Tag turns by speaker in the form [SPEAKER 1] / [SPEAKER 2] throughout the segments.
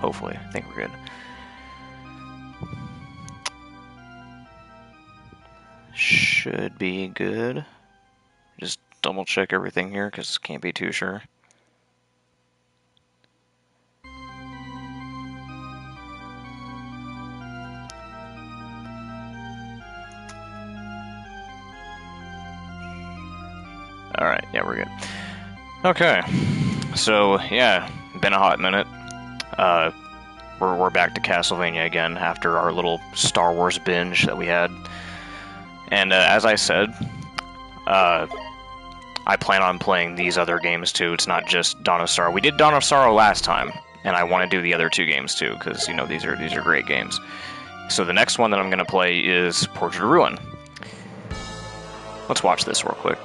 [SPEAKER 1] Hopefully. I think we're good. Should be good. Just double check everything here, because can't be too sure. Alright, yeah, we're good. Okay, so, yeah, been a hot minute. We're back to Castlevania again after our little Star Wars binge that we had. And as I said, I plan on playing these other games too. It's not just Dawn of Sorrow. We did Dawn of Sorrow last time, and I want to do the other two games too, because, you know, these are great games. So the next one that I'm going to play is Portrait of Ruin. Let's watch this real quick.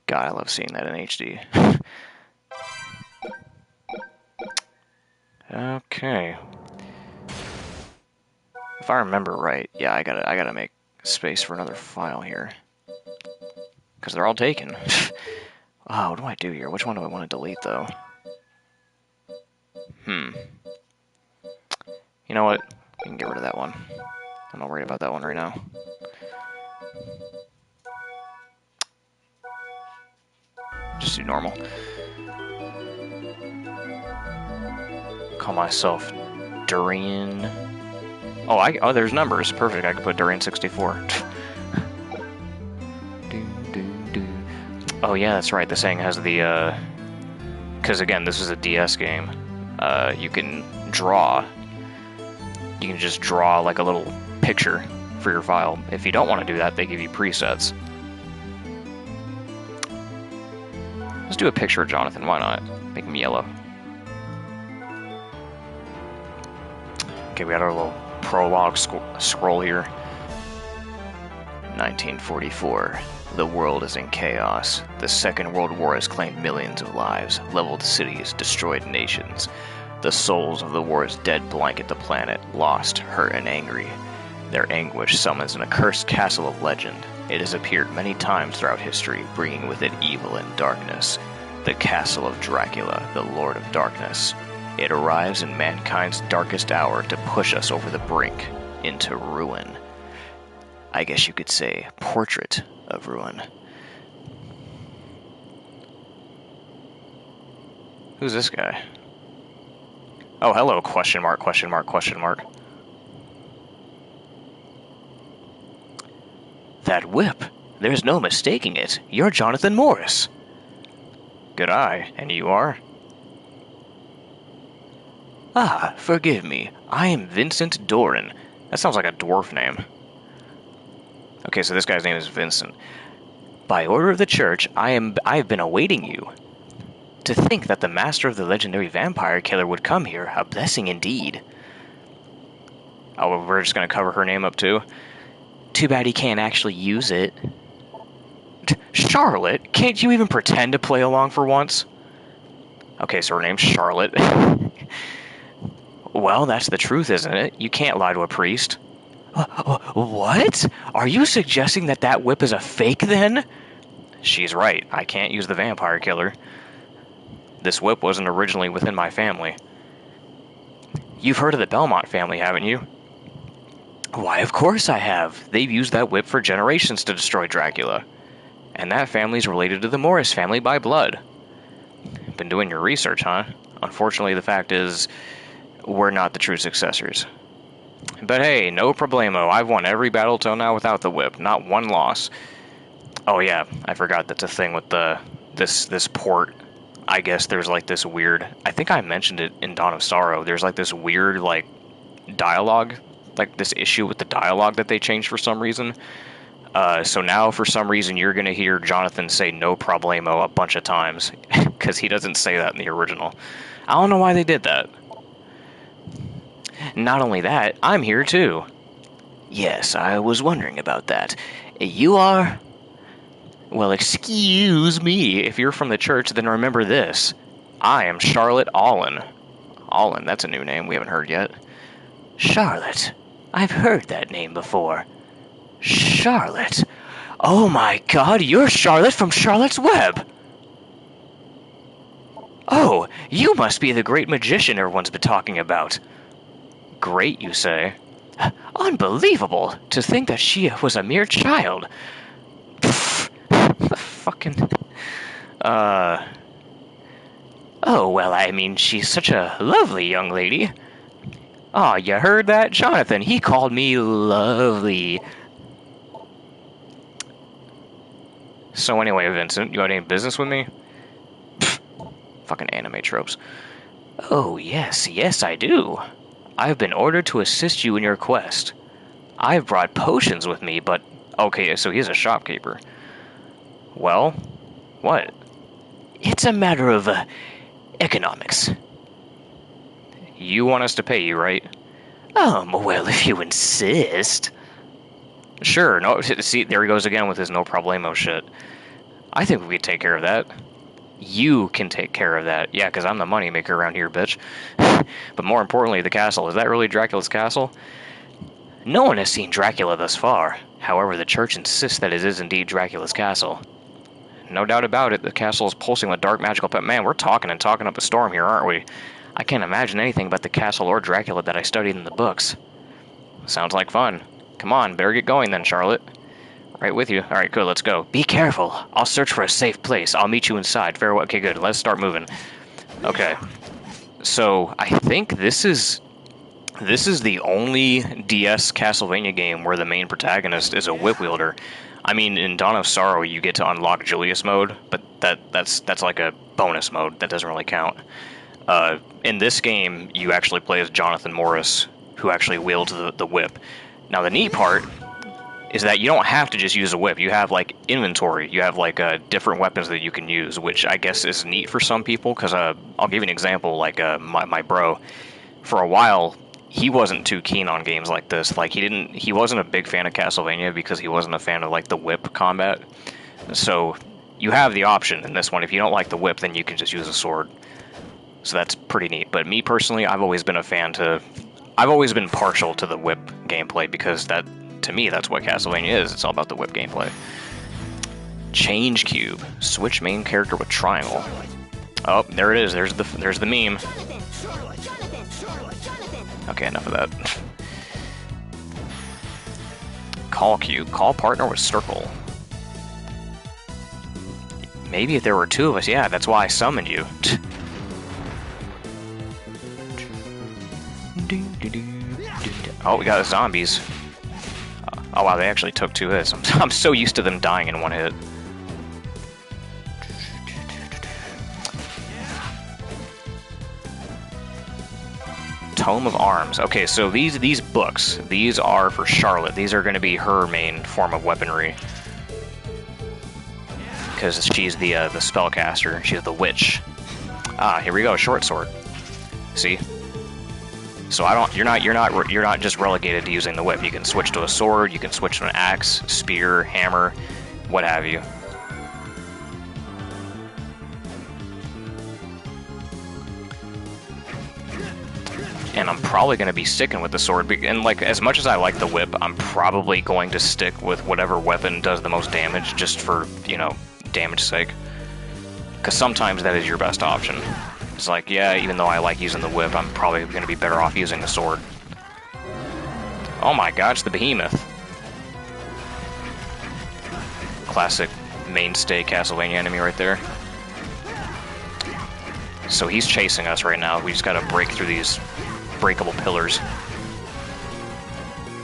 [SPEAKER 1] God, I love seeing that in HD. Okay. If I remember right, yeah, I gotta make space for another file here. Because they're all taken. Oh, what do I do here? Which one do I want to delete, though? You know what? We can get rid of that one. I'm not worried about that one right now. Just do normal. Call myself Durian. Oh, there's numbers. Perfect. I could put Durian 64. Oh yeah, that's right. The saying has the because again, this is a DS game. You can draw. You can just draw like a little picture for your file. If you don't want to do that, they give you presets. Let's do a picture of Jonathan, why not? Make him yellow. Okay, we got our little prologue scroll here. 1944. The world is in chaos. The Second World War has claimed millions of lives, leveled cities, destroyed nations. The souls of the war's dead blanket the planet, lost, hurt, and angry. Their anguish summons an accursed castle of legend. It has appeared many times throughout history, bringing with it evil and darkness. The castle of Dracula, the Lord of Darkness. It arrives in mankind's darkest hour to push us over the brink, into ruin. I guess you could say, Portrait of Ruin. Who's this guy? Oh, hello, question mark, question mark, question mark. That whip! There's no mistaking it. You're Jonathan Morris. Good eye, and you are? Ah, forgive me. I am Vincent Doran. That sounds like a dwarf name. Okay, so this guy's name is Vincent. By order of the church, I've been awaiting you. To think that the master of the legendary vampire killer would come here, a blessing indeed. Oh, we're just gonna cover her name up too? Too bad he can't actually use it. Charlotte? Can't you even pretend to play along for once? Okay, so her name's Charlotte. Well, that's the truth, isn't it? You can't lie to a priest. What? Are you suggesting that that whip is a fake, then? She's right. I can't use the vampire killer. This whip wasn't originally within my family. You've heard of the Belmont family, haven't you? Why, of course I have. They've used that whip for generations to destroy Dracula. And that family's related to the Morris family by blood. Been doing your research, huh? Unfortunately, the fact is, we're not the true successors. But hey, no problemo. I've won every battle till now without the whip. Not one loss. Oh yeah, I forgot that's a thing with this port. I guess there's like this weird... I think I mentioned it in Dawn of Sorrow. There's like this weird like dialogue, like this issue with the dialogue that they changed for some reason. So now for some reason you're going to hear Jonathan say no problemo a bunch of times because he doesn't say that in the original. I don't know why they did that. Not only that, I'm here too. Yes, I was wondering about that. You are... Well, excuse me. If you're from the church, then remember this. I am Charlotte Allen. Allen, that's a new name we haven't heard yet. Charlotte. I've heard that name before. Charlotte. Oh my god, you're Charlotte from Charlotte's Web. Oh, you must be the great magician everyone's been talking about. Great, you say? Unbelievable! To think that she was a mere child. Pfft. Fucking... Oh, well, I mean, she's such a lovely young lady. Aw, you heard that? Jonathan, he called me lovely. So anyway, Vincent, you got any business with me? Pfft, fucking anime tropes. Oh, yes, I do. I've been ordered to assist you in your quest. I've brought potions with me, but... Okay, so he's a shopkeeper. Well, what? It's a matter of, economics. You want us to pay you, right? Well, if you insist. Sure, no, see, there he goes again with his no problemo shit. I think we could take care of that. You can take care of that. Yeah, because I'm the moneymaker around here, bitch. But more importantly, the castle. Is that really Dracula's castle? No one has seen Dracula thus far. However, the church insists that it is indeed Dracula's castle. No doubt about it, the castle is pulsing with dark magical... But man, we're talking up a storm here, aren't we? I can't imagine anything about the castle or Dracula that I studied in the books. Sounds like fun. Come on, better get going then, Charlotte. Right with you. Alright, good, let's go. Be careful. I'll search for a safe place. I'll meet you inside. Farewell. Okay, good. Let's start moving. Okay. So, I think this is the only DS Castlevania game where the main protagonist is a whip wielder. I mean, in Dawn of Sorrow, you get to unlock Julius mode, but that's like a bonus mode. That doesn't really count. In this game, you actually play as Jonathan Morris, who actually wields the whip. Now, the neat part is that you don't have to just use a whip. You have, like, inventory. You have, like, different weapons that you can use, which I guess is neat for some people, because I'll give you an example, like, my bro. For a while, he wasn't too keen on games like this. Like, he wasn't a big fan of Castlevania because he wasn't a fan of, like, the whip combat. So, you have the option in this one. If you don't like the whip, then you can just use a sword. So that's pretty neat. But me, personally, I've always been partial to the whip gameplay, because to me, that's what Castlevania is. It's all about the whip gameplay. Change cube. Switch main character with triangle. Oh, there it is. There's the meme. Okay, enough of that. Call cube. Call partner with circle. Maybe if there were two of us, yeah, that's why I summoned you. Oh, we got zombies. Oh wow, they actually took 2 hits. I'm so used to them dying in 1 hit. Tome of Arms. Okay, so these books, these are for Charlotte. These are going to be her main form of weaponry, because she's the spellcaster. She's the witch. Ah, here we go. Short sword. See. So you're not just relegated to using the whip. You can switch to a sword, you can switch to an axe, spear, hammer, what have you. And I'm probably going to be sticking with the sword, and like, as much as I like the whip, I'm probably going to stick with whatever weapon does the most damage, just for, you know, damage sake. Because sometimes that is your best option. It's like, yeah, even though I like using the whip, I'm probably going to be better off using the sword. Oh my god, it's the behemoth. Classic mainstay Castlevania enemy right there. So he's chasing us right now. We just gotta break through these breakable pillars.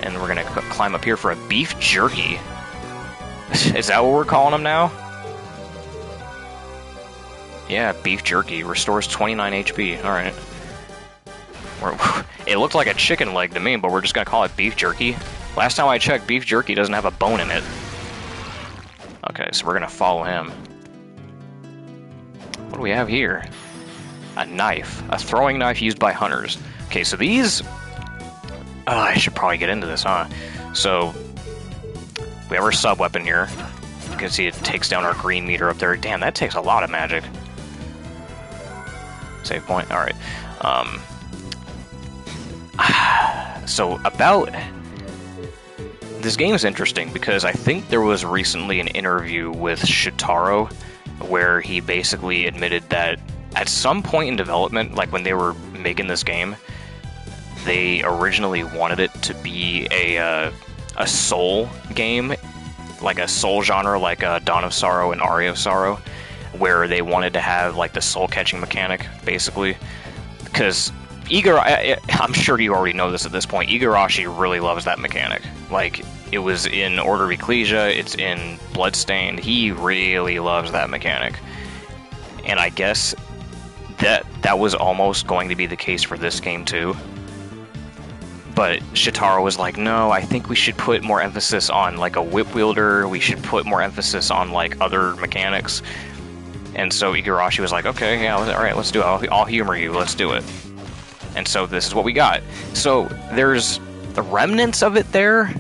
[SPEAKER 1] And we're gonna climb up here for a beef jerky. Is that what we're calling them now? Yeah, beef jerky. Restores 29 HP. Alright. It looked like a chicken leg to me, but we're just gonna call it beef jerky. Last time I checked, beef jerky doesn't have a bone in it. Okay, so we're gonna follow him. What do we have here? A knife. A throwing knife used by hunters. Okay, so these... I should probably get into this, huh? So, we have our sub-weapon here. You can see it takes down our green meter up there. Damn, that takes a lot of magic. Save point? Alright. So, about... This game is interesting because I think there was recently an interview with Shitaro where he basically admitted that at some point in development, like when they were making this game, they originally wanted it to be a soul game, like a soul genre, like Dawn of Sorrow and Aria of Sorrow, where they wanted to have like the soul catching mechanic, basically, because I'm sure you already know this at this point, Igarashi really loves that mechanic. Like, it was in Order of Ecclesia, it's in Bloodstained, he really loves that mechanic. And I guess that was almost going to be the case for this game too. But Shitaro was like, no, I think we should put more emphasis on like a whip wielder, we should put more emphasis on like other mechanics. And so Igarashi was like, okay, yeah, alright, let's do it, I'll humor you, let's do it. And so this is what we got. So there's the remnants of it there,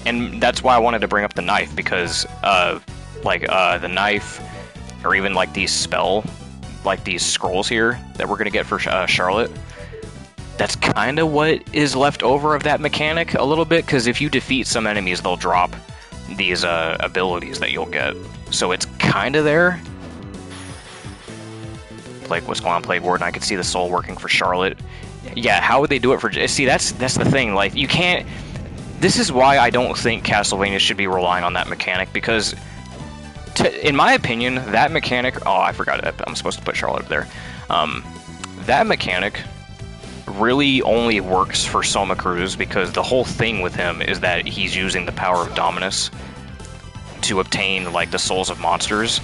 [SPEAKER 1] and that's why I wanted to bring up the knife, because the knife, or even like these scrolls here that we're gonna get for Charlotte, that's kind of what is left over of that mechanic a little bit, because if you defeat some enemies, they'll drop these abilities that you'll get. So it's kind of there. Like, what's going on, Plague Warden? I could see the soul working for Charlotte. Yeah, how would they do it for... See, that's the thing. Like, you can't... This is why I don't think Castlevania should be relying on that mechanic, because, in my opinion, that mechanic... Oh, I forgot it. I'm supposed to put Charlotte up there. That mechanic really only works for Soma Cruz, because the whole thing with him is that he's using the power of Dominus to obtain, like, the souls of monsters.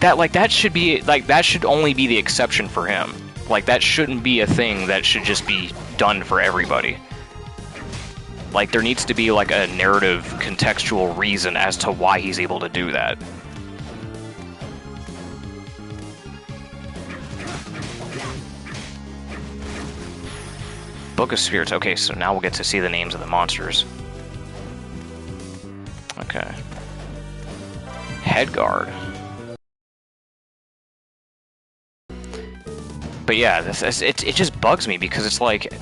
[SPEAKER 1] That should only be the exception for him. Like, that shouldn't be a thing that should just be done for everybody. Like, there needs to be, like, a narrative, contextual reason as to why he's able to do that. Book of Spirits. Okay, so now we'll get to see the names of the monsters. Okay. Headguard. But yeah, it just bugs me, because it's like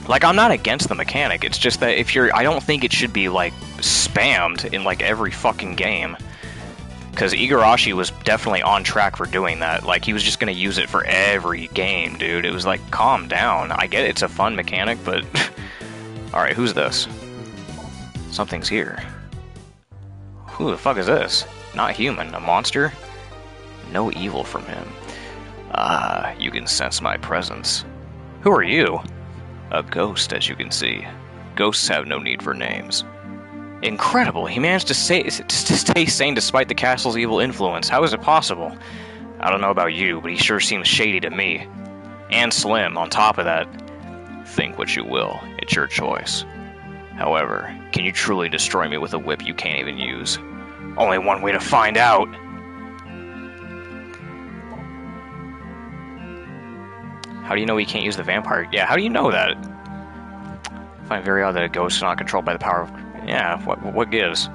[SPEAKER 1] I'm not against the mechanic, it's just that I don't think it should be, like, spammed in, like, every fucking game. Because Igarashi was definitely on track for doing that. Like, he was just gonna use it for every game, dude. It was like, calm down. I get it's a fun mechanic, but... Alright, who's this? Something's here. Who the fuck is this? Not human. A monster? No evil from him. Ah, you can sense my presence. Who are you? A ghost, as you can see. Ghosts have no need for names. Incredible! He managed to stay sane despite the castle's evil influence. How is it possible? I don't know about you, but he sure seems shady to me. And slim, on top of that. Think what you will. It's your choice. However, can you truly destroy me with a whip you can't even use? Only one way to find out! How do you know he can't use the vampire? Yeah, how do you know that? I find it very odd that a ghost is not controlled by the power of... Yeah, what gives?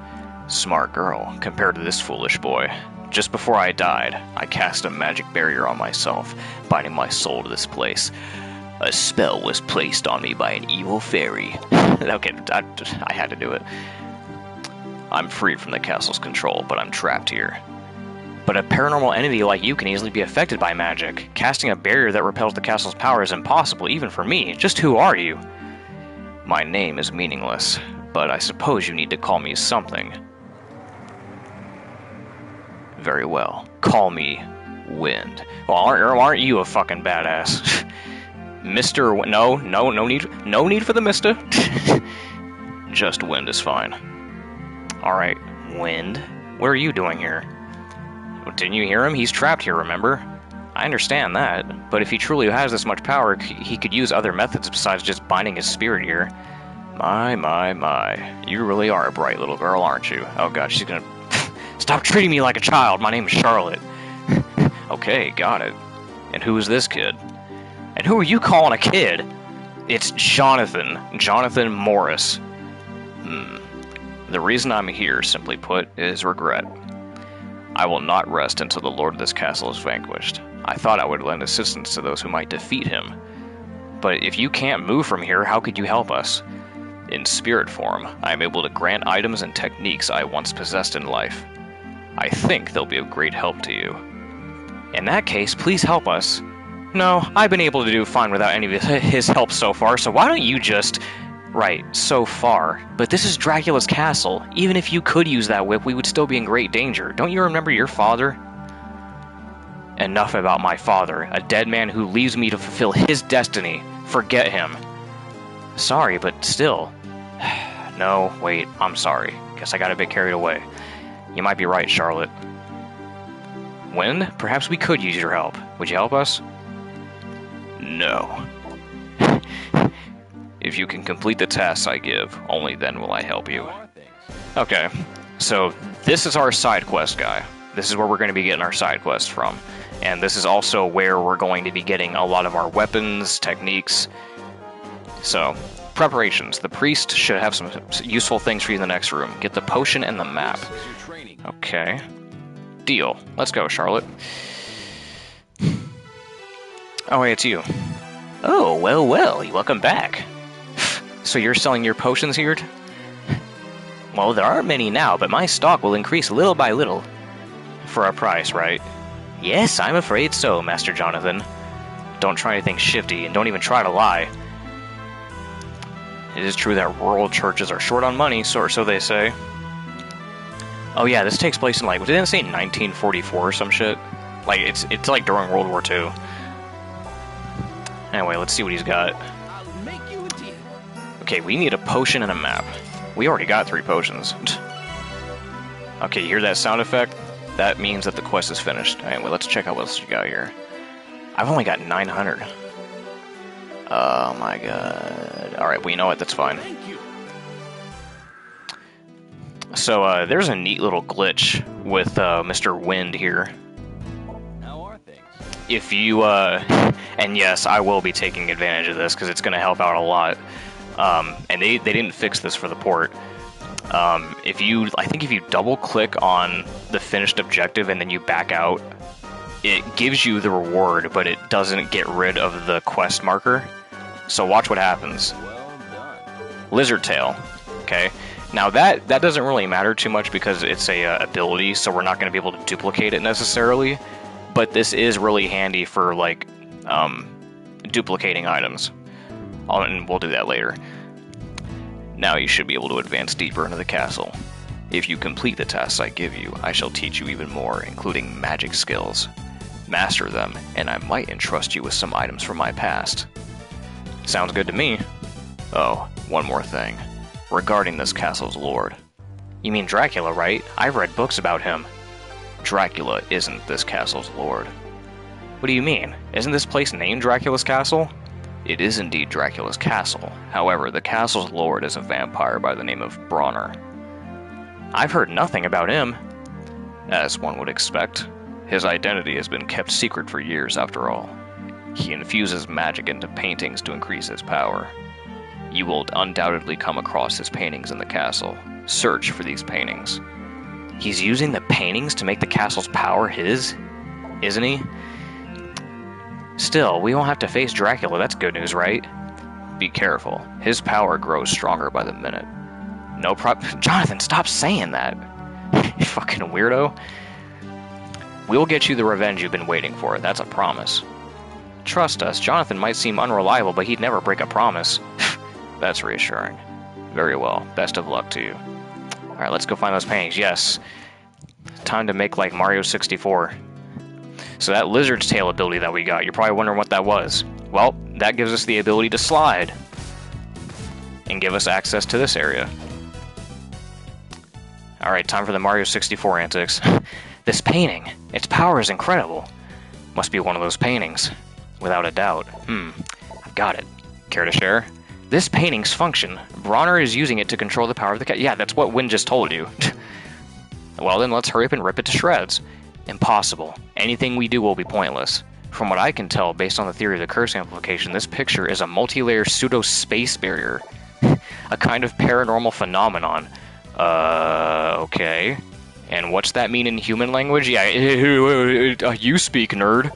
[SPEAKER 1] Smart girl, compared to this foolish boy. Just before I died, I cast a magic barrier on myself, binding my soul to this place. A spell was placed on me by an evil fairy. Okay, I had to do it. I'm freed from the castle's control, but I'm trapped here. But a paranormal entity like you can easily be affected by magic. Casting a barrier that repels the castle's power is impossible, even for me. Just who are you? My name is meaningless, but I suppose you need to call me something. Very well. Call me Wind. Well, aren't you a fucking badass? Mr. No need for the mister. Just Wind is fine. Alright, Wind, what are you doing here? Didn't you hear him? He's trapped here, remember? I understand that, but if he truly has this much power, he could use other methods besides just binding his spirit here. My. You really are a bright little girl, aren't you? Oh god, she's gonna... Stop treating me like a child! My name is Charlotte. Okay, got it. And who is this kid? And who are you calling a kid? It's Jonathan. Jonathan Morris. The reason I'm here, simply put, is regret. I will not rest until the lord of this castle is vanquished. I thought I would lend assistance to those who might defeat him. But if you can't move from here, how could you help us? In spirit form, I am able to grant items and techniques I once possessed in life. I think they'll be of great help to you. In that case, please help us. No, I've been able to do fine without any of his help so far, so why don't you just... Right, so far. But this is Dracula's castle. Even if you could use that whip, we would still be in great danger. Don't you remember your father? Enough about my father, a dead man who leaves me to fulfill his destiny. Forget him. Sorry, but still. No, wait, I'm sorry. Guess I got a bit carried away. You might be right, Charlotte. Wind, perhaps we could use your help. Would you help us? No. If you can complete the tasks I give, only then will I help you. Okay, so this is our side quest guy. This is where we're going to be getting our side quests from. And this is also where we're going to be getting a lot of our weapons, techniques. So, preparations. The priest should have some useful things for you in the next room. Get the potion and the map. Okay. Deal. Let's go, Charlotte. Oh, hey, it's you. Oh, well, welcome back. So you're selling your potions here? Well, there aren't many now, but my stock will increase little by little. For a price, right? Yes, I'm afraid so, Master Jonathan. Don't try anything shifty, and don't even try to lie. It is true that rural churches are short on money, so they say. Oh yeah, this takes place in, like, didn't it say 1944 or some shit? Like, it's like during World War II. Anyway, let's see what he's got. Okay, we need a potion and a map. We already got 3 potions. Okay, you hear that sound effect? That means that the quest is finished. Anyway, let's check out what else you got here. I've only got 900. Oh my god. Alright, well, you know what? That's fine. So, there's a neat little glitch with Mr. Wind here. If you, and yes, I will be taking advantage of this because it's going to help out a lot. And they didn't fix this for the port. I think if you double click on the finished objective and then you back out, it gives you the reward, but it doesn't get rid of the quest marker. So watch what happens. Lizard tail. Okay. Now that doesn't really matter too much because it's a ability, so we're not going to be able to duplicate it necessarily. But this is really handy for, like, duplicating items. And we'll do that later. Now you should be able to advance deeper into the castle. If you complete the tasks I give you, I shall teach you even more, including magic skills. Master them, and I might entrust you with some items from my past. Sounds good to me. Oh, one more thing. Regarding this castle's lord. You mean Dracula, right? I've read books about him. Dracula isn't this castle's lord. What do you mean? Isn't this place named Dracula's Castle? It is indeed Dracula's castle. However, the castle's lord is a vampire by the name of Bronner. I've heard nothing about him. As one would expect. His identity has been kept secret for years, after all. He infuses magic into paintings to increase his power. You will undoubtedly come across his paintings in the castle. Search for these paintings. He's using the paintings to make the castle's power his? Isn't he? Still, we won't have to face Dracula. That's good news, right? Be careful. His power grows stronger by the minute. No Jonathan, stop saying that. You fucking weirdo. We'll get you the revenge you've been waiting for. That's a promise. Trust us, Jonathan might seem unreliable, but he'd never break a promise. That's reassuring. Very well. Best of luck to you. Alright, let's go find those paintings. Yes. Time to make like Mario 64. So that lizard's tail ability that we got, you're probably wondering what that was. Well, that gives us the ability to slide. And give us access to this area. Alright, time for the Mario 64 antics. This painting, its power is incredible. Must be one of those paintings. Without a doubt. I've got it. Care to share? This painting's function. Bronner is using it to control the power of the cat. Yeah, that's what Wynn just told you. Well then, let's hurry up and rip it to shreds. Impossible. Anything we do will be pointless. From what I can tell, based on the theory of the curse amplification, this picture is a multi-layer pseudo-space barrier. A kind of paranormal phenomenon. Okay. And what's that mean in human language? Yeah, you speak, nerd.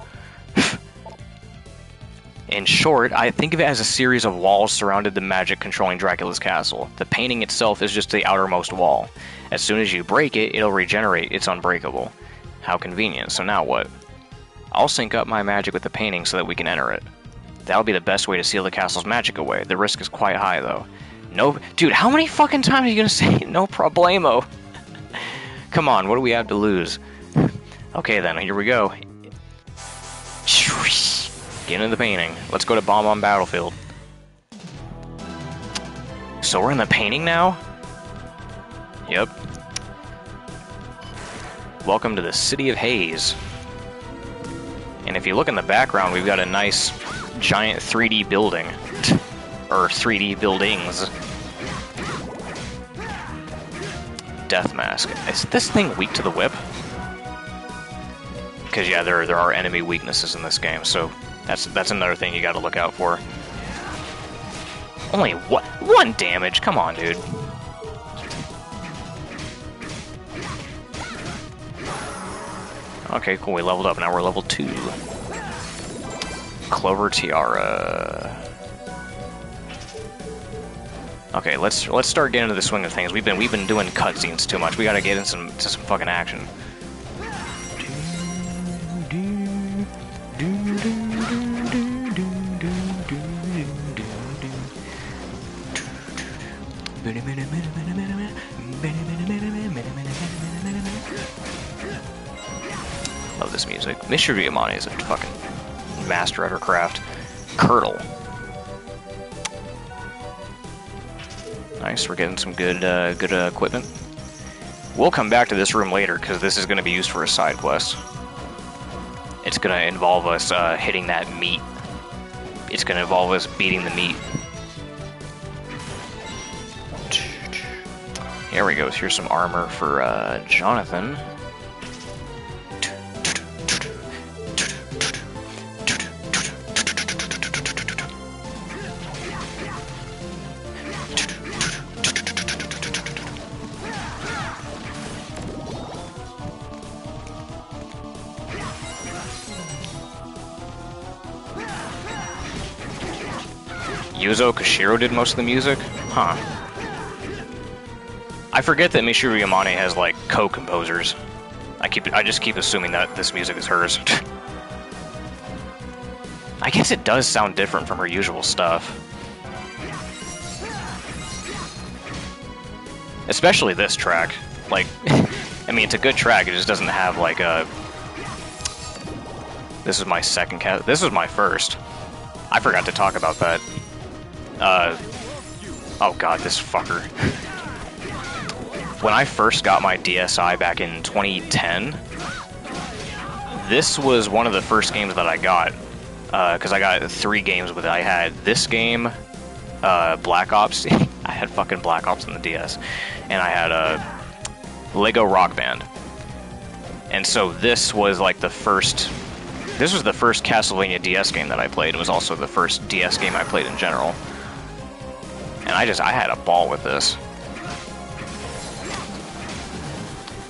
[SPEAKER 1] In short, I think of it as a series of walls surrounded the magic controlling Dracula's castle. The painting itself is just the outermost wall. As soon as you break it, it'll regenerate. It's unbreakable. How convenient. So now what? I'll sync up my magic with the painting so that we can enter it. That'll be the best way to seal the castle's magic away. The risk is quite high, though. No, dude, how many fucking times are you gonna say no problemo? Come on, what do we have to lose? Okay then, here we go. Get into the painting. Let's go to Bomb Battlefield. So we're in the painting now? Yep. Welcome to the City of Haze. And if you look in the background, we've got a nice, giant 3D building. Or 3D buildings. Death Mask. Is this thing weak to the whip? Because yeah, there are enemy weaknesses in this game, so that's another thing you gotta look out for. Only one damage? Come on, dude. Okay, cool, we leveled up, now we're level 2. Clover Tiara. Okay, let's start getting into the swing of things. We've been doing cutscenes too much. We gotta get into some fucking action. Love this music. Mr. Giamatti is a fucking master at her craft. Curdle. Nice, we're getting some good equipment. We'll come back to this room later, because this is going to be used for a side quest. It's going to involve us hitting that meat. It's going to involve us beating the meat. Here we go, here's some armor for Jonathan. Yuzo Koshiro did most of the music? Huh. I forget that Michiru Yamane has, like, co-composers. I just keep assuming that this music is hers. I guess it does sound different from her usual stuff. Especially this track. Like, I mean, it's a good track, it just doesn't have, like, a... This is my second this was my first. I forgot to talk about that. Oh god, this fucker. When I first got my DSi back in 2010, this was one of the first games that I got. Because I got 3 games with it. I had this game, Black Ops. I had fucking Black Ops on the DS. And I had Lego Rock Band. And so this was like the first... This was the first Castlevania DS game that I played. It was also the first DS game I played in general. And I had a ball with this.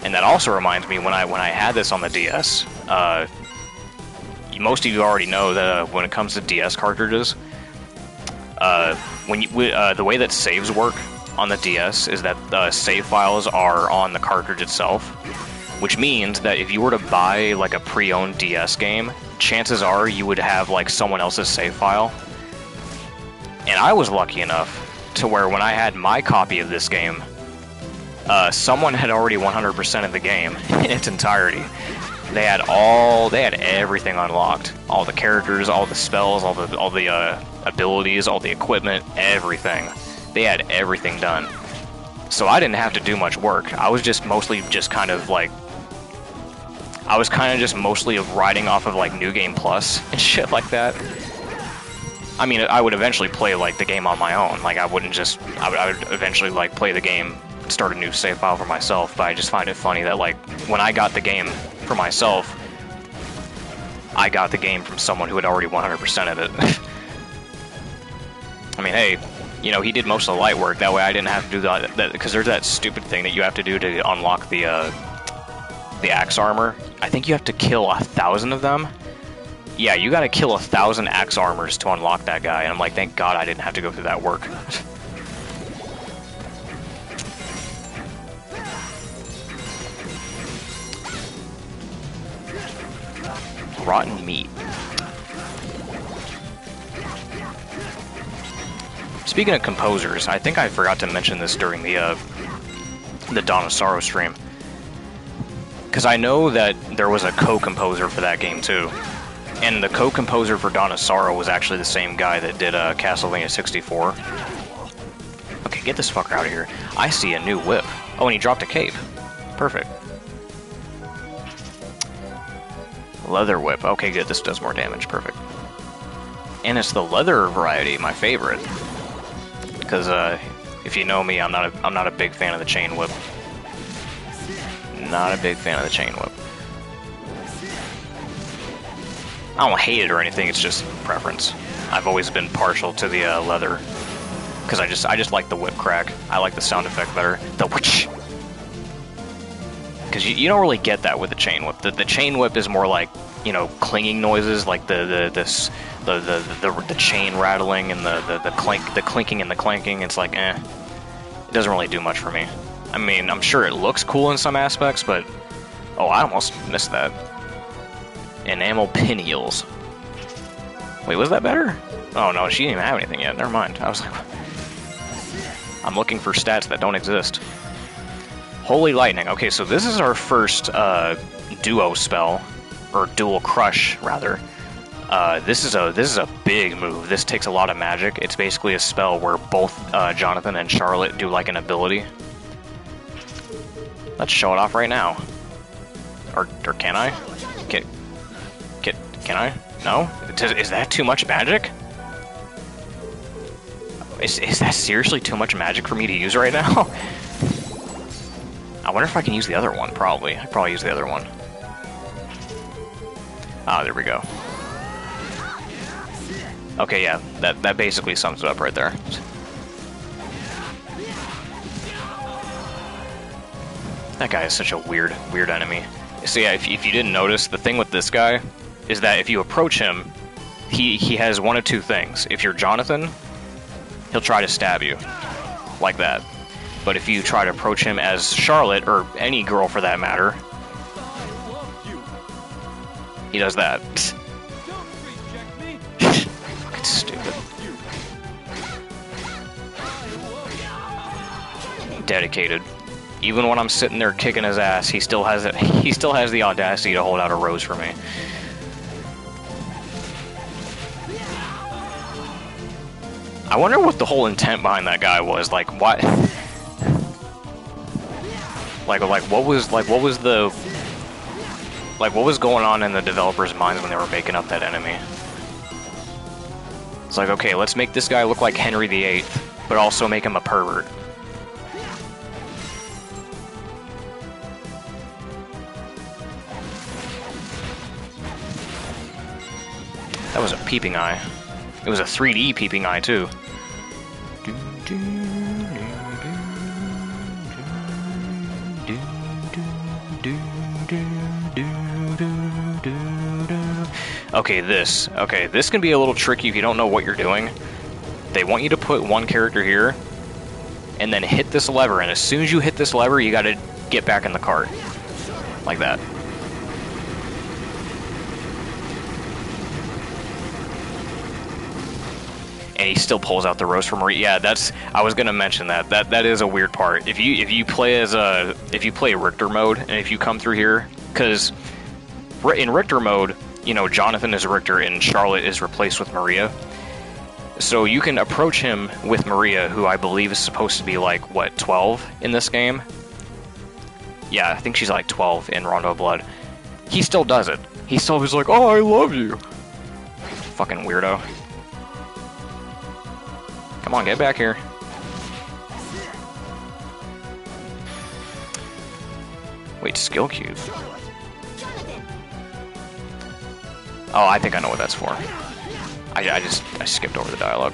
[SPEAKER 1] And that also reminds me, when I had this on the DS, most of you already know that when it comes to DS cartridges, the way that saves work on the DS is that save files are on the cartridge itself, which means that if you were to buy like a pre-owned DS game, chances are you would have like someone else's save file. And I was lucky enough to where when I had my copy of this game, someone had already 100%ed the game in its entirety. They had everything unlocked. All the characters, all the spells, all the abilities, all the equipment, everything. They had everything done. So I didn't have to do much work. I was just mostly just kind of like mostly riding off of like New Game Plus and shit like that. I mean, I would eventually play like the game on my own. Like I would eventually like play the game, start a new save file for myself, but I just find it funny that like when I got the game for myself, I got the game from someone who had already 100%ed it. I mean, hey, you know, he did most of the light work, that way I didn't have to do that, because there's that stupid thing that you have to do to unlock the axe armor. I think you have to kill 1,000 of them. Yeah, you gotta kill 1,000 axe armors to unlock that guy, and I'm like, thank God I didn't have to go through that work. Rotten meat. Speaking of composers, I think I forgot to mention this during the Dawn of Sorrow stream, because I know that there was a co-composer for that game too, and the co-composer for Dawn of Sorrow was actually the same guy that did Castlevania 64. Okay, get this fucker out of here. I see a new whip. Oh, and he dropped a cape. Perfect. Leather whip. Okay, good. This does more damage. Perfect. And it's the leather variety, my favorite. Because if you know me, I'm not a big fan of the chain whip. Not a big fan of the chain whip. I don't hate it or anything. It's just preference. I've always been partial to the leather, because I just like the whip crack. I like the sound effect better. The whoosh. Because you don't really get that with the chain whip. The chain whip is more like, you know, clinging noises, like the chain rattling and the clinking and the clanking. It's like, it doesn't really do much for me. I mean, I'm sure it looks cool in some aspects, but oh, I almost missed that. Enamel pinwheels. Wait, was that better? Oh no, she didn't even have anything yet. Never mind. I was like, I'm looking for stats that don't exist. Holy Lightning. Okay, so this is our first duo spell, or dual crush rather. This is a big move. This takes a lot of magic. It's basically a spell where both Jonathan and Charlotte do like an ability. Let's show it off right now. Or can I? Can I? No? Is that too much magic? Is that seriously too much magic for me to use right now? I wonder if I can use the other one, probably. I could probably use the other one. Ah, there we go. Okay, yeah, that basically sums it up right there. That guy is such a weird enemy. So yeah, if you didn't notice, the thing with this guy is that if you approach him, he has one of two things. If you're Jonathan, he'll try to stab you. Like that. But if you try to approach him as Charlotte, or any girl for that matter, he does that. Fucking stupid. Dedicated. Even when I'm sitting there kicking his ass, he still has it. He still has the audacity to hold out a rose for me. I wonder what the whole intent behind that guy was. Like, what? Like what was going on in the developers' minds when they were making up that enemy? It's like, okay, let's make this guy look like Henry VIII, but also make him a pervert. That was a peeping eye. It was a 3D peeping eye, too. Okay, this can be a little tricky if you don't know what you're doing. They want you to put one character here, and then hit this lever, and as soon as you hit this lever, you gotta get back in the cart. Like that. And he still pulls out the rose from Marie. Yeah, I was gonna mention that. That is a weird part. If you play Richter mode, and if you come through here, because in Richter mode, you know, Jonathan is Richter and Charlotte is replaced with Maria. So you can approach him with Maria, who I believe is supposed to be like, what, 12 in this game? Yeah, I think she's like 12 in Rondo of Blood. He still does it. He still is like, oh, I love you. Fucking weirdo. Come on, get back here. Wait, skill cube. Oh, I think I know what that's for. I skipped over the dialogue.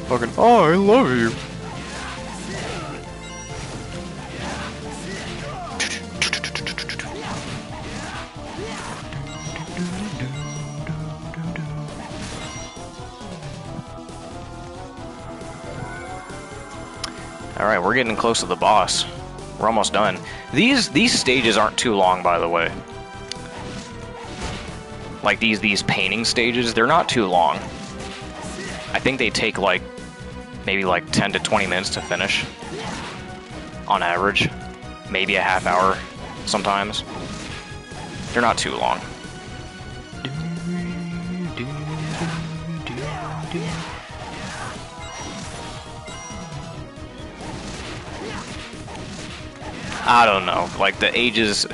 [SPEAKER 1] Fucking, oh, I love you. Alright, we're getting close to the boss. We're almost done. These stages aren't too long, by the way. Like these painting stages, they're not too long. I think they take like maybe like 10 to 20 minutes to finish on average. Maybe a half hour sometimes. They're not too long. I don't know, like the ages,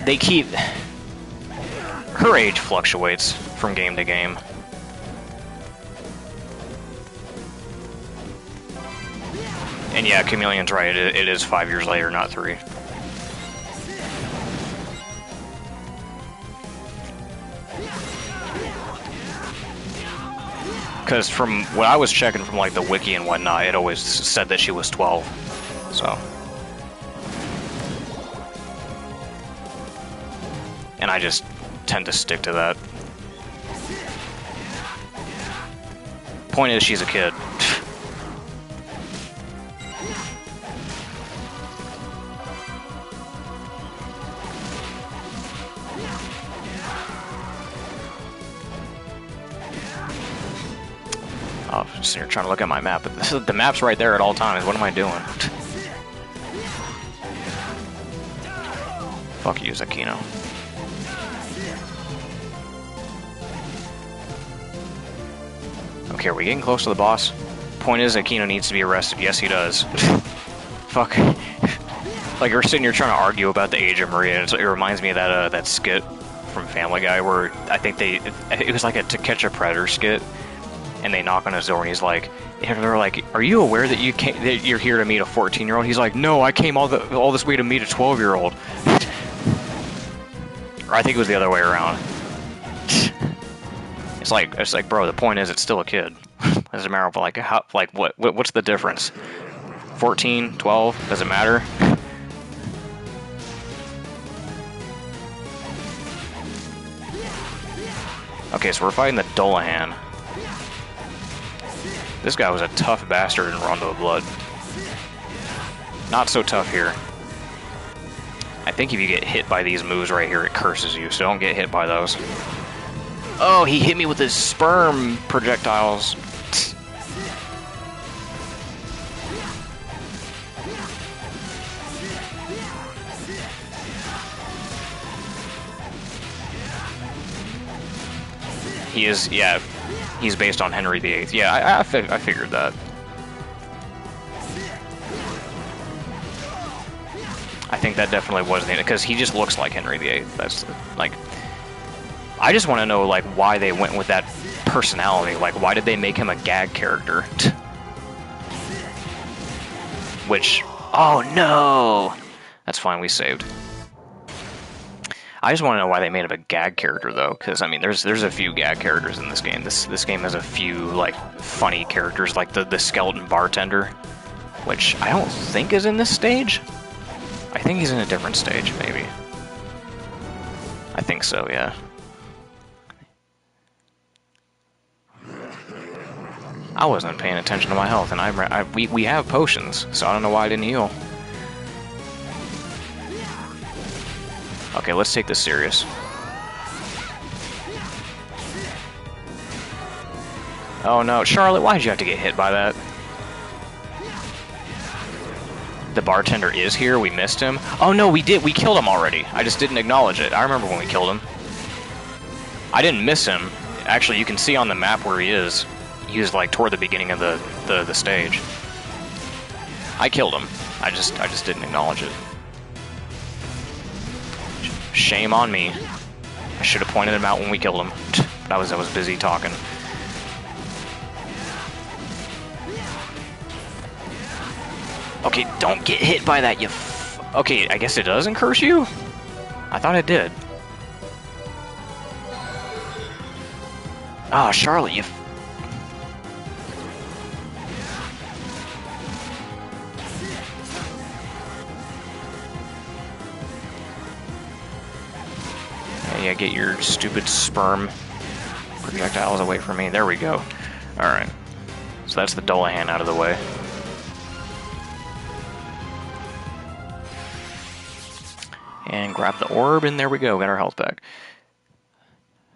[SPEAKER 1] they keep, her age fluctuates from game to game. And yeah, Chameleon's right, it is 5 years later, not 3. Because from what I was checking from like the wiki and whatnot, it always said that she was 12, so. And I just tend to stick to that. Point is, she's a kid. Oh, just sitting here trying to look at my map, but the map's right there at all times. What am I doing? Fuck you, Zakino. Okay, are we getting close to the boss? Point is, Aquino needs to be arrested. Yes, he does. Fuck. Like, we're sitting here trying to argue about the age of Maria. It reminds me of that that skit from Family Guy where I think it was like a To Catch a Predator skit, and they knock on his door and he's like, they're like, "Are you aware that you're here to meet a 14-year-old?" He's like, "No, I came all this way to meet a 12-year-old." Or I think it was the other way around. It's like, bro, the point is, it's still a kid. Doesn't matter, like, what's the difference? 14, 12, does it matter? Okay, so we're fighting the Dolahan. This guy was a tough bastard in Rondo of Blood. Not so tough here. I think if you get hit by these moves right here, it curses you, so don't get hit by those. Oh, he hit me with his sperm projectiles. He is, yeah, he's based on Henry VIII. Yeah, I figured that. I think that definitely was the, because he just looks like Henry VIII. That's, like, I just want to know, like, why they went with that personality. Like, why did they make him a gag character? Which, oh no! That's fine, we saved. I just want to know why they made him a gag character, though, because, I mean, there's a few gag characters in this game. This game has a few, like, funny characters, like the skeleton bartender, which I don't think is in this stage. I think he's in a different stage, maybe. I think so, yeah. I wasn't paying attention to my health, and we have potions, so I don't know why I didn't heal. Okay, let's take this serious. Oh no, Charlotte, why did you have to get hit by that? The bartender is here. We missed him. Oh no, we did. We killed him already. I just didn't acknowledge it. I remember when we killed him. I didn't miss him. Actually, you can see on the map where he is. He was like toward the beginning of the stage. I killed him. I just didn't acknowledge it. Shame on me. I should have pointed him out when we killed him. But I was busy talking. Okay, don't get hit by that, you okay, I guess it doesn't curse you? I thought it did. Oh, Charlotte, you yeah, get your stupid sperm projectiles away from me. There we go. Alright. So that's the Dullahan out of the way. And grab the orb, and there we go. Got our health back.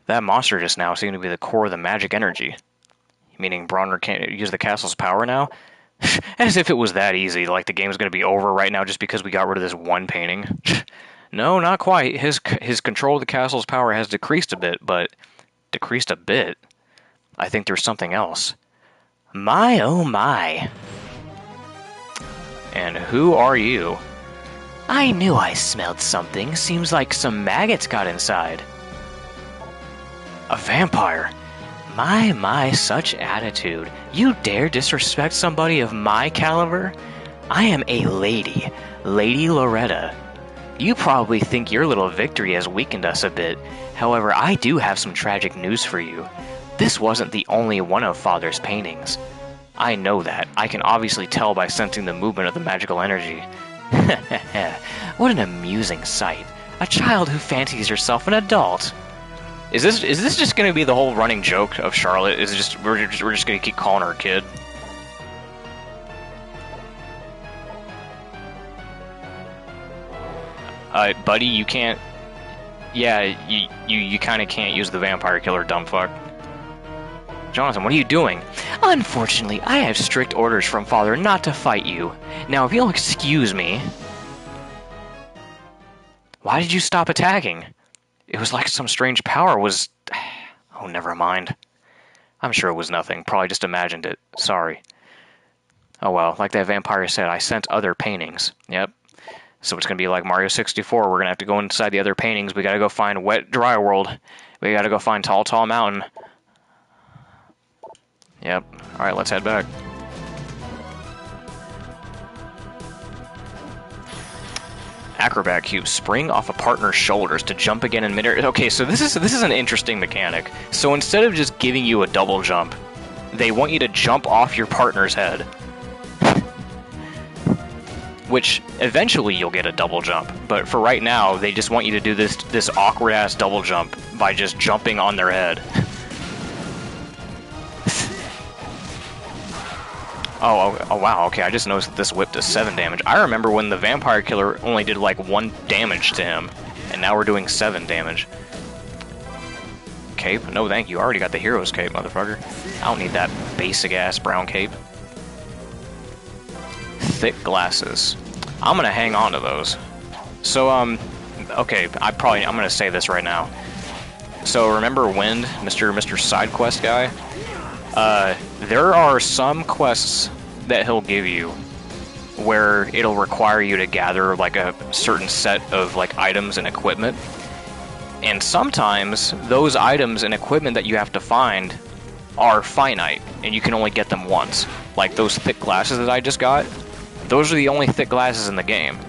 [SPEAKER 1] That monster just now seemed to be the core of the magic energy. Meaning Bronner can't use the castle's power now? As if it was that easy, like the game's going to be over right now just because we got rid of this one painting. No, not quite. His control of the castle's power has decreased a bit, but... Decreased a bit? I think there's something else. My, oh my. And who are you? I knew I smelled something. Seems like some maggots got inside. A vampire? My, such attitude. You dare disrespect somebody of my caliber? I am a lady. Lady Loretta. You probably think your little victory has weakened us a bit. However, I do have some tragic news for you. This wasn't the only one of Father's paintings. I know that. I can obviously tell by sensing the movement of the magical energy. What an amusing sight. A child who fancies herself an adult. Is this just going to be the whole running joke of Charlotte? Is it just we're just going to keep calling her a kid? Buddy, you can't. Yeah, you kind of can't use the vampire killer, dumb fuck. Jonathan, what are you doing? Unfortunately, I have strict orders from Father not to fight you. Now, if you'll excuse me... Why did you stop attacking? It was like some strange power was... Oh, never mind. I'm sure it was nothing. Probably just imagined it. Sorry. Oh well, like that vampire said, I sent other paintings. Yep. So it's gonna be like Mario 64. We're gonna have to go inside the other paintings. We gotta go find Wet Dry World. We gotta go find Tall Tall Mountain. Yep. Alright, let's head back. Acrobat cube. Spring off a partner's shoulders to jump again in midair. Okay, so this is an interesting mechanic. So instead of just giving you a double jump, they want you to jump off your partner's head. Which, eventually you'll get a double jump. But for right now, they just want you to do this awkward-ass double jump by just jumping on their head. Oh, wow, okay, I just noticed that this whip does 7 damage. I remember when the vampire killer only did like 1 damage to him, and now we're doing 7 damage. Cape? No thank you, I already got the hero's cape, motherfucker. I don't need that basic-ass brown cape. Thick glasses. I'm gonna hang on to those. So, okay, I'm gonna say this right now. So, remember Wind, Mr. Side Quest guy? There are some quests that he'll give you where it'll require you to gather like a certain set of like items and equipment. And sometimes those items and equipment that you have to find are finite and you can only get them once. Like those thick glasses that I just got, those are the only thick glasses in the game.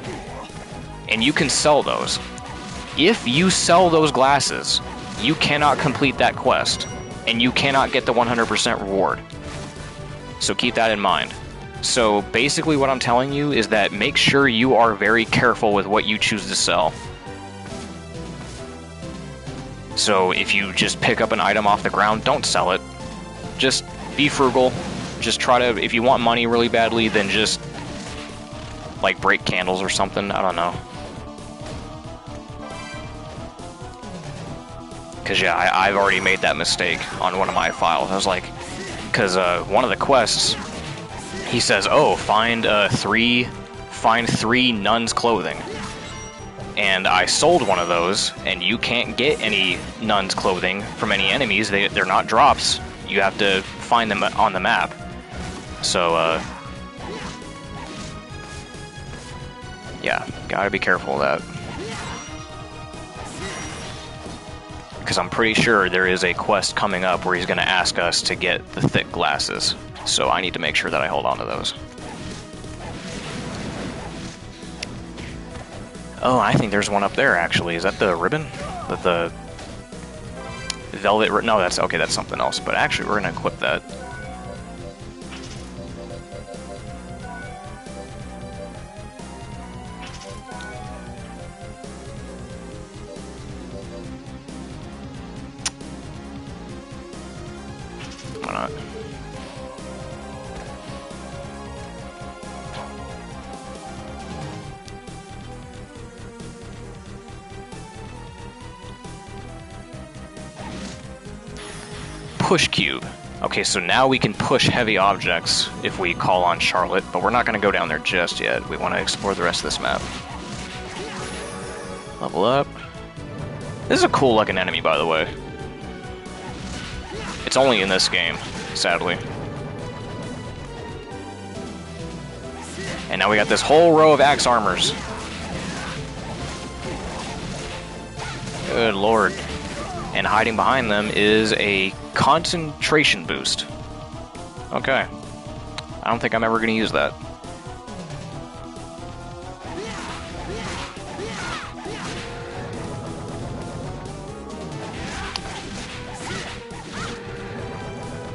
[SPEAKER 1] And you can sell those. If you sell those glasses, you cannot complete that quest. And you cannot get the 100% reward. So keep that in mind. So basically what I'm telling you is that make sure you are very careful with what you choose to sell. So if you just pick up an item off the ground, don't sell it. Just be frugal. Just try to, if you want money really badly, then just like break candles or something. I don't know. Because, yeah, I've already made that mistake on one of my files. I was like, because one of the quests, he says, oh, find 3 find 3 nuns' clothing. And I sold one of those, and you can't get any nuns' clothing from any enemies. They're not drops. You have to find them on the map. So, yeah, gotta be careful of that. Because I'm pretty sure there is a quest coming up where he's going to ask us to get the thick glasses. So I need to make sure that I hold on to those. Oh, I think there's one up there, actually. Is that the ribbon? The velvet... No, that's... Okay, that's something else. But actually, we're going to equip that. Why not? Push cube. Okay, so now we can push heavy objects if we call on Charlotte, but we're not going to go down there just yet. We want to explore the rest of this map. Level up. This is a cool looking enemy, by the way. It's only in this game, sadly. And now we got this whole row of axe armors. Good lord. And hiding behind them is a concentration boost. Okay. I don't think I'm ever going to use that.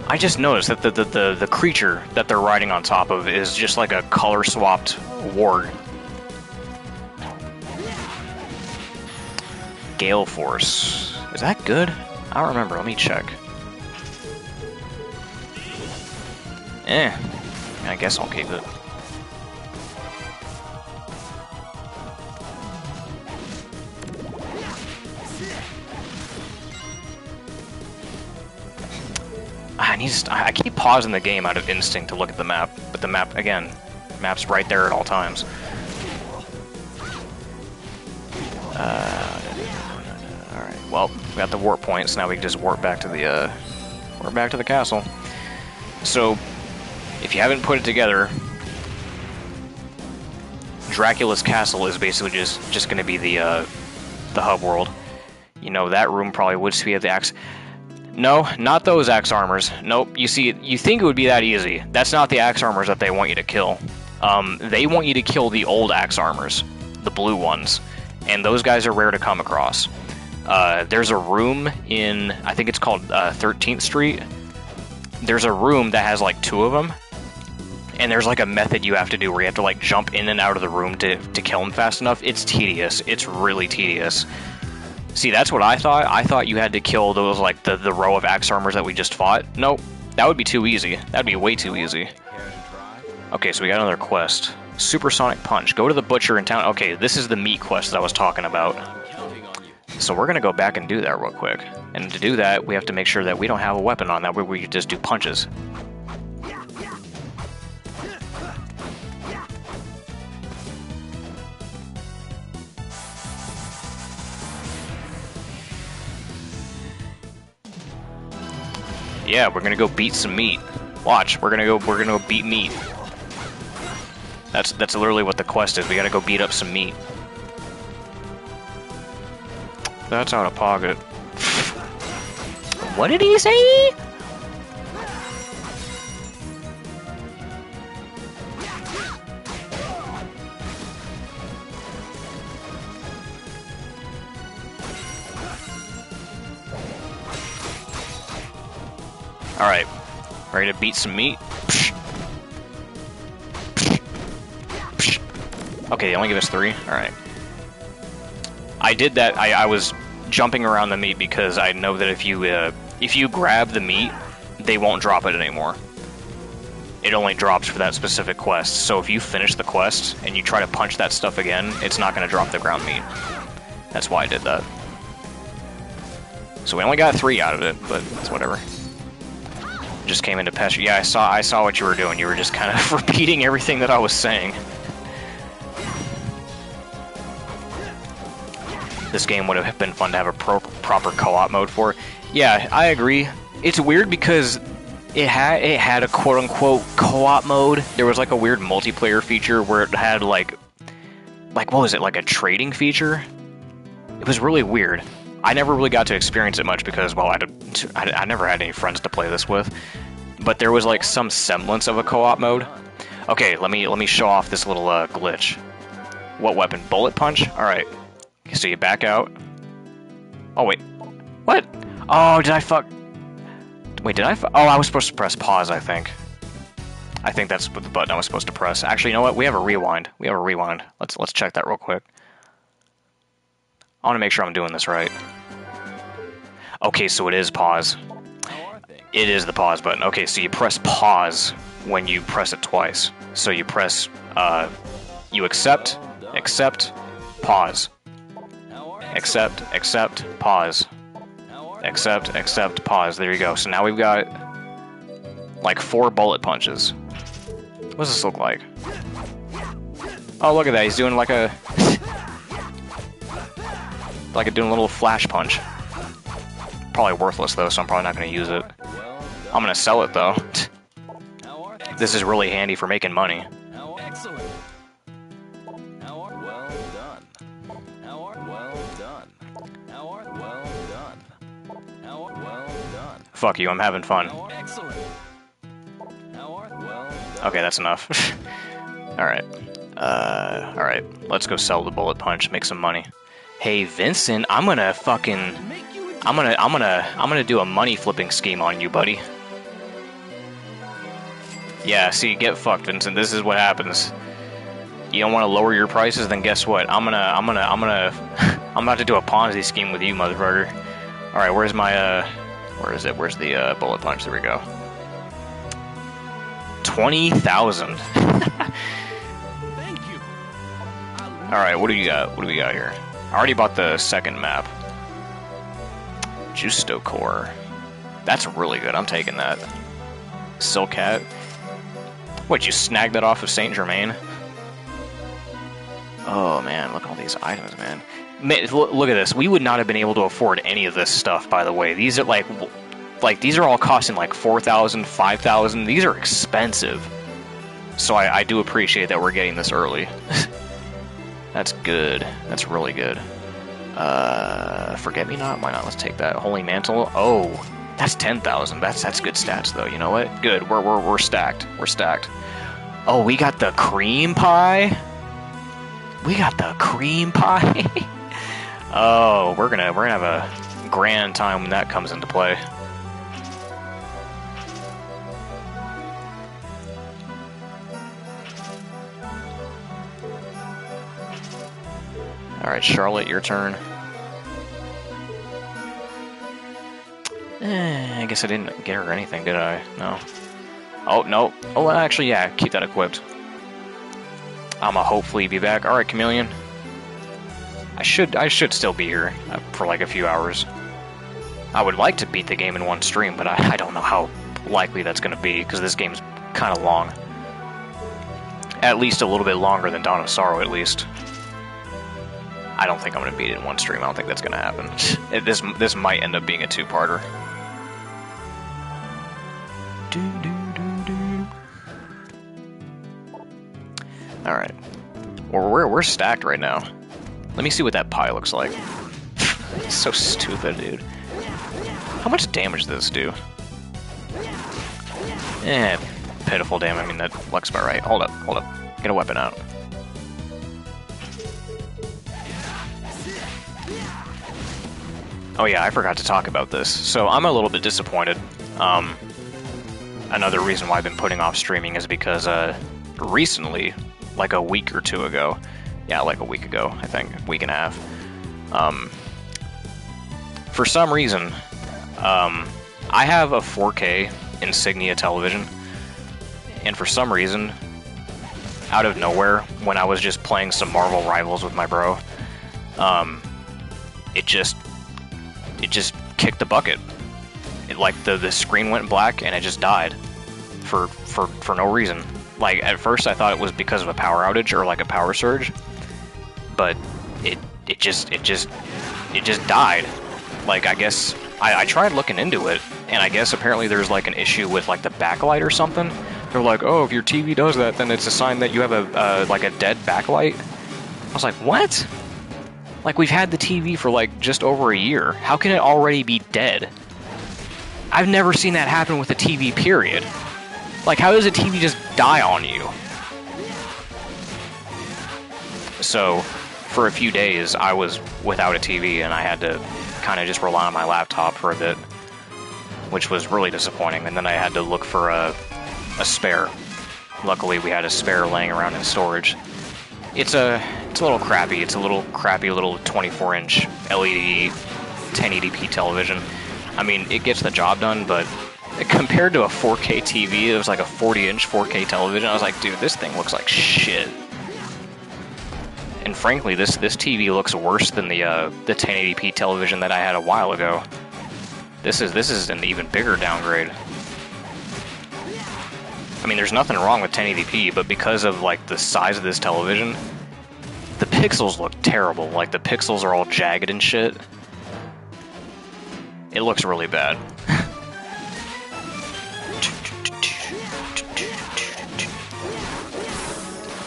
[SPEAKER 1] I just noticed that the creature that they're riding on top of is just like a color-swapped warg. Gale Force. Is that good? I don't remember. Let me check. I guess I'll keep it. I keep pausing the game out of instinct to look at the map, but the map, again, map's right there at all times. Alright, well, we got the warp points, now we can just warp back to the castle. So, if you haven't put it together, Dracula's castle is basically just going to be the hub world. You know, that room probably would be at the axe. No, not those axe armors. Nope. You see, you think it would be that easy. That's not the axe armors that they want you to kill. They want you to kill the old axe armors, the blue ones, and those guys are rare to come across. There's a room in, I think it's called 13th Street. There's a room that has like 2 of them, and there's like a method you have to do where you have to like jump in and out of the room to kill them fast enough. It's tedious. It's really tedious. See, that's what I thought. I thought you had to kill those, like, the row of axe armors that we just fought. Nope. That would be too easy. That would be way too easy. Okay, so we got another quest. Supersonic Punch. Go to the butcher in town. Okay, this is the meat quest that I was talking about. So we're going to go back and do that real quick. And to do that, we have to make sure that we don't have a weapon on that where we just do punches. Yeah, we're gonna go beat some meat. Watch, we're gonna go beat meat. That's literally what the quest is. We gotta go beat up some meat. That's out of pocket. What did he say? Alright, ready to beat some meat? Okay, they only give us 3? Alright. I did that, I was jumping around the meat because I know that if you grab the meat, they won't drop it anymore. It only drops for that specific quest, so if you finish the quest and you try to punch that stuff again, it's not going to drop the ground meat. That's why I did that. So we only got 3 out of it, but it's whatever. Just came into pest. Yeah, I saw what you were doing. You were just kind of repeating everything that I was saying. this game would have been fun to have a proper co-op mode for. Yeah, I agree. It's weird because it had a quote-unquote co-op mode. There was like a weird multiplayer feature where it had like what was it, like a trading feature? It was really weird. I never really got to experience it much because, well, I never had any friends to play this with. But there was like some semblance of a co-op mode. Okay, let me show off this little glitch. What weapon? Bullet punch? Alright. So you back out. Oh, wait. What? Oh, did I fuck... Wait, did I fuck... Oh, I was supposed to press pause, I think. I think that's the button I was supposed to press. Actually, you know what? We have a rewind. We have a rewind. Let's check that real quick. I want to make sure I'm doing this right. Okay, so it is pause. It is the pause button. Okay, so you press pause when you press it twice. So you press, you accept, pause. Accept, pause. Accept, pause. There you go. So now we've got, like, 4 bullet punches. What does this look like? Oh, look at that. He's doing like a... doing a little flash punch. Probably worthless, though, so I'm probably not going to use it. I'm going to sell it, though. This is really handy for making money. Fuck you, I'm having fun. Okay, that's enough. Alright. Alright. Let's go sell the bullet punch, make some money. Hey, Vincent, I'm gonna do a money flipping scheme on you, buddy. Yeah, see, get fucked, Vincent. This is what happens. You don't want to lower your prices, then guess what? I'm about to do a Ponzi scheme with you, motherfucker. All right, where's my where is it? Where's the bullet punch? There we go. 20,000.
[SPEAKER 2] Thank you.
[SPEAKER 1] All right, what do you got? What do we got here? I already bought the second map. Justo Core. That's really good. I'm taking that. Silk Hat. What, you snagged that off of Saint Germain? Oh man, look at all these items, man. Look at this. We would not have been able to afford any of this stuff, by the way. These are like these are all costing like 4,000, 5,000. These are expensive. So I do appreciate that we're getting this early. That's good. That's really good. Forget Me Not? Why not? Let's take that. Holy Mantle. Oh, that's 10,000. That's good stats, though. You know what? Good. We're stacked. We're stacked. Oh, we got the cream pie. We got the cream pie. Oh, we're gonna have a grand time when that comes into play. All right, Charlotte, your turn. I guess I didn't get her anything, did I? No. Oh, no. Oh, actually, yeah, keep that equipped. I'ma hopefully be back. Alright, Chameleon. I should still be here for like a few hours. I would like to beat the game in one stream, but I don't know how likely that's gonna be, because this game's kind of long. At least a little bit longer than Dawn of Sorrow, at least. I don't think I'm gonna beat it in one stream. I don't think that's gonna happen. This might end up being a two-parter. Alright. We're stacked right now. Let me see what that pie looks like. So stupid, dude. How much damage does this do? Pitiful damage. I mean, that looks about right. Hold up. Get a weapon out. Oh yeah, I forgot to talk about this. So I'm a little bit disappointed. Another reason why I've been putting off streaming is because recently, like a week or two ago, yeah, like a week ago, I think, week and a half, for some reason, I have a 4K Insignia television, and for some reason, out of nowhere, when I was just playing some Marvel Rivals with my bro, it just kicked the bucket. The screen went black and it just died for no reason. Like, at first I thought it was because of a power outage or like a power surge, but it just it just died. Like, I guess I tried looking into it, and I guess apparently there's like an issue with like the backlight or something. They're like, oh, if your TV does that, then it's a sign that you have a like a dead backlight. I was like, what? Like, we've had the TV for like just over a year. How can it already be dead? I've never seen that happen with a TV, period. Like, how does a TV just die on you? So, for a few days, I was without a TV, and I had to kind of just rely on my laptop for a bit, which was really disappointing. And then I had to look for a spare. Luckily, we had a spare laying around in storage. It's a little crappy. It's a little crappy little 24-inch LED 1080p television. I mean, it gets the job done, but compared to a 4K TV, it was like a 40-inch 4K television. I was like, dude, this thing looks like shit. And frankly, this TV looks worse than the 1080p television that I had a while ago. This is an even bigger downgrade. I mean, there's nothing wrong with 1080p, but because of like the size of this television, the pixels look terrible. Like, the pixels are all jagged and shit. It looks really bad.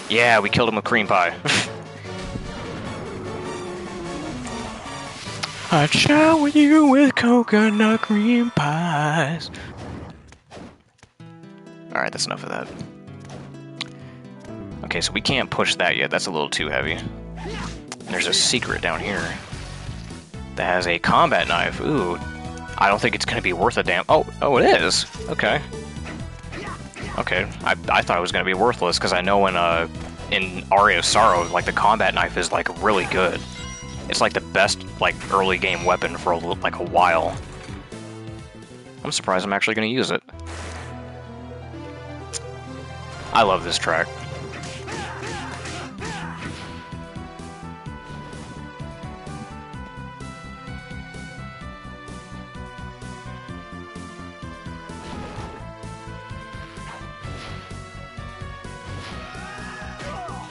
[SPEAKER 1] Yeah, we killed him with cream pie. I'd shower you with coconut cream pies. Alright, that's enough of that. Okay, so we can't push that yet. That's a little too heavy. And there's a secret down here that has a combat knife. Ooh, I don't think it's going to be worth a damn... Oh, it is! Okay. Okay, I thought it was going to be worthless, because I know in Aria of Sorrow, like, the combat knife is, like, really good. It's like the best, like, early game weapon for like a while. I'm surprised I'm actually going to use it. I love this track.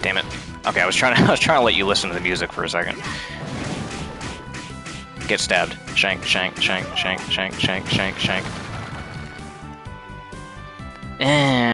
[SPEAKER 1] Damn it. Okay, I was trying to let you listen to the music for a second. Get stabbed. Shank, shank, shank, shank, shank, shank, shank, shank. And...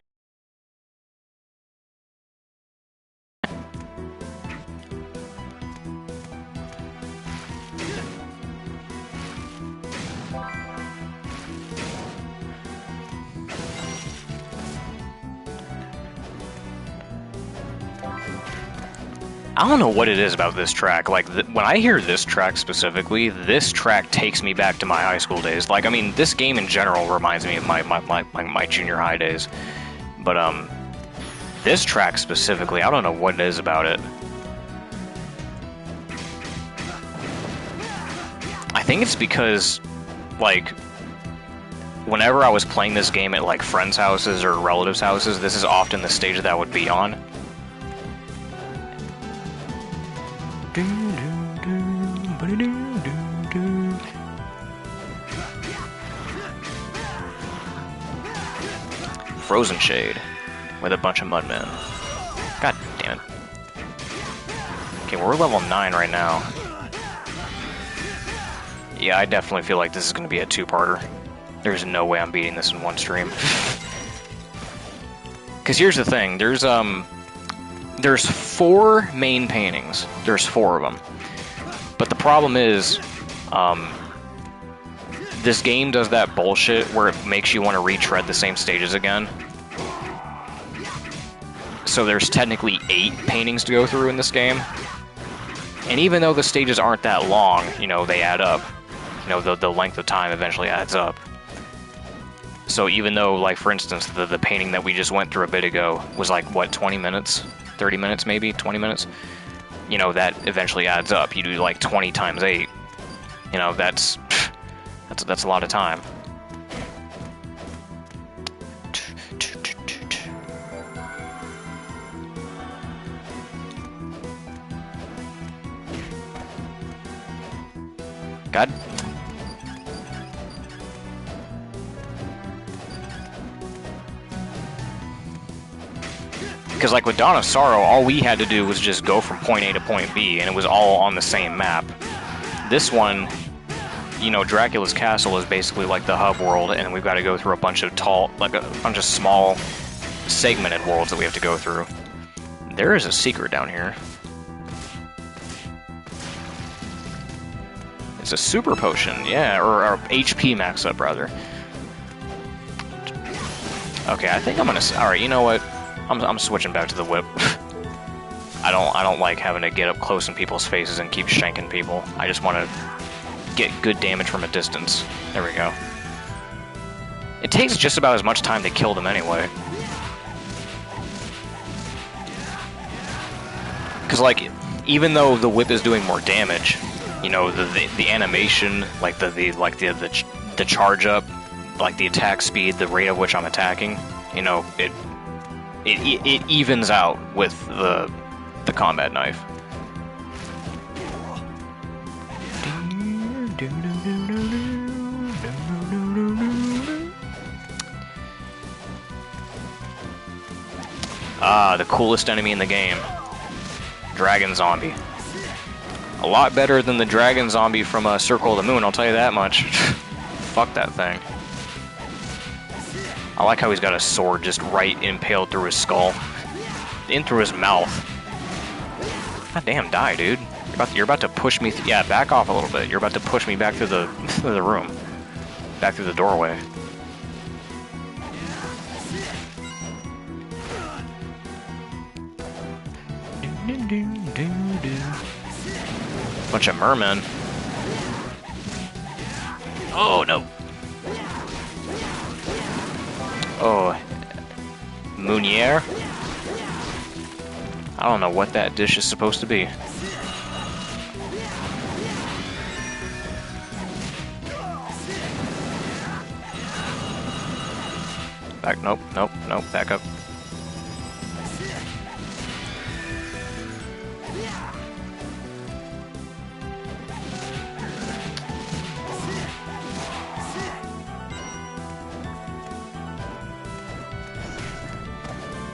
[SPEAKER 1] I don't know what it is about this track. Like, when I hear this track specifically, this track takes me back to my high school days. Like, I mean, this game in general reminds me of my junior high days. But, this track specifically, I don't know what it is about it. I think it's because, like, whenever I was playing this game at, like, friends' houses or relatives' houses, this is often the stage that I would be on. Frozen Shade with a bunch of mudmen. God damn it. Okay, we're level 9 right now. Yeah, I definitely feel like this is going to be a two-parter. There's no way I'm beating this in one stream. Because here's the thing, there's 4 main paintings. There's 4 of them. But the problem is, this game does that bullshit where it makes you want to retread the same stages again. So there's technically 8 paintings to go through in this game. And even though the stages aren't that long, you know, they add up. You know, the length of time eventually adds up. So even though, like, for instance, the painting that we just went through a bit ago was like, what, 20 minutes? 30 minutes maybe? 20 minutes? You know, that eventually adds up. You do like 20 times 8. You know, that's a lot of time. God. Because, like, with Dawn of Sorrow, all we had to do was just go from point A to point B, and it was all on the same map. this one, you know, Dracula's castle is basically like the hub world, and we've got to go through a bunch of like a bunch of small, segmented worlds that we have to go through. There is a secret down here. It's a super potion, yeah, or HP max up rather. Okay, I think I'm gonna. All right, you know what? I'm switching back to the whip. I don't like having to get up close in people's faces and keep shanking people. I just want to get good damage from a distance. There we go. It takes just about as much time to kill them anyway. Because, like, even though the whip is doing more damage, you know, the animation, like the charge up, like the attack speed, the rate at which I'm attacking, you know, it evens out with the combat knife. Ah, the coolest enemy in the game. Dragon Zombie. A lot better than the Dragon Zombie from Circle of the Moon, I'll tell you that much. Fuck that thing. I like how he's got a sword just right impaled through his skull. In through his mouth. God damn, die, dude. You're about to push me yeah, back off a little bit. You're about to push me back through the through the room. Back through the doorway. Bunch of mermen. Oh no. Oh, Meunier? I don't know what that dish is supposed to be. Back, nope, back up.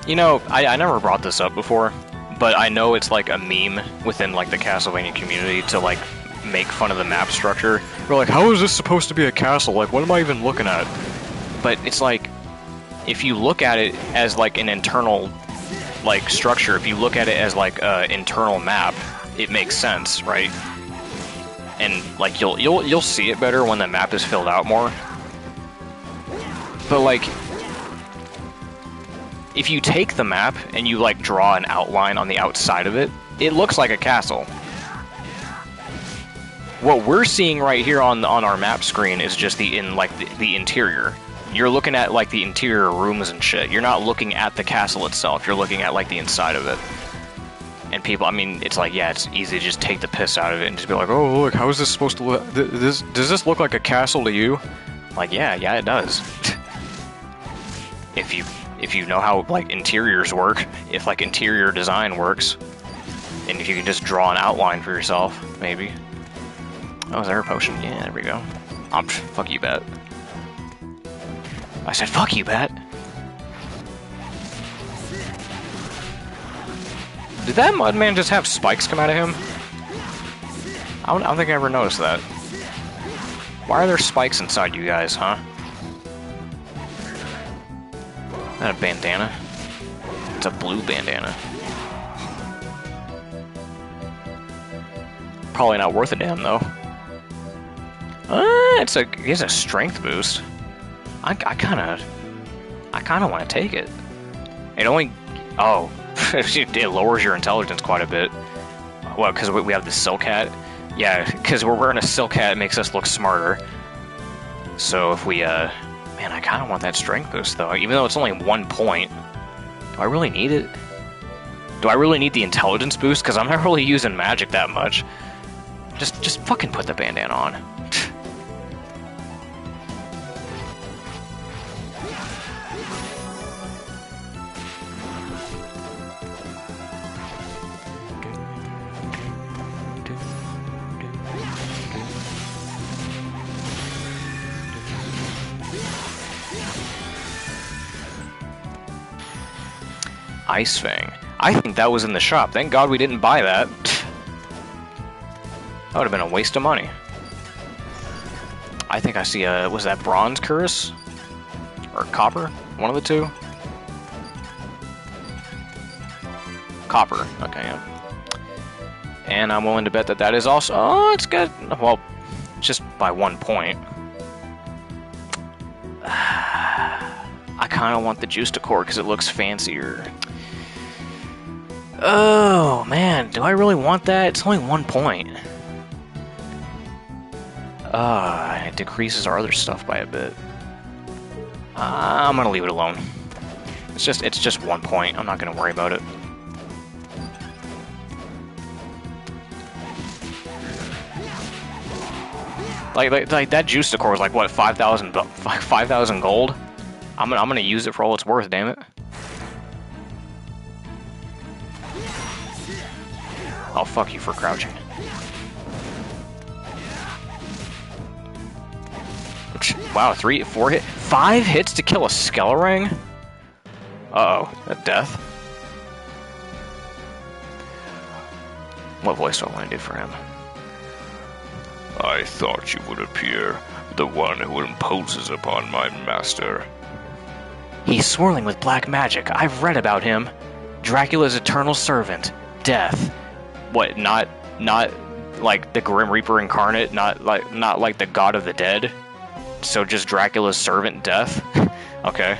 [SPEAKER 1] You know, I never brought this up before, but I know it's like a meme within like the Castlevania community to like make fun of the map structure. We're like, how is this supposed to be a castle? Like, what am I even looking at? But it's like, if you look at it as like an internal like structure, if you look at it as like an internal map, it makes sense, right? And like you'll see it better when the map is filled out more. But like, if you take the map and you like draw an outline on the outside of it, it looks like a castle. What we're seeing right here on our map screen is just the interior. You're looking at like the interior rooms and shit. You're not looking at the castle itself. You're looking at like the inside of it. And people, I mean, it's like, yeah, it's easy to just take the piss out of it and just be like, oh, look, how is this supposed to look? Does this look like a castle to you? Like, yeah, it does. If you know how like interiors work, if like interior design works, and if you can just draw an outline for yourself, maybe. Oh, is there a potion? Yeah, there we go. Fuck you, Bat. I said, fuck you, Bat. Did that Mudman just have spikes come out of him? I don't think I ever noticed that. Why are there spikes inside you guys, huh? Is that a bandana? It's a blue bandana. Probably not worth a damn, though. It has a strength boost. I kind of want to take it. It only... Oh. It lowers your intelligence quite a bit. Well, because we have the Silk Hat. Yeah, because we're wearing a Silk Hat, it makes us look smarter. So if we, Man, I kind of want that strength boost, though. Even though it's only 1 point. Do I really need it? Do I really need the intelligence boost? Because I'm not really using magic that much. Just fucking put the bandana on. Ice Fang. I think that was in the shop. Thank God we didn't buy that. would have been a waste of money. I think I see a... was that bronze curse? Or copper? One of the two? Copper. Okay, yeah. And I'm willing to bet that that is also... oh, it's good. Well, just by 1 point. I kind of want the juice decor because it looks fancier. Oh, man. Do I really want that? It's only 1 point. It decreases our other stuff by a bit. I'm gonna leave it alone. It's just 1 point. I'm not gonna worry about it. Like that juice decor was like what, 5,000 gold? I'm gonna use it for all it's worth, damn it. Oh, fuck you for crouching. Wow, 3, 4 hit, 5 hits to kill a Skelerang? Uh-oh, a death? What voice do I want to do for him?
[SPEAKER 3] I thought you would appear, the one who imposes upon my master.
[SPEAKER 1] He's swirling with black magic. I've read about him. Dracula's eternal servant, Death. What, not like the Grim Reaper incarnate, not like the god of the dead? So just Dracula's servant, Death? Okay.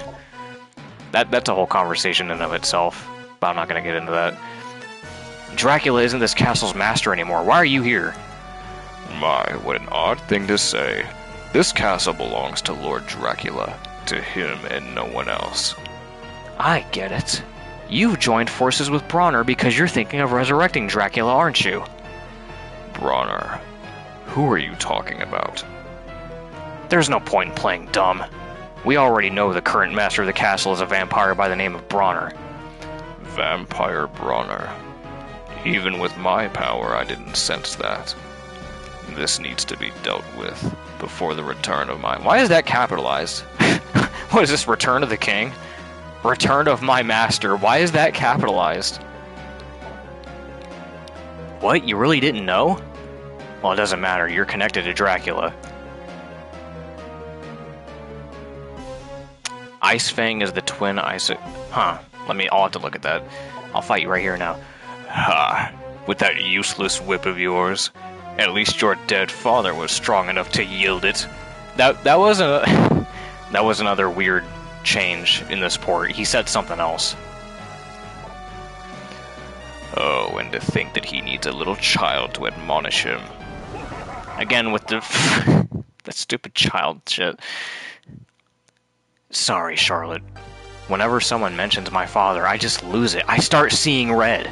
[SPEAKER 1] That's a whole conversation in and of itself, but I'm not gonna get into that. Dracula isn't this castle's master anymore. Why are you here?
[SPEAKER 3] My, what an odd thing to say. This castle belongs to Lord Dracula, to him and no one else.
[SPEAKER 1] I get it. You've joined forces with Bronner because you're thinking of resurrecting Dracula, aren't you?
[SPEAKER 3] Bronner? Who are you talking about?
[SPEAKER 1] There's no point in playing dumb. We already know the current master of the castle is a vampire by the name of Bronner.
[SPEAKER 3] Vampire Bronner. Even with my power, I didn't sense that. This needs to be dealt with before the return of my...
[SPEAKER 1] Why is that capitalized? What is this, Return of the King? Return of my master. Why is that capitalized? What? You really didn't know? Well, it doesn't matter. You're connected to Dracula. Ice Fang is the twin Ice... Huh. I'll have to look at that. I'll fight you right here now.
[SPEAKER 3] Ha! With that useless whip of yours. At least your dead father was strong enough to yield it.
[SPEAKER 1] That was a... that was another weird change in this port. He said something else.
[SPEAKER 3] Oh, and to think that he needs a little child to admonish him.
[SPEAKER 1] Again with the... that stupid child shit. Sorry, Charlotte. Whenever someone mentions my father, I just lose it. I start seeing red.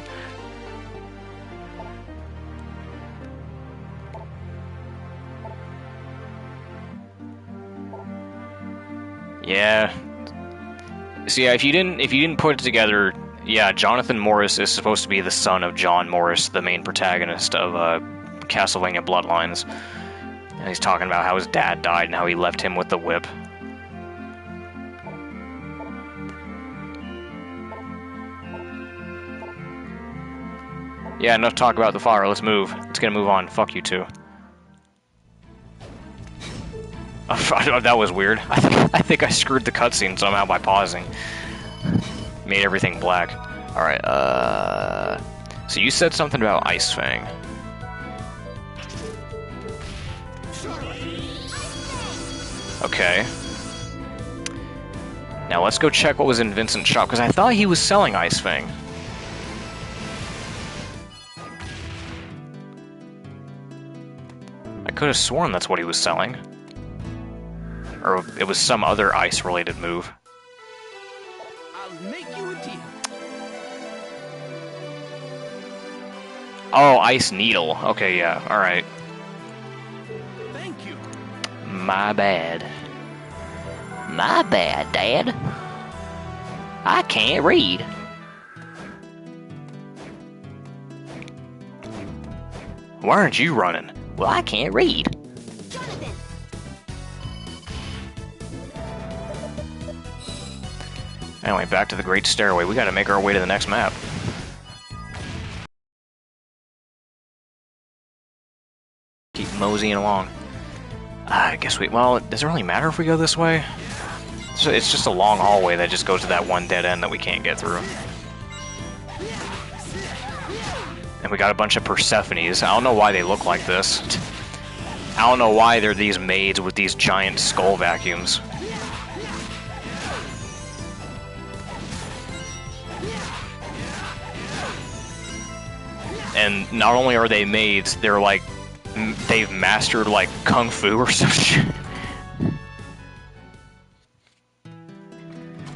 [SPEAKER 1] Yeah. So yeah, if you didn't put it together, yeah, Jonathan Morris is supposed to be the son of John Morris, the main protagonist of Castlevania Bloodlines. And he's talking about how his dad died and how he left him with the whip. Yeah, enough talk about the father. Let's move. Let's get a move on. Fuck you two. That was weird. I think I screwed the cutscene somehow by pausing. Made everything black. Alright, so you said something about Ice Fang. Okay. Now let's go check what was in Vincent's shop, because I thought he was selling Ice Fang. I could have sworn that's what he was selling. Or it was some other ice-related move.
[SPEAKER 2] I'll make you a deal.
[SPEAKER 1] Oh, Ice Needle. Okay, yeah, alright.
[SPEAKER 2] Thank you.
[SPEAKER 1] My bad. My bad, Dad. I can't read. Why aren't you running? Well, I can't read. Anyway, back to the Great Stairway. We gotta make our way to the next map. moseying along. I guess well, does it really matter if we go this way? So it's just a long hallway that just goes to that one dead end that we can't get through. And we got a bunch of Persephones. I don't know why they look like this. I don't know why they're these maids with these giant skull vacuums. And not only are they maids, they're like, they've mastered like Kung Fu or some shit.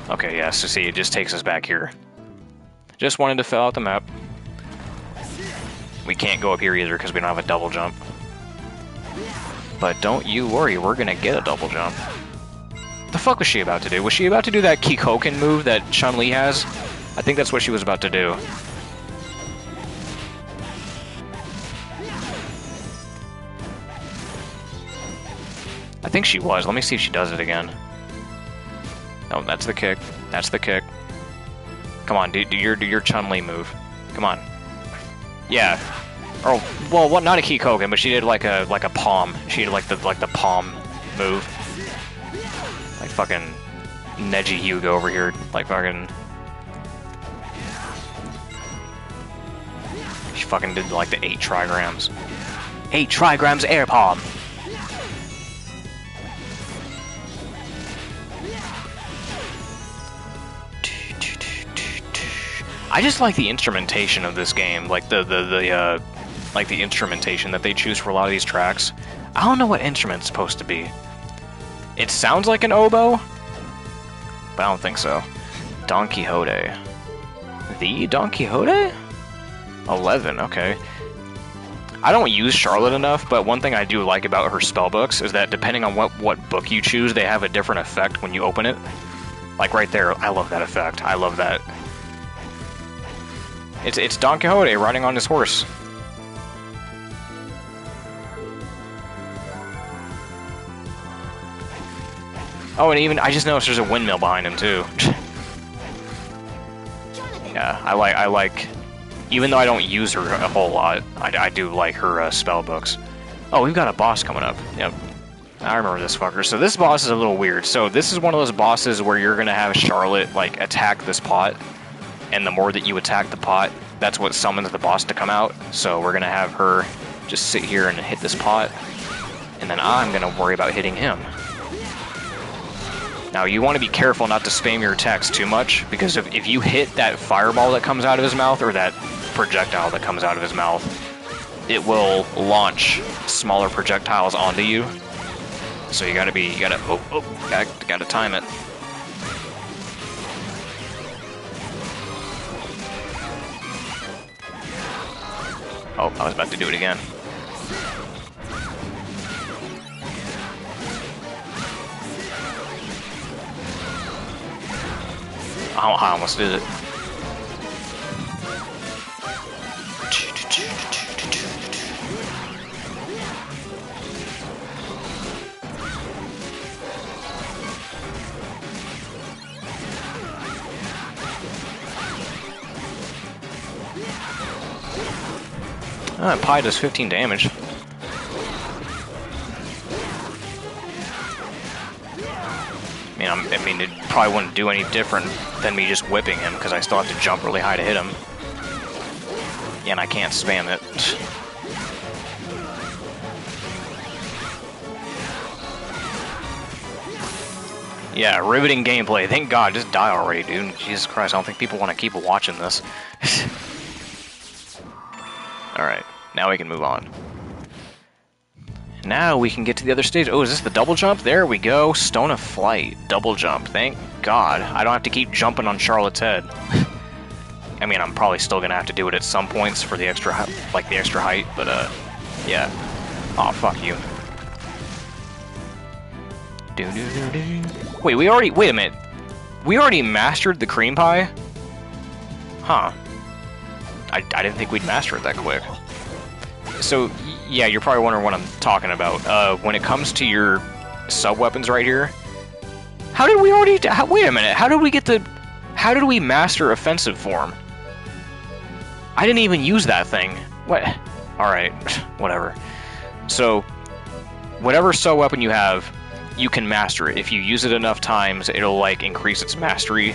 [SPEAKER 1] Okay, yeah, so see, it just takes us back here. Just wanted to fill out the map. We can't go up here either because we don't have a double jump. But don't you worry, we're gonna get a double jump. The fuck was she about to do? Was she about to do that Kikoken move that Chun-Li has? I think that's what she was about to do. I think she was. Let me see if she does it again. No, that's the kick. That's the kick. Come on, do your Chun-Li move. Come on. Yeah. Oh, well, what? Not a Kikoken, but she did like a palm. She did like the palm move. Like fucking Neji Hyuga over here. Like fucking. She fucking did like the 8 trigrams. 8 trigrams air palm. I just like the instrumentation of this game, like the instrumentation that they choose for a lot of these tracks. I don't know what instrument it's supposed to be. It sounds like an oboe, but I don't think so. Don Quixote. The Don Quixote? 11, okay. I don't use Charlotte enough, but one thing I do like about her spellbooks is that depending on what book you choose, they have a different effect when you open it. Like right there, I love that effect. I love that. It's Don Quixote riding on his horse. Oh, and even I just noticed there's a windmill behind him too. Yeah, I like. Even though I don't use her a whole lot, I do like her spell books. Oh, we've got a boss coming up. Yep, I remember this fucker. So this boss is a little weird. So this is one of those bosses where you're gonna have Charlotte like attack this pot. And the more that you attack the pot, that's what summons the boss to come out. So we're gonna have her just sit here and hit this pot, and then I'm gonna worry about hitting him. Now you want to be careful not to spam your attacks too much, because if you hit that fireball that comes out of his mouth, or that projectile that comes out of his mouth, it will launch smaller projectiles onto you. So you gotta time it. Oh, I was about to do it again. Oh, I almost did it. That pie does 15 damage. I mean, it probably wouldn't do any different than me just whipping him, because I still have to jump really high to hit him. Yeah, and I can't spam it. Yeah, riveting gameplay. Thank God, just die already, dude. Jesus Christ, I don't think people want to keep watching this. Alright, now we can move on. Now we can get to the other stage. Oh, is this the double jump? There we go. Stone of Flight. Double jump. Thank God. I don't have to keep jumping on Charlotte's head. I mean, I'm probably still gonna have to do it at some points for the extra, height, but, yeah. Aw, oh, fuck you. Wait, wait a minute. We already mastered the cream pie? Huh. I didn't think we'd master it that quick. So, yeah, you're probably wondering what I'm talking about. When it comes to your sub-weapons right here, how did we already... wait a minute, how did we master offensive form? I didn't even use that thing. What? Alright, whatever. So, whatever SO weapon you have, you can master it. If you use it enough times, it'll like increase its mastery.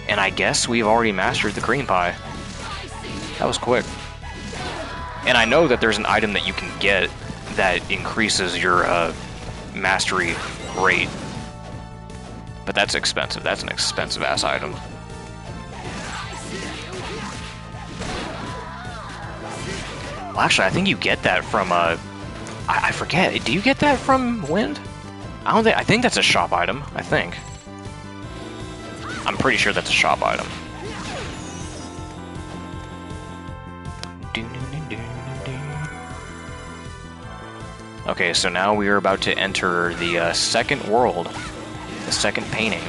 [SPEAKER 1] And I guess we've already mastered the cream pie. That was quick. And I know that there's an item that you can get that increases your mastery rate. But that's expensive. That's an expensive ass item. Well, actually, I think you get that from I forget. Do you get that from Wind? I think that's a shop item. I think. I'm pretty sure that's a shop item. Okay, so now we are about to enter the second world, the second painting.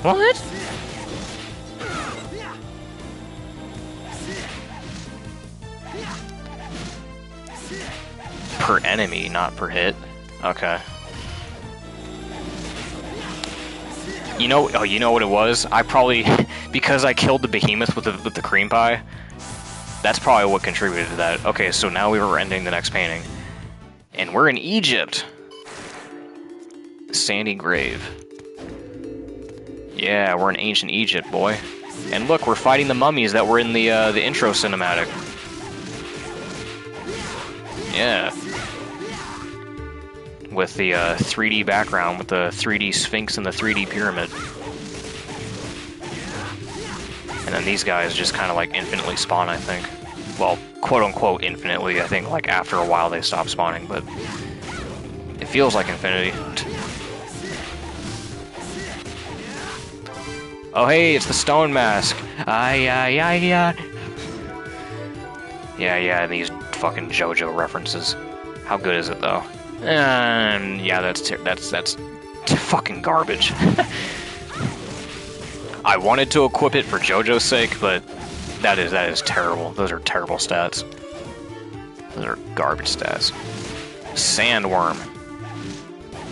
[SPEAKER 1] What? Per enemy, not per hit. Okay. You know what it was? I probably, because I killed the behemoth with the cream pie, that's probably what contributed to that. Okay, so now we were ending the next painting. And we're in Egypt. Sandy Grave. Yeah, we're in ancient Egypt, boy. And look, we're fighting the mummies that were in the intro cinematic. Yeah. With the 3D background, with the 3D Sphinx and the 3D pyramid. And then these guys just kind of like infinitely spawn, I think. Well, quote-unquote infinitely. I think like after a while they stop spawning, but it feels like infinity. Oh hey, it's the stone mask. Yeah, these fucking JoJo references. How good is it though? Yeah, that's fucking garbage. I wanted to equip it for JoJo's sake, but that is terrible. Those are terrible stats. Those are garbage stats. Sandworm.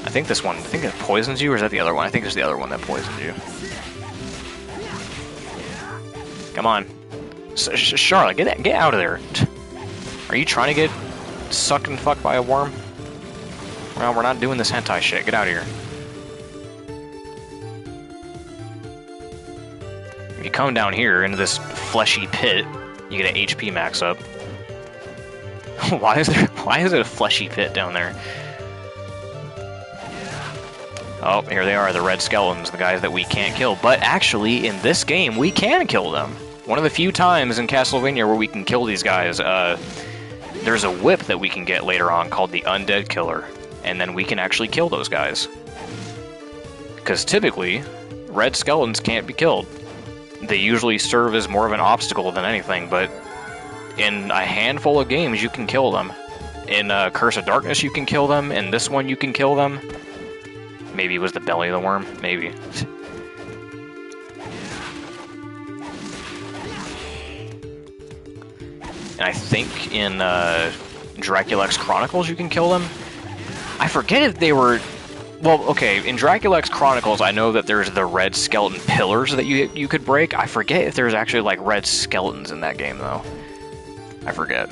[SPEAKER 1] I think it poisons you, or is that the other one? I think it's the other one that poisons you. Come on. Charlotte, get out of there. Are you trying to get sucked and fucked by a worm? Well, we're not doing this hentai shit. Get out of here. If you come down here into this fleshy pit, you get an HP max up. Why is it a fleshy pit down there? Oh, here they are, the red skeletons, the guys that we can't kill. But actually, in this game, we can kill them. One of the few times in Castlevania where we can kill these guys. There's a whip that we can get later on called the Undead Killer. And then we can actually kill those guys. Because typically, red skeletons can't be killed. They usually serve as more of an obstacle than anything, but in a handful of games you can kill them. In Curse of Darkness you can kill them, in this one you can kill them. Maybe it was the belly of the worm, maybe. And I think in Dracula X Chronicles you can kill them. I forget if they were... Well, okay, in Dracula X Chronicles, I know that there's the red skeleton pillars that you could break. I forget if there's actually, like, red skeletons in that game, though. I forget.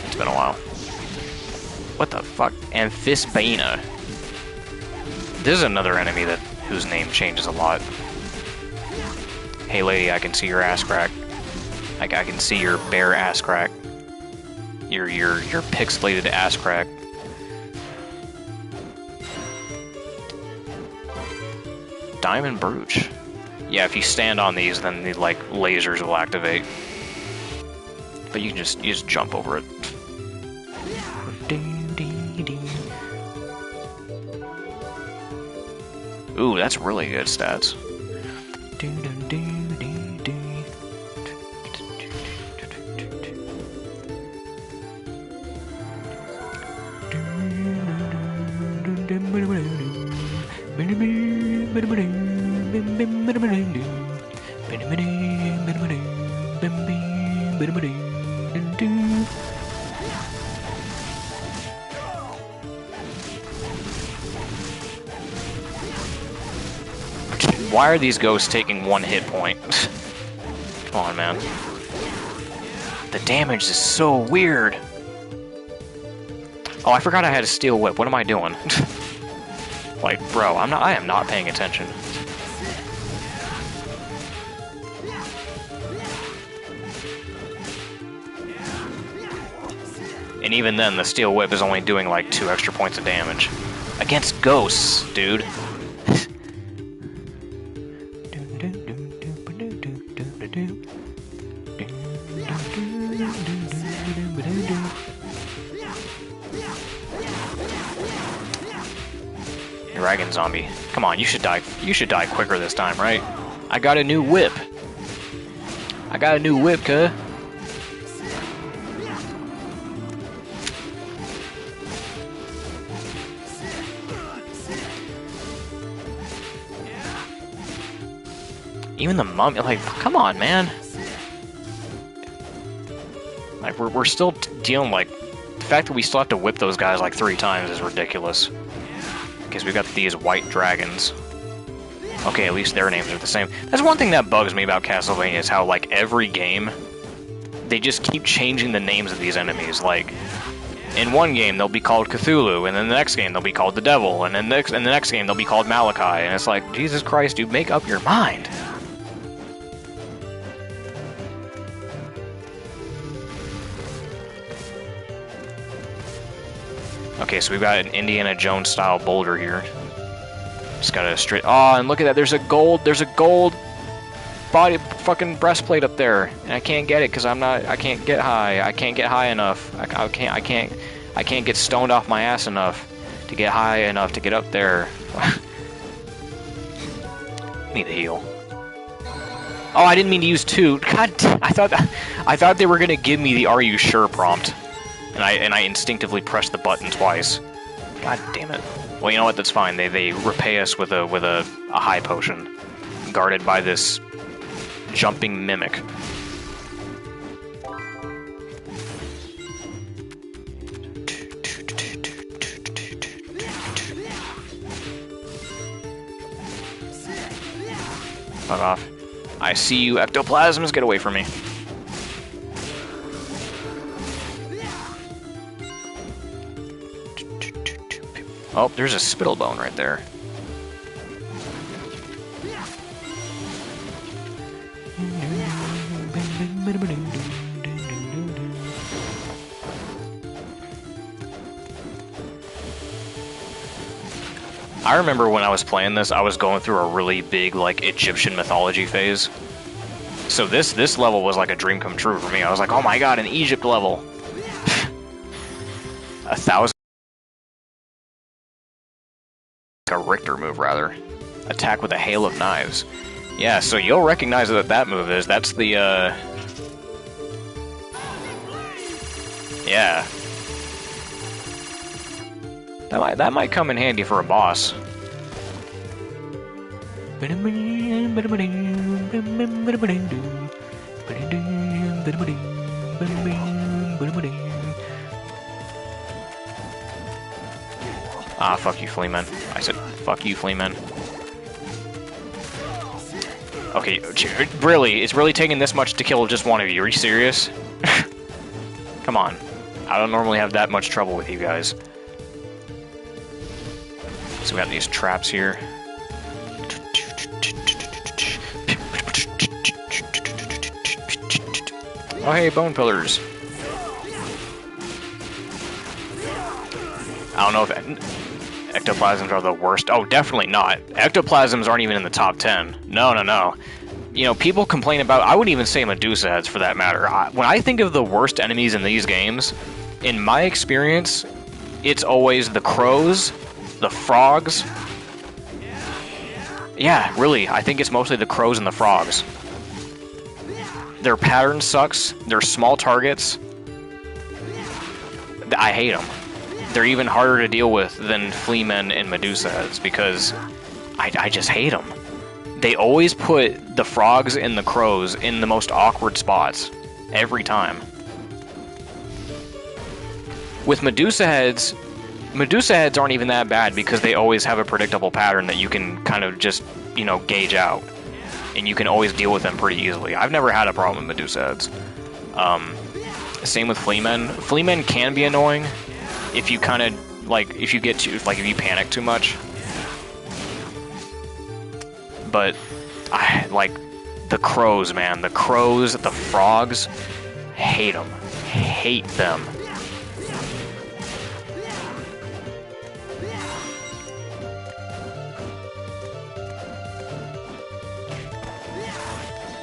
[SPEAKER 1] It's been a while. What the fuck? Amphisbaena. This is another enemy whose name changes a lot. Hey, lady, I can see your ass crack. I can see your bare ass crack. Your pixelated ass crack. Diamond Brooch. Yeah, if you stand on these, then the like lasers will activate. But you just jump over it. Ooh, that's really good stats. Why are these ghosts taking 1 hit point? Come on, man. The damage is so weird. Oh, I forgot I had a steel whip. What am I doing? Like, bro, I am not paying attention. And even then, the steel whip is only doing like 2 extra points of damage. Against ghosts, dude. Dragon zombie. Come on, you should die. You should die quicker this time, right? I got a new whip. I got a new whip, cuh. Even the mummy, like, come on, man. Like, we're still dealing, like, the fact that we still have to whip those guys like 3 times is ridiculous. Because we've got these white dragons. Okay, at least their names are the same. That's one thing that bugs me about Castlevania, is how, like, every game, they just keep changing the names of these enemies. Like, in one game, they'll be called Cthulhu, and then the next game, they'll be called the Devil, and then in the next game, they'll be called Malachi, and it's like, Jesus Christ, dude, make up your mind! Okay, so we've got an Indiana Jones style boulder here. Just got a straight. Oh, and look at that! There's a gold body fucking breastplate up there, and I can't get it because I can't get high. I can't get high enough. I can't get stoned off my ass enough to get high enough to get up there. Need to heal. Oh, I didn't mean to use 2. God, I thought they were gonna give me the "Are you sure?" prompt. And I instinctively pressed the button twice. God damn it. Well, you know what? That's fine. They repay us with a high potion, guarded by this jumping mimic. Fuck off. I see you, ectoplasms. Get away from me. Oh, there's a spittlebone right there. I remember when I was playing this, I was going through a really big, like, Egyptian mythology phase. So this level was like a dream come true for me. I was like, oh my god, an Egypt level. 1,000. A Richter move, rather. Attack with a hail of knives. Yeah, so you'll recognize what that move is. That's the, yeah. That might come in handy for a boss. Ah, fuck you, Fleaman. I said, fuck you, Fleaman. Okay, really? It's really taking this much to kill just one of you? Are you serious? Come on. I don't normally have that much trouble with you guys. So we got these traps here. Oh, hey, bone pillars. I don't know if ectoplasms are the worst. Oh, definitely not. Ectoplasms aren't even in the top 10. No, no, no. You know, people complain about... I wouldn't even say Medusa heads, for that matter. When I think of the worst enemies in these games, in my experience, it's always the crows, the frogs. Yeah, really. I think it's mostly the crows and the frogs. Their pattern sucks. They're small targets. I hate them. They're even harder to deal with than Fleamen and Medusa heads because I just hate them. They always put the frogs and the crows in the most awkward spots. Every time. With Medusa heads aren't even that bad because they always have a predictable pattern that you can kind of just, you know, gauge out. and you can always deal with them pretty easily. I've never had a problem with Medusa heads. Same with Fleamen. Fleamen can be annoying if you kind of, like, if you get too, like, if you panic too much. But, like, the crows, man. The crows, the frogs, hate them. Hate them.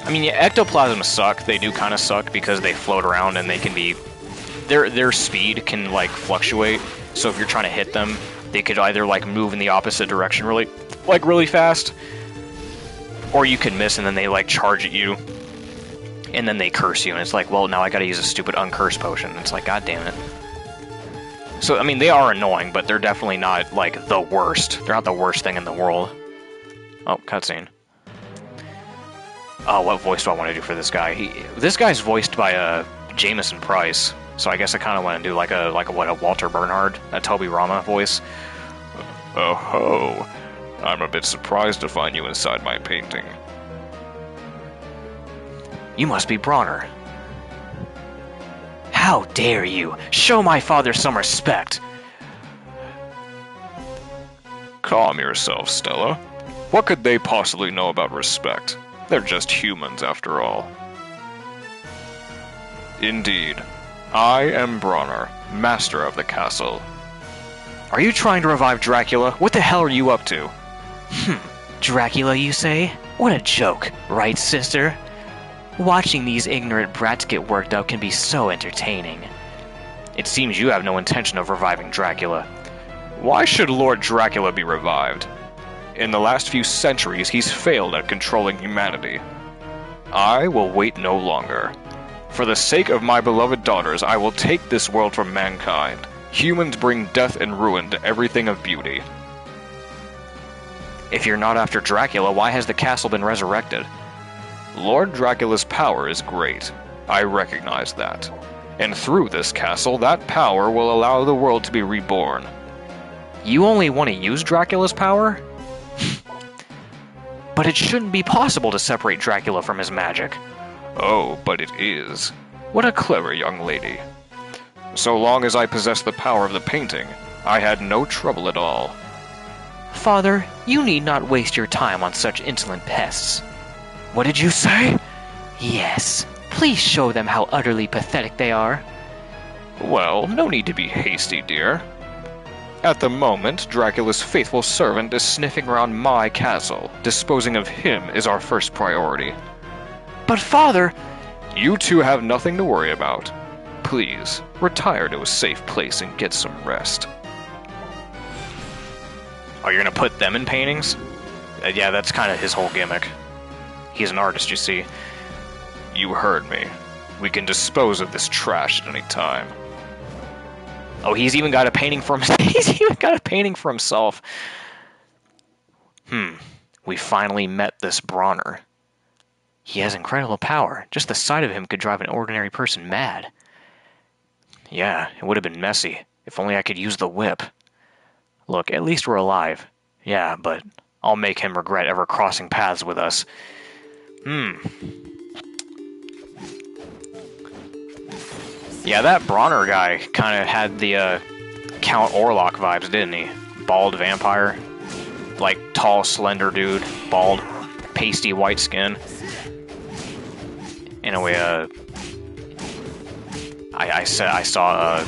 [SPEAKER 1] I mean, yeah, ectoplasms suck. They do kind of suck because they float around and they can be... Their speed can, like, fluctuate. So if you're trying to hit them, they could either, like, move in the opposite direction really fast, or you could miss and then they, like, charge at you, and then they curse you, and it's like, well, now I gotta use a stupid uncurse potion. It's like, god damn it. So, I mean, they are annoying, but they're definitely not, like, the worst. They're not the worst thing in the world. Oh, cutscene. Oh, what voice do I want to do for this guy? This guy's voiced by Jameson Price, so I guess I kind of want to do like a Walter Bernhard, a Toby Rama voice.
[SPEAKER 3] Oh ho! I'm a bit surprised to find you inside my painting.
[SPEAKER 1] You must be Bronner. How dare you! Show my father some respect!
[SPEAKER 3] Calm yourself, Stella. What could they possibly know about respect? They're just humans, after all. Indeed. I am Bronner, master of the castle.
[SPEAKER 1] Are you trying to revive Dracula? What the hell are you up to? Dracula, you say? What a joke, right, sister? Watching these ignorant brats get worked up can be so entertaining. It seems you have no intention of reviving Dracula.
[SPEAKER 3] Why should Lord Dracula be revived? In the last few centuries, he's failed at controlling humanity. I will wait no longer. For the sake of my beloved daughters, I will take this world from mankind. Humans bring death and ruin to everything of beauty.
[SPEAKER 1] If you're not after Dracula, why has the castle been resurrected?
[SPEAKER 3] Lord Dracula's power is great. I recognize that. And through this castle, that power will allow the world to be reborn.
[SPEAKER 1] You only want to use Dracula's power? But it shouldn't be possible to separate Dracula from his magic.
[SPEAKER 3] Oh, but it is. What a clever young lady. So long as I possess the power of the painting, I had no trouble at all.
[SPEAKER 1] Father, you need not waste your time on such insolent pests. What did you say? Yes. Please show them how utterly pathetic they are.
[SPEAKER 3] Well, no need to be hasty, dear. At the moment, Dracula's faithful servant is sniffing around my castle. Disposing of him is our first priority.
[SPEAKER 1] But father...
[SPEAKER 3] You two have nothing to worry about. Please, retire to a safe place and get some rest.
[SPEAKER 1] Oh, you're gonna put them in paintings? Yeah, that's kind of his whole gimmick. He's an artist, you see.
[SPEAKER 3] You heard me. We can dispose of this trash at any time.
[SPEAKER 1] Oh, he's even got a painting for himself. He's even got a painting for himself. We finally met this Bronner. He has incredible power. Just the sight of him could drive an ordinary person mad. Yeah, it would have been messy. If only I could use the whip. Look, at least we're alive. Yeah, but I'll make him regret ever crossing paths with us. Yeah, that Bronner guy kind of had the Count Orlok vibes, didn't he? Bald vampire. Like, tall, slender dude. Bald. Pasty white skin. Anyway, I saw,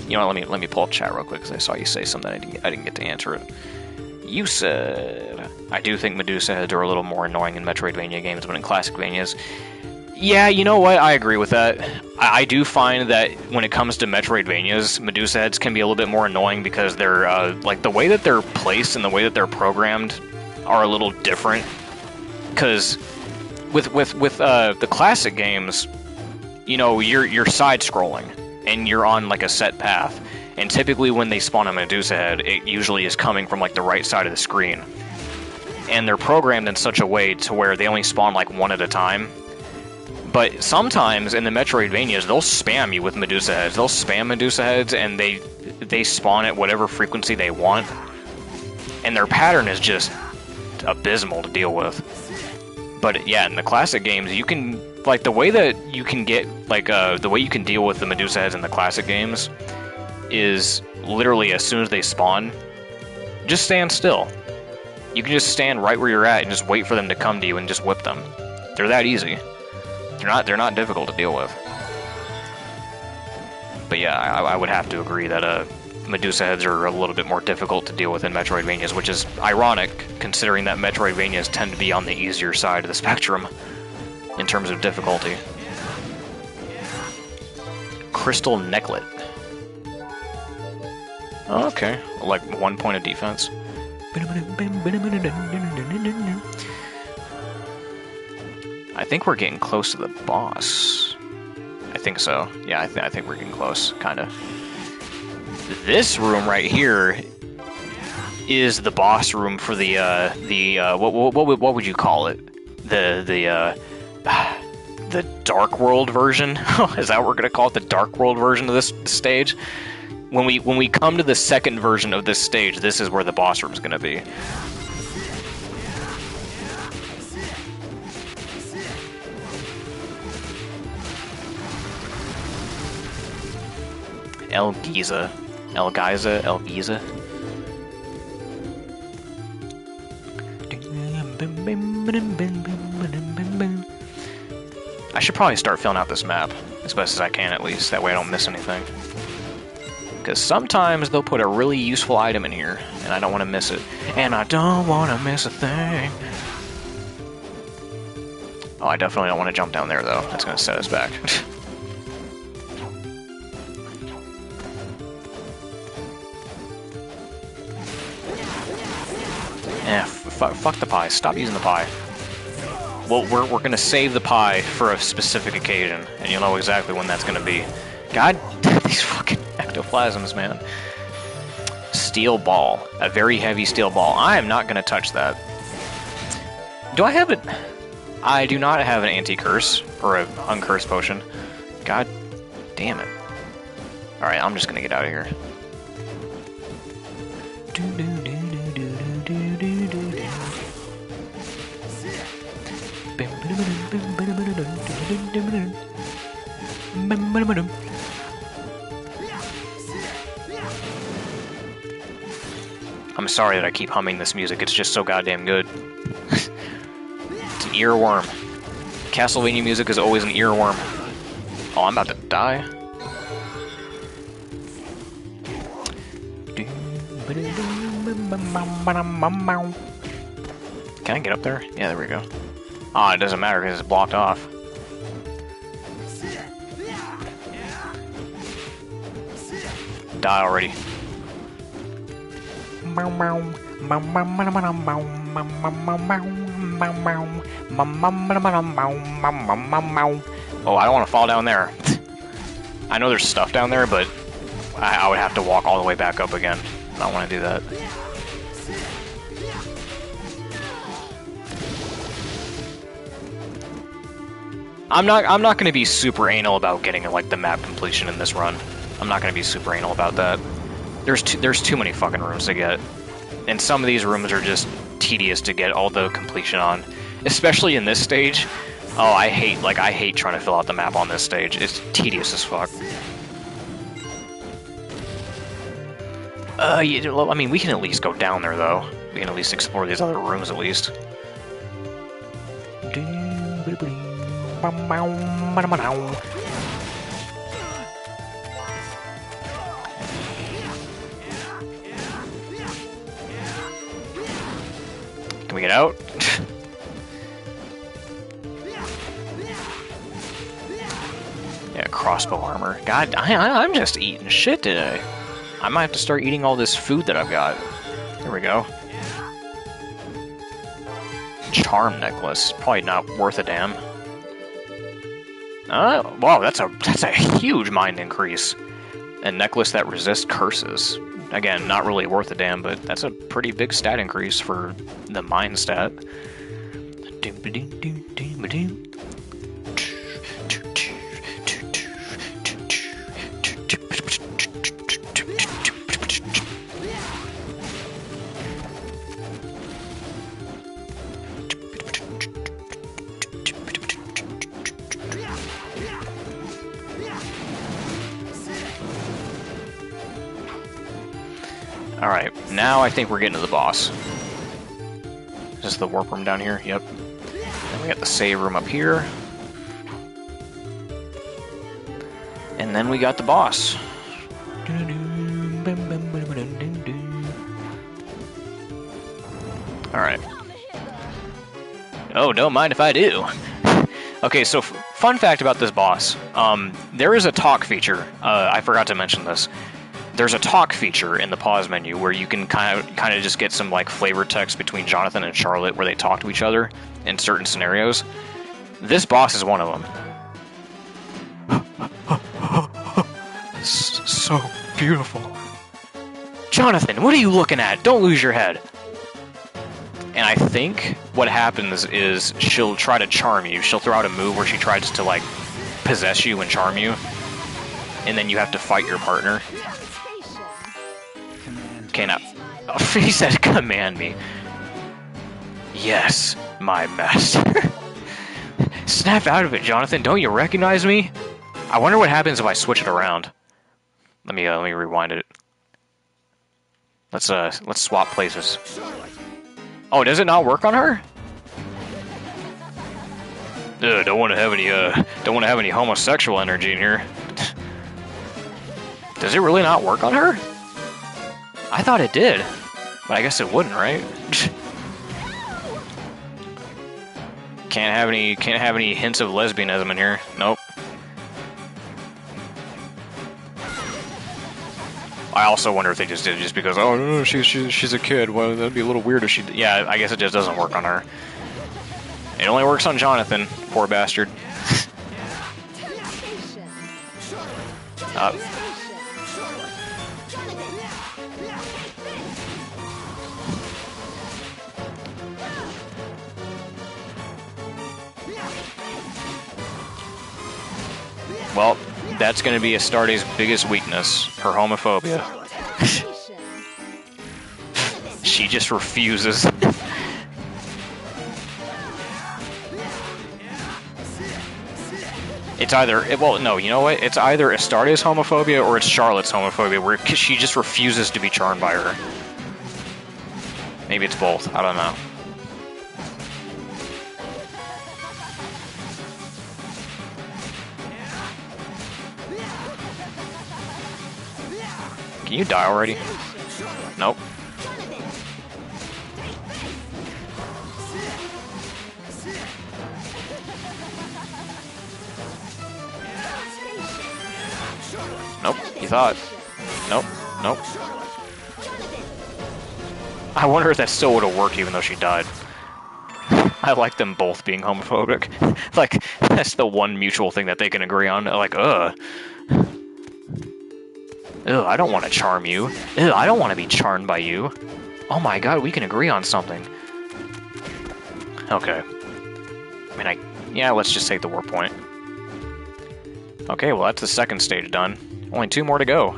[SPEAKER 1] you know, let me pull up chat real quick, because I saw you say something, I didn't get to answer it. You said, I do think Medusa heads are a little more annoying in Metroidvania games, but in Classicvanias... Yeah, you know what? I agree with that. I do find that when it comes to Metroidvanias, Medusa heads can be a little bit more annoying because they're, like, the way that they're placed and the way that they're programmed are a little different. Because with the classic games, you know, you're side-scrolling, and you're on, like, a set path. And typically when they spawn a Medusa head, it usually is coming from, like, the right side of the screen. And they're programmed in such a way to where they only spawn, like, one at a time. But sometimes in the Metroidvanias, they'll spam you with Medusa heads. They'll spam Medusa heads, and they spawn at whatever frequency they want. And their pattern is just abysmal to deal with.
[SPEAKER 3] But yeah, in the classic games, you can, like, the way that you can get, like, the way you can deal with the Medusa heads in the classic games is literally as soon as they spawn, just stand still. You can just stand right where you're at and just wait for them to come to you and just whip them. They're that easy. They're not difficult to deal with. But yeah, I would have to agree that Medusa heads are a little bit more difficult to deal with in Metroidvanias, which is ironic considering that Metroidvanias tend to be on the easier side of the spectrum in terms of difficulty. Crystal Necklet. Oh, okay, like 1 point of defense. I think we're getting close to the boss. I think so. Yeah, I think we're getting close, kind of. This room right here is the boss room for the what would you call it? The Dark World version? Is that what we're gonna call it? The Dark World version of this stage? When we come to the second version of this stage, this is where the boss room's gonna be. El Giza. I should probably start filling out this map, as best as I can at least, that way I don't miss anything. Because sometimes they'll put a really useful item in here, and I don't want to miss it. And I don't want to miss a thing. Oh, I definitely don't want to jump down there, though. That's going to set us back. Fuck the pie. Stop using the pie. Well, we're gonna save the pie for a specific occasion, and you'll know exactly when that's gonna be. God, these fucking ectoplasms, man. Steel ball. A very heavy steel ball. I am not gonna touch that. Do I have it? I do not have an anti-curse, or an uncurse potion. God damn it. Alright, I'm just gonna get out of here. I'm sorry that I keep humming this music, it's just so goddamn good. It's an earworm. Castlevania music is always an earworm. Oh, I'm about to die. Can I get up there? Yeah, there we go. Ah, it doesn't matter because it's blocked off. Die already. Oh, I don't want to fall down there. I know there's stuff down there, but I would have to walk all the way back up again. I don't want to do that. I'm not going to be super anal about getting like the map completion in this run. I'm not going to be super anal about that. There's too many fucking rooms to get, and some of these rooms are just tedious to get all the completion on, especially in this stage. Oh, I hate trying to fill out the map on this stage. It's tedious as fuck. Yeah, I mean, we can at least go down there though. We can at least explore these other rooms at least. Can we get out? Yeah, crossbow armor. God, I'm just eating shit today. I might have to start eating all this food that I've got. There we go. Charm necklace. Probably not worth a damn. Wow, that's a huge mind increase. A necklace that resists curses. Again, not really worth a damn, but that's a pretty big stat increase for the mind stat.
[SPEAKER 1] Alright, now I think we're getting to the boss. Is this the warp room down here? Yep. Then we got the save room up here. And then we got the boss. Alright. Oh, don't mind if I do. Okay, so fun fact about this boss. There is a talk feature. I forgot to mention this. There's a talk feature in the pause menu where you can kind of just get some like flavor text between Jonathan and Charlotte where they talk to each other in certain scenarios. This boss is one of them. So beautiful. Jonathan, what are you looking at? Don't lose your head. And I think what happens is she'll try to charm you. She'll throw out a move where she tries to like possess you and charm you. And then you have to fight your partner. Okay, now. Oh, he said, command me. Yes, my master. Snap out of it, Jonathan. Don't you recognize me? I wonder what happens if I switch it around. Let me rewind it. Let's swap places. Oh, does it not work on her? Don't want to have any homosexual energy in here. Does it really not work on her? I thought it did, but I guess it wouldn't, right? Can't have any hints of lesbianism in here. Nope. I also wonder if they just did it just because, oh no, she's a kid. Well, that'd be a little weird if she. Yeah, I guess it just doesn't work on her. It only works on Jonathan, poor bastard. Well, that's going to be Astarte's biggest weakness, her homophobia. She just refuses. It's either, well, no, you know what? It's either Astarte's homophobia or it's Charlotte's homophobia, where she just refuses to be charmed by her. Maybe it's both, I don't know. Can you die already? Nope. Nope, you thought. Nope, nope. I wonder if that still would have worked even though she died. I like them both being homophobic. Like, that's the one mutual thing that they can agree on. Like, ugh. Ugh, I don't want to charm you. Ugh, I don't want to be charmed by you. Oh my god, we can agree on something. Okay. I mean, yeah, let's just take the warp point. Okay, well, that's the second stage done. Only 2 more to go.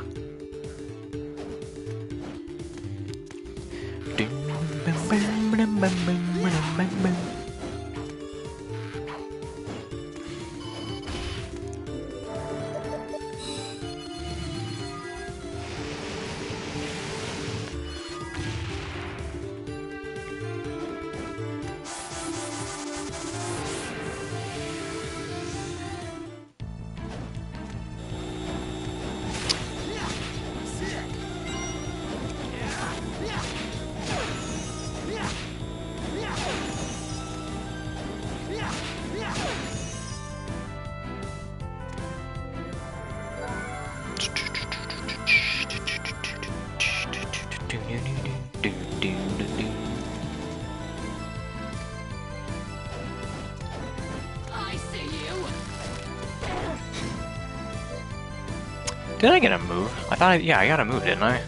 [SPEAKER 1] Did I get a move? I thought yeah, I got a move, didn't I?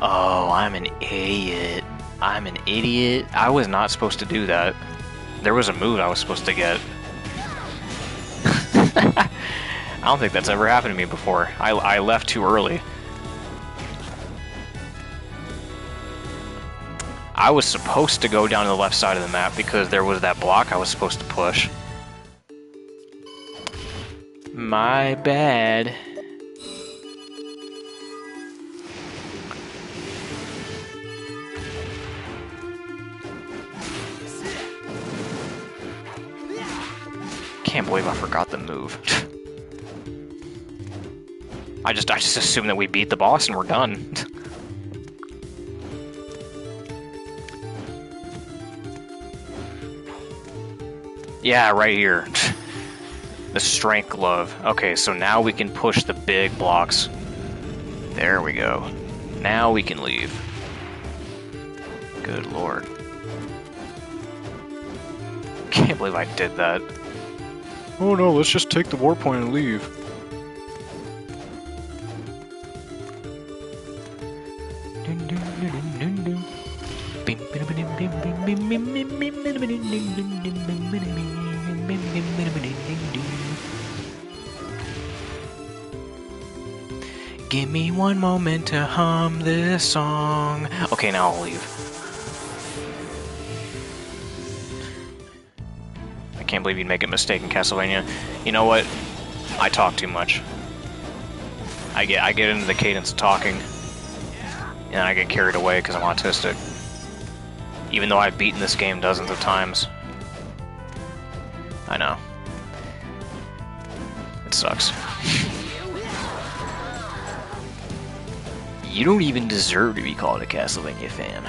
[SPEAKER 1] Oh, I'm an idiot. I'm an idiot. I was not supposed to do that. There was a move I was supposed to get. I don't think that's ever happened to me before. I left too early. I was supposed to go down to the left side of the map because there was that block I was supposed to push. My bad. Can't believe I forgot the move. I just assumed that we beat the boss and we're done. Yeah, right here. The strength glove. Okay, so now we can push the big blocks. There we go. Now we can leave. Good lord. Can't believe I did that. Oh no, let's just take the war point and leave. Give me one moment to hum this song. Okay, now I'll leave. I can't believe you'd make a mistake in Castlevania. You know what? I talk too much. I get into the cadence of talking, and I get carried away because I'm autistic. Even though I've beaten this game dozens of times. I know. It sucks. You don't even deserve to be called a Castlevania fan.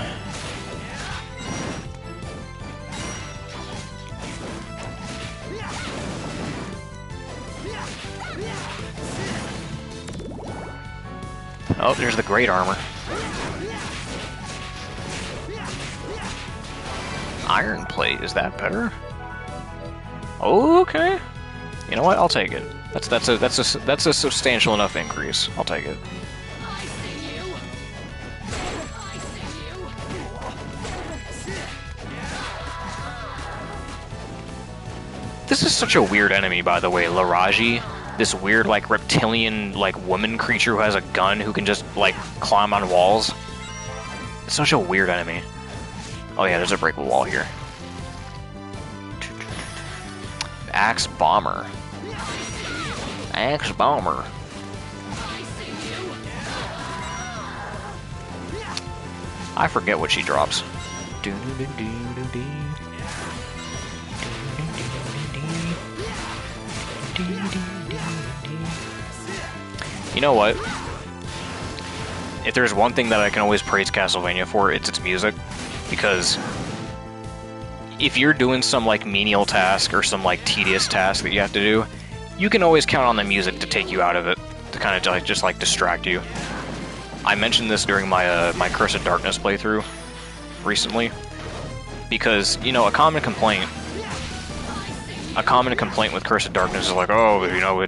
[SPEAKER 1] Oh, there's the great armor. Iron plate, is that better? Oh, okay. You know what? I'll take it. That's a substantial enough increase. I'll take it. This is such a weird enemy, by the way, Laraji. This weird, like, reptilian, like, woman creature who has a gun who can just, like, climb on walls. It's such a weird enemy. Oh yeah, there's a breakable wall here. Axe Bomber. Axe Bomber. I forget what she drops. You know what? If there's one thing that I can always praise Castlevania for, it's its music. Because if you're doing some like menial task or some like tedious task that you have to do, you can always count on the music to take you out of it, to kind of just like distract you. I mentioned this during my my Curse of Darkness playthrough recently, because you know a common complaint with Curse of Darkness is like, oh, you know,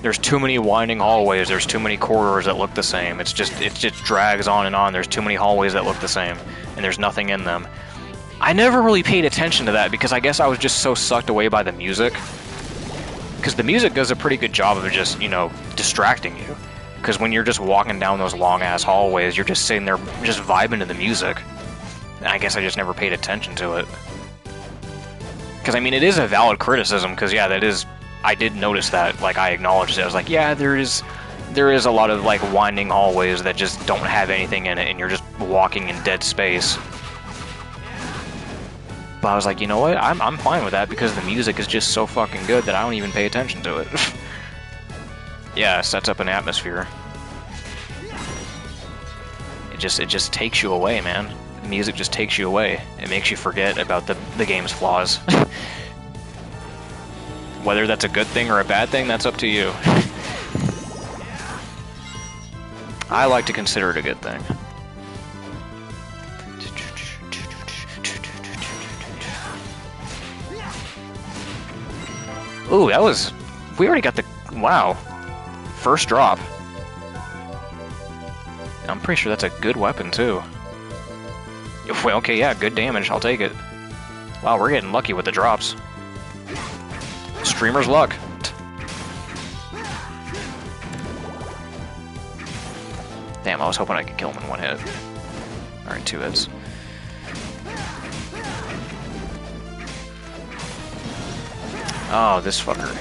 [SPEAKER 1] there's too many winding hallways, there's too many corridors that look the same, it just drags on and on, there's too many hallways that look the same, and there's nothing in them. I never really paid attention to that because I guess I was just so sucked away by the music. Because the music does a pretty good job of just, you know, distracting you. Because when you're just walking down those long-ass hallways, you're just sitting there just vibing to the music. And I guess I just never paid attention to it. Because, I mean, it is a valid criticism, because, yeah, that is... I did notice that, like, I acknowledged it. I was like, yeah, there is a lot of, like, winding hallways that just don't have anything in it, and you're just walking in dead space. But I was like, you know what? I'm fine with that, because the music is just so fucking good that I don't even pay attention to it. Yeah, it sets up an atmosphere. It just takes you away, man. The music just takes you away. It makes you forget about the game's flaws. Whether that's a good thing or a bad thing, that's up to you. I like to consider it a good thing. Ooh, that was... We already got the... Wow. First drop. I'm pretty sure that's a good weapon, too. Well, okay, yeah, good damage. I'll take it. Wow, we're getting lucky with the drops. Streamer's luck. Damn, I was hoping I could kill him in one hit. Alright, 2 hits. Oh, this fucker.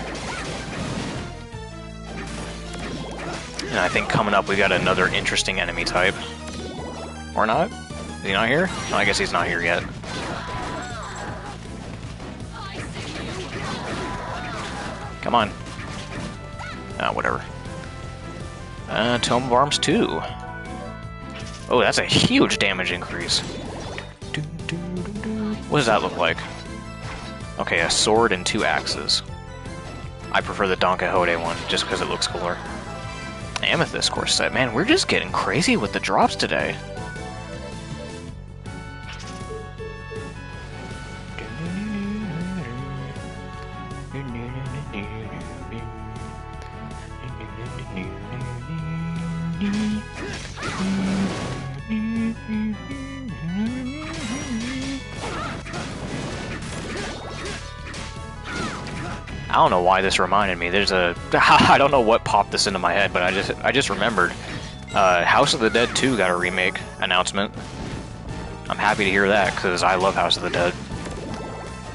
[SPEAKER 3] And I think coming up we got another interesting enemy type. Or not? Is he not here? No, I guess he's not here yet. Come on. Ah, whatever. Tome of Arms 2. Oh, that's a huge damage increase. What does that look like? Okay, a sword and 2 axes. I prefer the Don Quixote one, just because it looks cooler. Amethyst corset. Man, we're just getting crazy with the drops today. I don't know why this reminded me. There's a I don't know what popped this into my head, but I just remembered. House of the Dead 2 got a remake announcement. I'm happy to hear that because I love House of the Dead,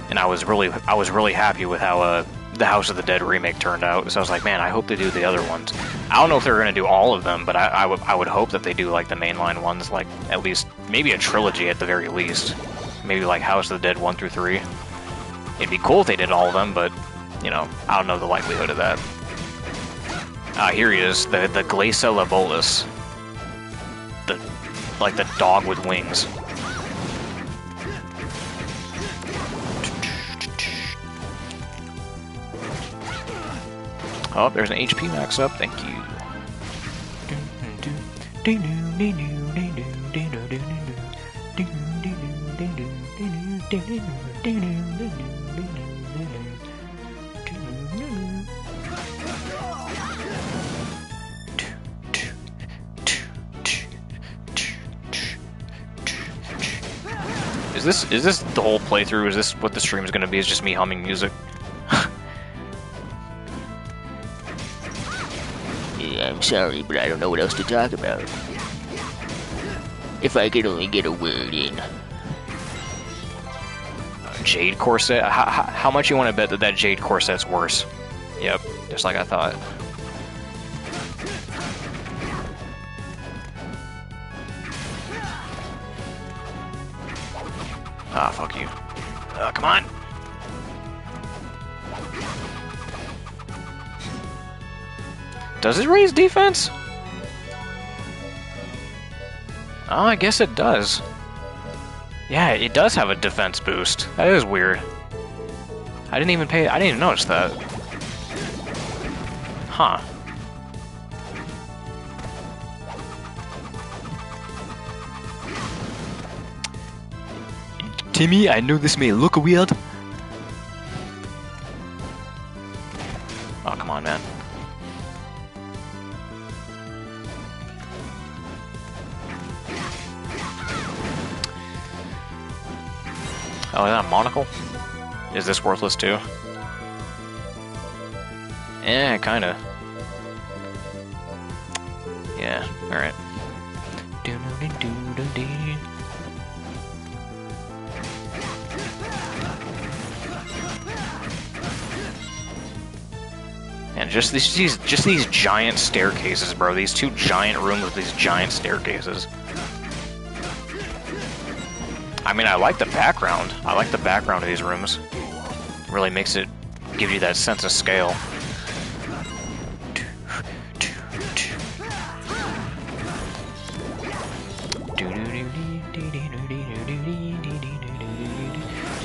[SPEAKER 3] and I was really happy with how the House of the Dead remake turned out. So I was like, man, I hope they do the other ones. I don't know if they're gonna do all of them, but I would hope that they do like the mainline ones, like at least maybe a trilogy at the very least. Maybe like House of the Dead 1 through 3. It'd be cool if they did all of them, but you know, I don't know the likelihood of that. Here he is, the Glaciella bolus. Like the dog with wings. Oh, there's an HP max up, thank you. Is this the whole playthrough? Is this what the stream is going to be? Is just me humming music?
[SPEAKER 1] Yeah, I'm sorry, but I don't know what else to talk about. If I could only get a word in.
[SPEAKER 3] Jade corset? How much you want to bet that Jade corset's worse? Yep, just like I thought. Ah, fuck you. Come on! Does it raise defense? Oh, I guess it does. Yeah, it does have a defense boost. That is weird. I didn't even notice that. Huh. Timmy, I know this may look weird. Oh, come on, man. Oh, is that a monocle? Is this worthless too? Yeah, kinda. Yeah, alright. And just these giant staircases, bro. These 2 giant rooms with these giant staircases. I mean, I like the background. I like the background of these rooms. It really makes it give you that sense of scale.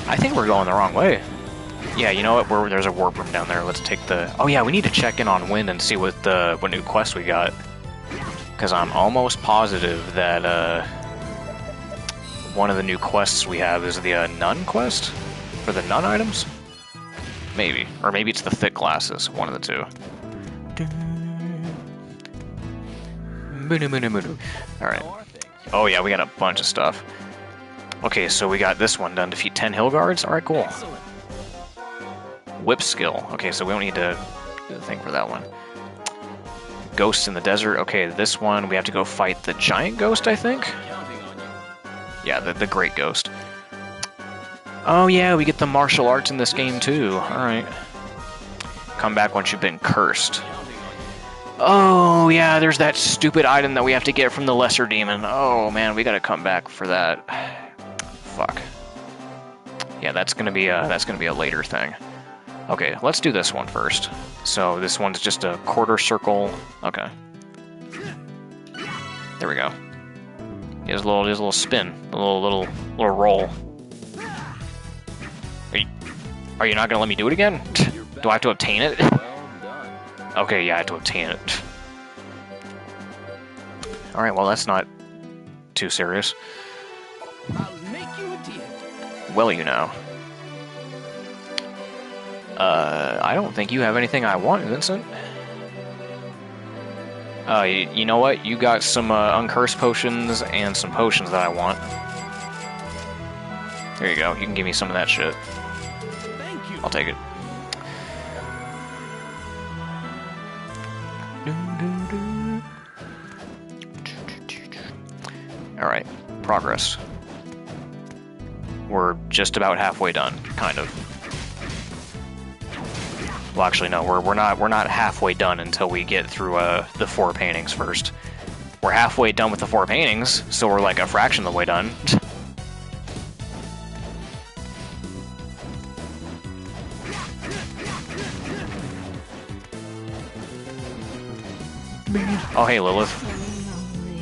[SPEAKER 3] I think we're going the wrong way. Yeah, you know what? There's a warp room down there. Let's take the... Oh yeah, we need to check in on Wind and see what new quest we got. Because I'm almost positive that one of the new quests we have is the Nun quest? For the Nun items? Maybe. Or maybe it's the thick glasses. One of the two. Alright. Oh yeah, we got a bunch of stuff. Okay, so we got this one done. Defeat 10 hill guards? Alright, cool. Whip skill. Okay, so we don't need to do the thing for that one. Ghosts in the desert. Okay, this one we have to go fight the giant ghost, I think? Yeah, the great ghost. Oh yeah, we get the martial arts in this game too. Alright. Come back once you've been cursed.
[SPEAKER 1] Oh, yeah, there's that stupid item that we have to get from the lesser demon. Oh, man, we gotta come back for that. Fuck. Yeah, that's gonna be a later thing. Okay, let's do this one first. So this one's just a quarter circle. Okay. There we go. He has a little spin, a little roll. Are you not gonna let me do it again? Do I have to obtain it? Okay, yeah, I have to obtain it. Alright, well, that's not too serious.
[SPEAKER 2] I'll make you a deal.
[SPEAKER 1] Well, you know. I don't think you have anything I want, Vincent. You know what? You got some uncursed potions and some potions that I want. There you go. You can give me some of that shit.
[SPEAKER 2] Thank you.
[SPEAKER 1] I'll take it. Alright, progress. We're just about halfway done, kind of. Well, actually, no, we're not halfway done until we get through the 4 paintings first. We're halfway done with the 4 paintings, so we're like a fraction of the way done. Oh, hey, Lilith.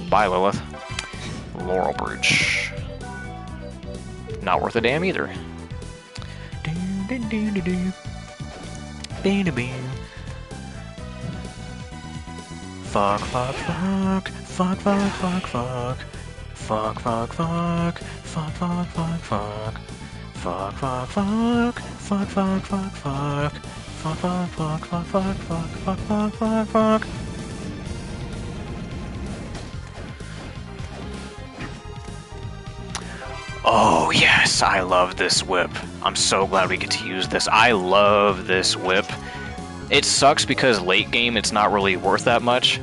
[SPEAKER 1] Bye, Lilith. Laurel Bridge. Not worth a damn either. Fuck, fuck, fuck. Fuck, fuck, fuck, fuck. Fuck, fuck, fuck. Fuck, fuck, fuck, fuck. Fuck, fuck, fuck. Fuck, fuck, fuck, fuck. Fuck, fuck, fuck, fuck, fuck, fuck, fuck, fuck, fuck, fuck. Oh, yes, I love this whip. I'm so glad we get to use this. I love this whip. It sucks because late game it's not really worth that much,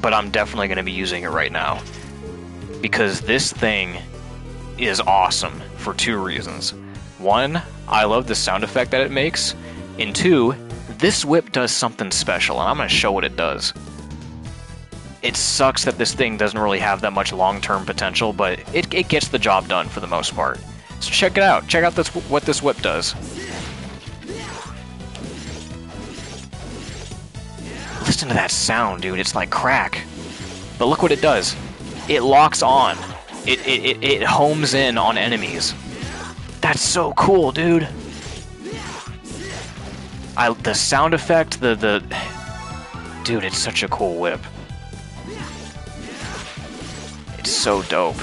[SPEAKER 1] but I'm definitely going to be using it right now. Because this thing is awesome for 2 reasons. 1, I love the sound effect that it makes, and 2, this whip does something special, and I'm going to show what it does. It sucks that this thing doesn't really have that much long-term potential, but it gets the job done for the most part. So check it out. Check out what this whip does. Listen to that sound, dude. It's like crack. But look what it does. It locks on. It homes in on enemies. That's so cool, dude. The sound effect, dude, it's such a cool whip. It's so dope.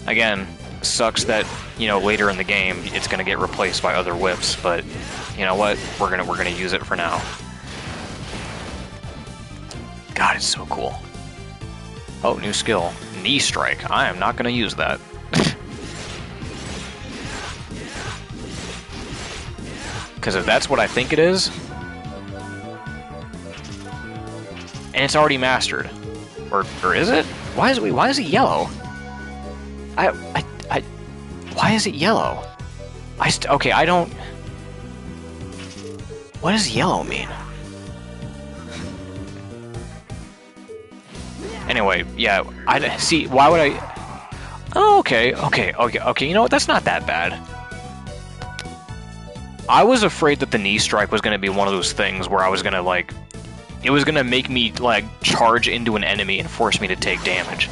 [SPEAKER 1] Again, sucks that, you know, later in the game it's gonna get replaced by other whips, but you know what? We're gonna use it for now. God, it's so cool. Oh, new skill. Knee strike. I am not gonna use that. Because if that's what I think it is, and it's already mastered, or is it? Why is it yellow? Why is it yellow? Okay, I don't. What does yellow mean? Anyway, yeah, I see. Why would I? Oh, okay. You know what? That's not that bad. I was afraid that the knee strike was going to be one of those things where I was going to, like, it was going to make me, like, charge into an enemy and force me to take damage.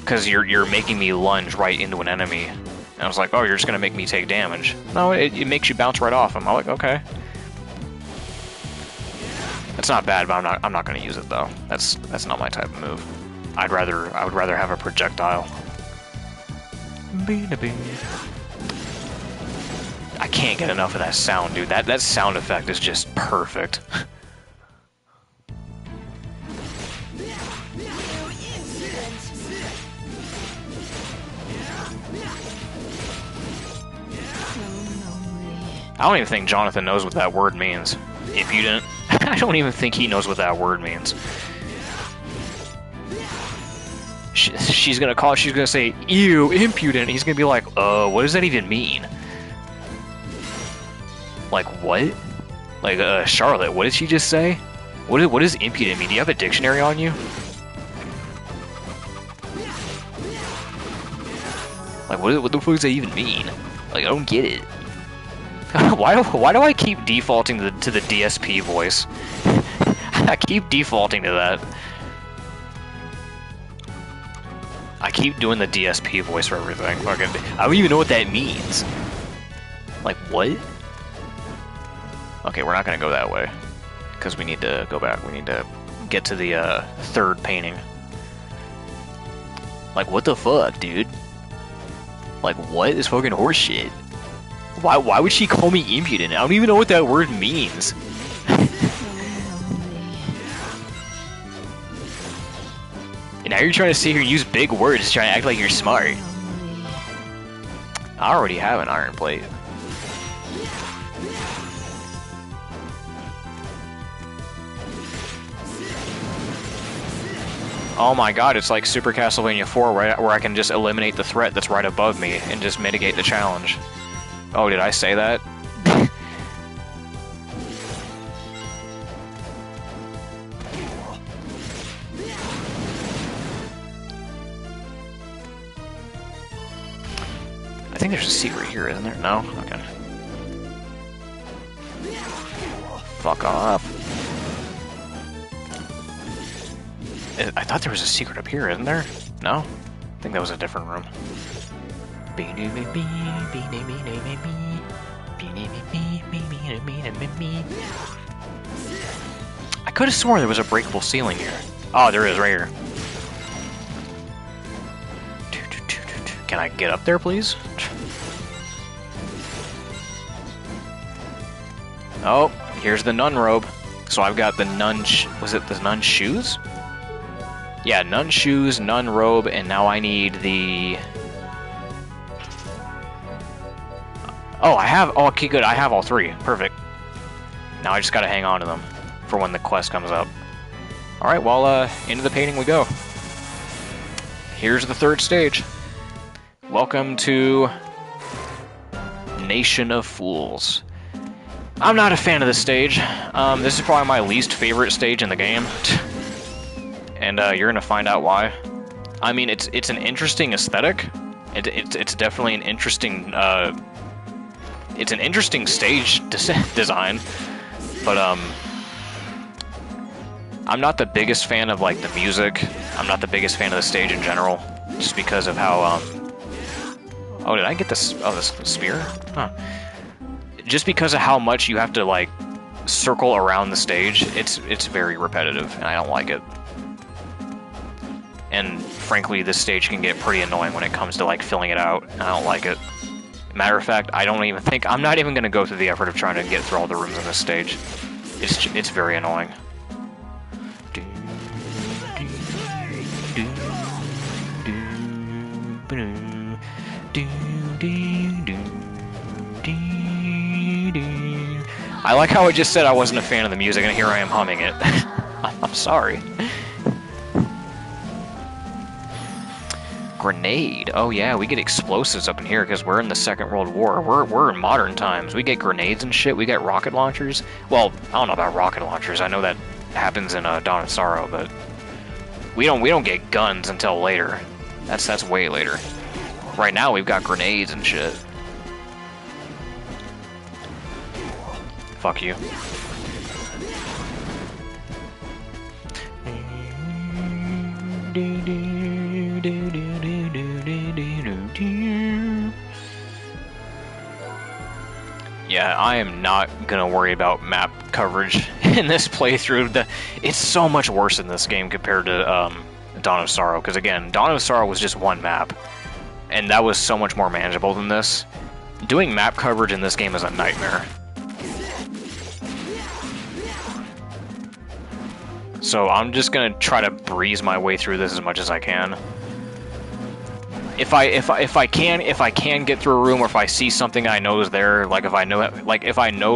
[SPEAKER 1] Because you're making me lunge right into an enemy. And I was like, oh, you're just going to make me take damage. No, it makes you bounce right off him. I'm like, okay. That's not bad, but I'm not going to use it, though. That's not my type of move. I would rather have a projectile. I can't get enough of that sound, dude. That sound effect is just perfect. I don't even think Jonathan knows what that word means. If you didn't, I don't even think he knows what that word means. She's gonna say, ew, impudent. He's gonna be like, what does that even mean?
[SPEAKER 3] Like what? Like Charlotte, what did she just say? What does impudent mean? Do you have a dictionary on you? Like what the fuck does that even mean? Like I don't get it. why do I keep defaulting to the DSP voice? I keep defaulting to that. I keep doing the DSP voice for everything. Fucking, I don't even know what that means. Like, what? Okay, we're not gonna go that way. Because we need to go back. We need to get to the third painting. Like, what the fuck, dude? Like, what is fucking horseshit? Why would she call me impudent? I don't even know what that word means. And now you're trying to sit here and use big words, trying to act like you're smart. I already have an iron plate. Oh my god, it's like Super Castlevania 4 where I can just eliminate the threat that's right above me and just mitigate the challenge. Oh, did I say that? I think there's a secret here, isn't there? No? Okay. Fuck off. I thought there was a secret up here, isn't there? No? I think that was a different room. I could have sworn there was a breakable ceiling here. Oh, there is, right here. Can I get up there, please? Oh, here's the nun robe. So I've got the nun... was it the nun shoes? Yeah, nun shoes, nun robe, and now I need the... Oh, I have... Oh, okay, good. I have all three. Perfect. Now I just gotta hang on to them for when the quest comes up. Alright, well, into the painting we go. Here's the third stage. Welcome to Nation of Fools. I'm not a fan of this stage. This is probably my least favorite stage in the game. And you're gonna find out why. I mean, it's an interesting aesthetic. It's definitely an interesting it's an interesting stage design, but I'm not the biggest fan of like the music. I'm not the biggest fan of the stage in general, just because of how oh, did I get this? Oh, this spear? Huh. Just because of how much you have to like circle around the stage, it's very repetitive, and I don't like it. And frankly, this stage can get pretty annoying when it comes to like filling it out, and I don't like it. Matter of fact, I'm not even going to go through the effort of trying to get through all the rooms in this stage. It's very annoying. I like how I just said I wasn't a fan of the music, and here I am humming it. I'm sorry. Grenade. Oh yeah, we get explosives up in here because we're in the Second World War. We're in modern times. We get grenades and shit. We get rocket launchers. Well, I don't know about rocket launchers. I know that happens in Dawn of Sorrow, but we don't get guns until later. That's way later. Right now we've got grenades and shit. Fuck you. Yeah, I am not gonna worry about map coverage in this playthrough. It's so much worse in this game compared to Dawn of Sorrow, because again, Dawn of Sorrow was just one map, and that was so much more manageable than this. Doing map coverage in this game is a nightmare. So I'm just gonna try to breeze my way through this as much as I can. If I can get through a room, or if I see something I know is there, like if I know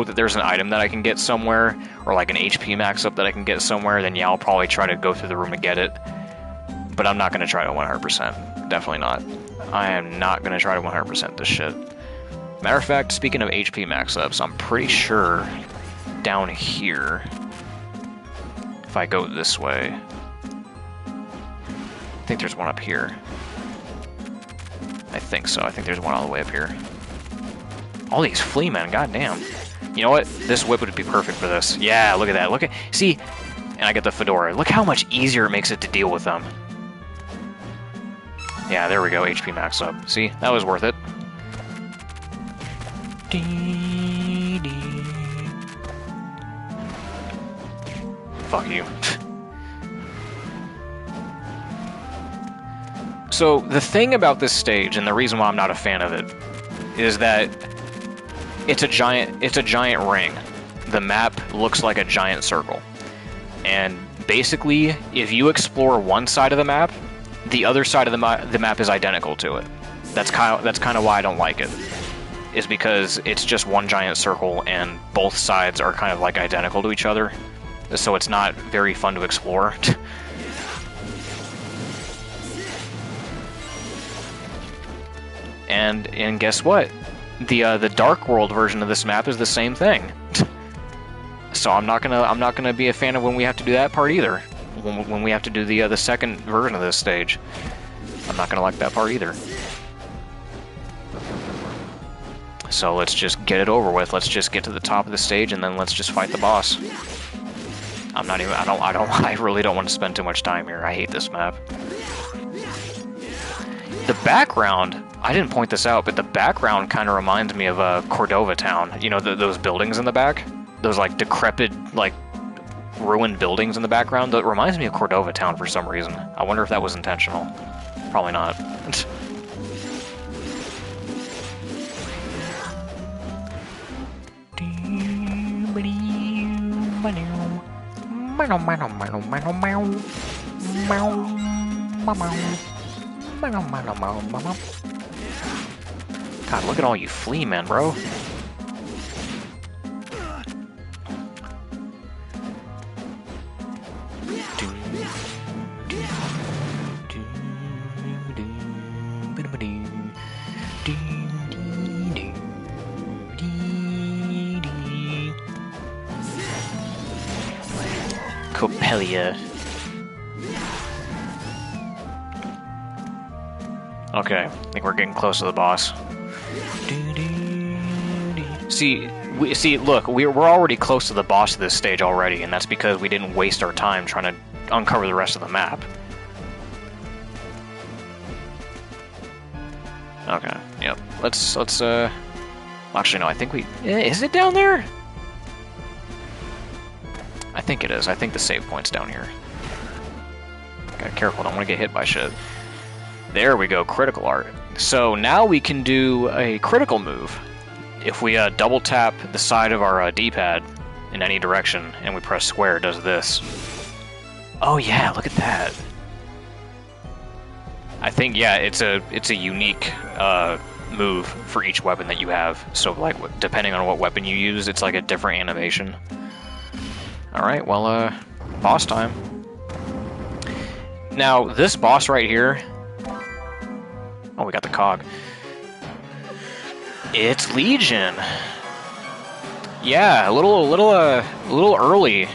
[SPEAKER 3] that there's an item that I can get somewhere, or like an HP max up that I can get somewhere, then yeah, I'll probably try to go through the room and get it. But I'm not gonna try to 100%. Definitely not. I am not gonna try to 100% this shit.
[SPEAKER 1] Matter of fact, speaking of HP max-ups, I'm pretty sure down here, if I go this way, I think there's one up here. I think so. I think there's one all the way up here. All these flea men, goddamn. You know what? This whip would be perfect for this. Yeah, look at that. Look at, see, and I get the fedora. Look how much easier it makes it to deal with them. Yeah, there we go. HP max up. See, that was worth it. Fuck you. So the thing about this stage, and the reason why I'm not a fan of it, is that it's a giant ring. The map looks like a giant circle. And basically, if you explore one side of the map, the other side of the map is identical to it. That's kind of why I don't like it. Is because it's just one giant circle and both sides are kind of like identical to each other. So it's not very fun to explore. And guess what? The Dark World version of this map is the same thing. So I'm not gonna be a fan of when we have to do that part either. When we have to do the second version of this stage, I'm not gonna like that part either. So let's just get it over with. Let's just get to the top of the stage and then let's just fight the boss. I really don't want to spend too much time here. I hate this map. The background, I didn't point this out, but the background kind of reminds me of Cordova Town. You know, those buildings in the back? Those, like, decrepit, like, ruined buildings in the background? That reminds me of Cordova Town for some reason. I wonder if that was intentional. Probably not. God, look at all you flea men, bro. Copelia. Okay, I think we're getting close to the boss. See, look, we're already close to the boss of this stage already, and that's because we didn't waste our time trying to uncover the rest of the map. Okay, yep. Let's actually no, I think is it down there? I think it is. I think the save point's down here. Okay, careful, don't want to get hit by shit. There we go, critical art. So now we can do a critical move. If we double tap the side of our D-pad in any direction and we press square, it does this. Oh yeah, look at that. I think, yeah, it's a unique move for each weapon that you have. So, like, depending on what weapon you use, it's like a different animation. Alright, well, boss time. Now, this boss right here... Oh, we got the cog. It's Legion! Yeah, a little early. A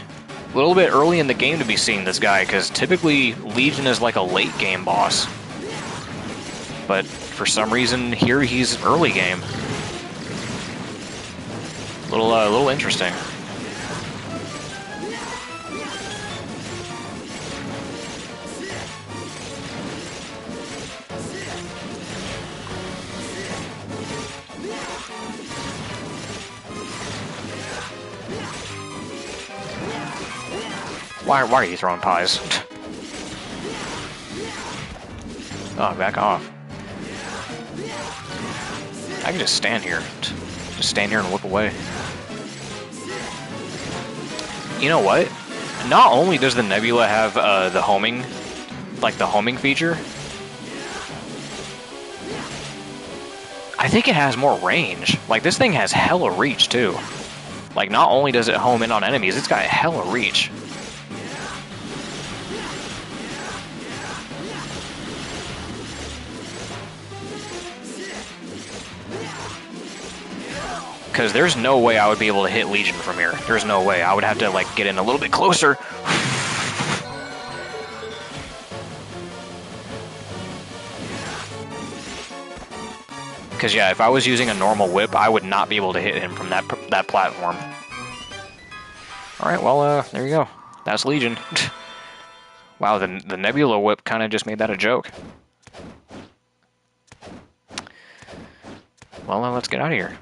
[SPEAKER 1] little bit early in the game to be seeing this guy, because typically Legion is like a late game boss. But for some reason, here he's early game. Little interesting. Why are you throwing pies? Oh, back off. I can just stand here. Just stand here and whip away. You know what? Not only does the Nebula have the homing, like the homing feature, I think it has more range. Like, this thing has hella reach, too. Like, not only does it home in on enemies, it's got hella reach.
[SPEAKER 3] Because there's no way I would be able to hit Legion from here. There's no way. I would have to, like, get in a little bit closer. Because, yeah, if I was using a normal whip, I would not be able to hit him from that platform. Alright, well, there you go. That's Legion. Wow, the Nebula whip kind of just made that a joke. Well, let's get out of here.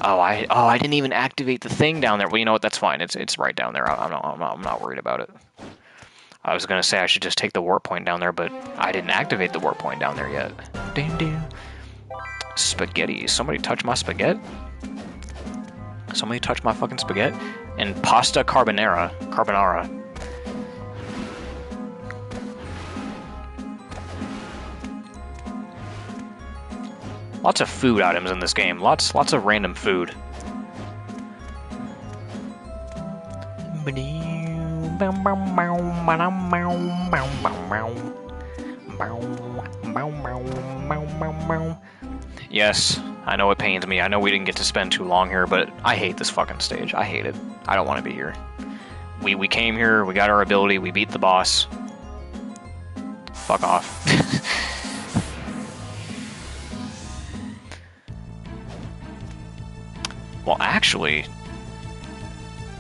[SPEAKER 3] Oh, I didn't even activate the thing down there. Well, you know what? That's fine. It's right down there. I'm not worried about it. I was gonna say I should just take the warp point down there, but I didn't activate the warp point down there yet. Ding ding. Spaghetti. Somebody touch my spaghetti? Somebody touch my fucking spaghetti? And pasta carbonara. Lots of food items in this game. Lots of random food. Yes, I know it pains me. I know we didn't get to spend too long here, but I hate this fucking stage. I hate it. I don't want to be here. We came here, we got our ability, we beat the boss. Fuck off. Well, actually...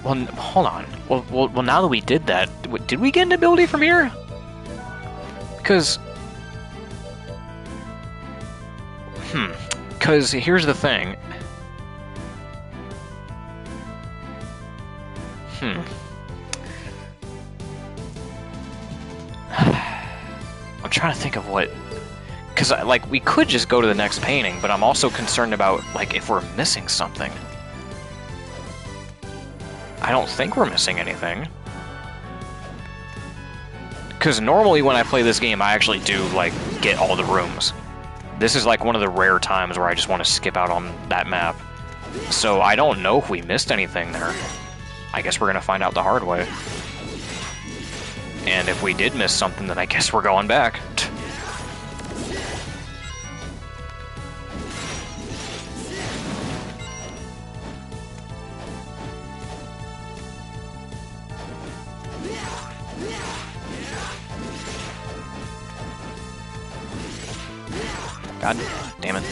[SPEAKER 3] Well, hold on. Well, now that we did that, did we get an ability from here? Because... Because here's the thing. I'm trying to think of what... Because, like, we could just go to the next painting, but I'm also concerned about, like, if we're missing something. I don't think we're missing anything. Because normally when I play this game, I actually do, like, get all the rooms. This is, like, one of the rare times where I just want to skip out on that map. So I don't know if we missed anything there. I guess we're going to find out the hard way. And if we did miss something, then I guess we're going back. God damn it.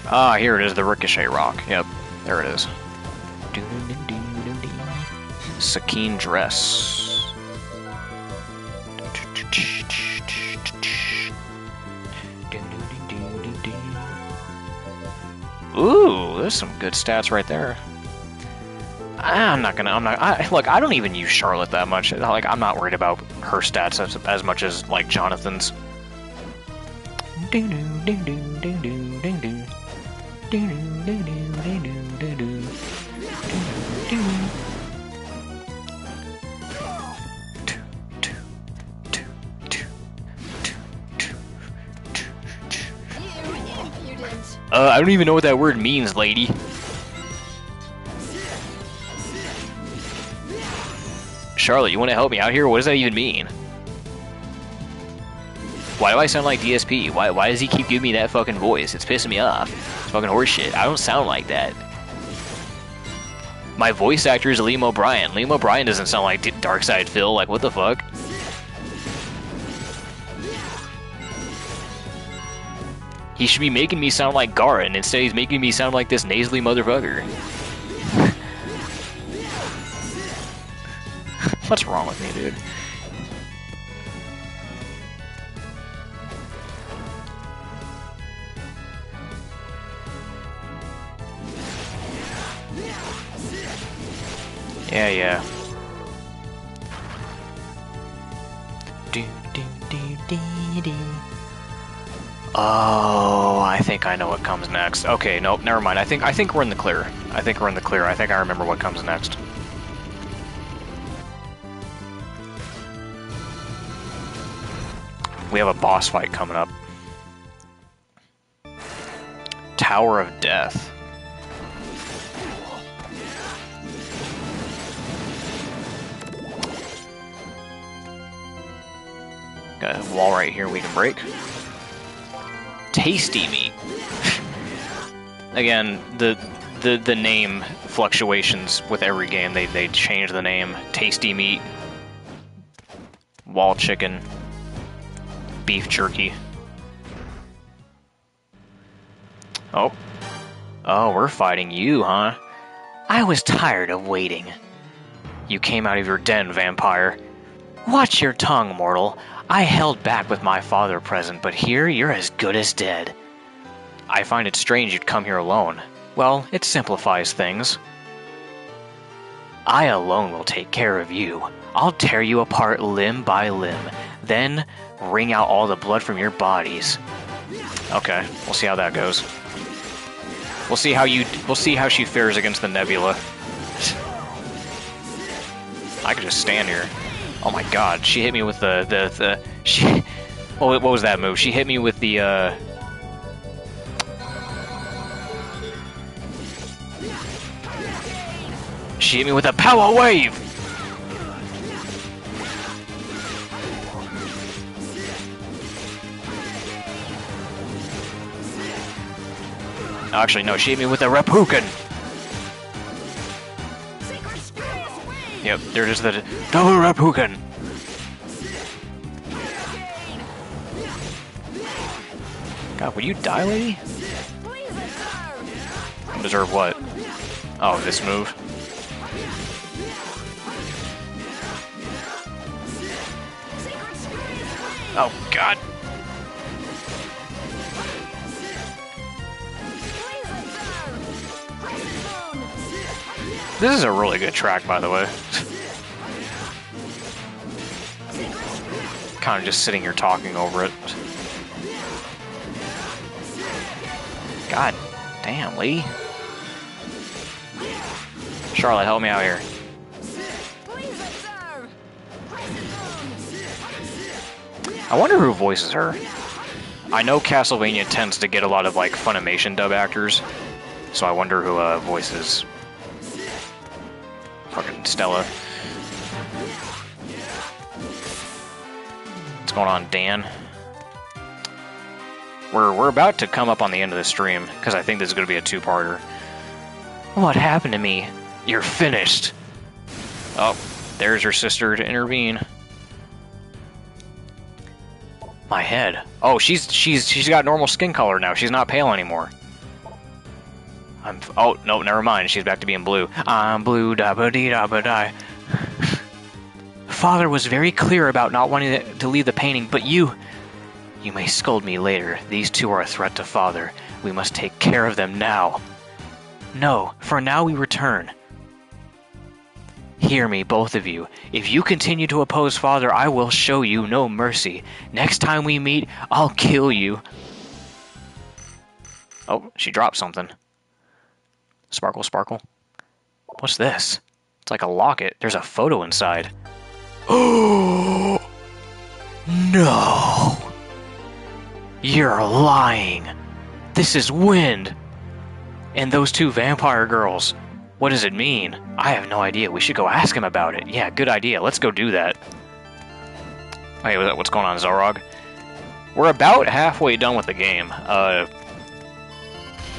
[SPEAKER 3] Ah, here it is, the Ricochet Rock. Yep, there it is. Sakine Dress. Ooh, there's some good stats right there. Look, I don't even use Charlotte that much. Like, I'm not worried about her stats as much as, like, Jonathan's. I don't even know what that word means, lady. Charlotte, you want to help me out here? What does that even mean? Why do I sound like DSP? Why does he keep giving me that fucking voice? It's pissing me off. It's fucking horseshit. I don't sound like that. My voice actor is Liam O'Brien. Liam O'Brien doesn't sound like Darkside Phil. Like, what the fuck? He should be making me sound like Gara, and instead he's making me sound like this nasally motherfucker. What's wrong with me, dude? Yeah. Oh, I think I know what comes next. Okay, nope, never mind. I think we're in the clear. I think I remember what comes next. We have a boss fight coming up. Tower of Death.
[SPEAKER 1] Got a wall right here we can break. Tasty meat. Again, the name fluctuations with every game. They change the name. Tasty meat. Wall chicken. Beef jerky. Oh. Oh, we're fighting you, huh? I was tired of waiting. You came out of your den, vampire. Watch your tongue, mortal. I held back with my father present, but here you're as good as dead. I find it strange you'd come here alone. Well, it simplifies things. I alone will take care of you. I'll tear you apart limb by limb, then wring out all the blood from your bodies. Okay, we'll see how that goes. We'll see how she fares against the Nebula. I could just stand here. Oh my god, she hit me with what was that move? She hit me with the She hit me with a power wave! Actually, no, she hit me with a Reppuken! Yep, there's the double Reppuken! God, will you die, lady? Deserve what? Oh, this move. Oh, God! This is a really good track, by the way. Kind of just sitting here talking over it. God damn, Lee. Charlotte, help me out here. I wonder who voices her. I know Castlevania tends to get a lot of, like, Funimation dub actors, so I wonder who voices fucking Stella. What's going on, Dan? We're about to come up on the end of the stream, because I think this is going to be a two-parter. What happened to me? You're finished. Oh, there's her sister to intervene. My head. Oh, she's got normal skin color now. She's not pale anymore. Oh, no, never mind. She's back to being blue. I'm blue, da-ba-dee-da-ba-die. Father was very clear about not wanting to leave the painting, but you may scold me later. These two are a threat to Father. We must take care of them now. No, for now we return. Hear me, both of you. If you continue to oppose Father, I will show you no mercy. Next time we meet, I'll kill you. Oh, she dropped something. Sparkle, sparkle. What's this? It's like a locket. There's a photo inside. Oh, no. You're lying. This is wind. And those two vampire girls. What does it mean? I have no idea. We should go ask him about it. Yeah, good idea. Let's go do that. Hey, what's going on, Zorog? We're about halfway done with the game.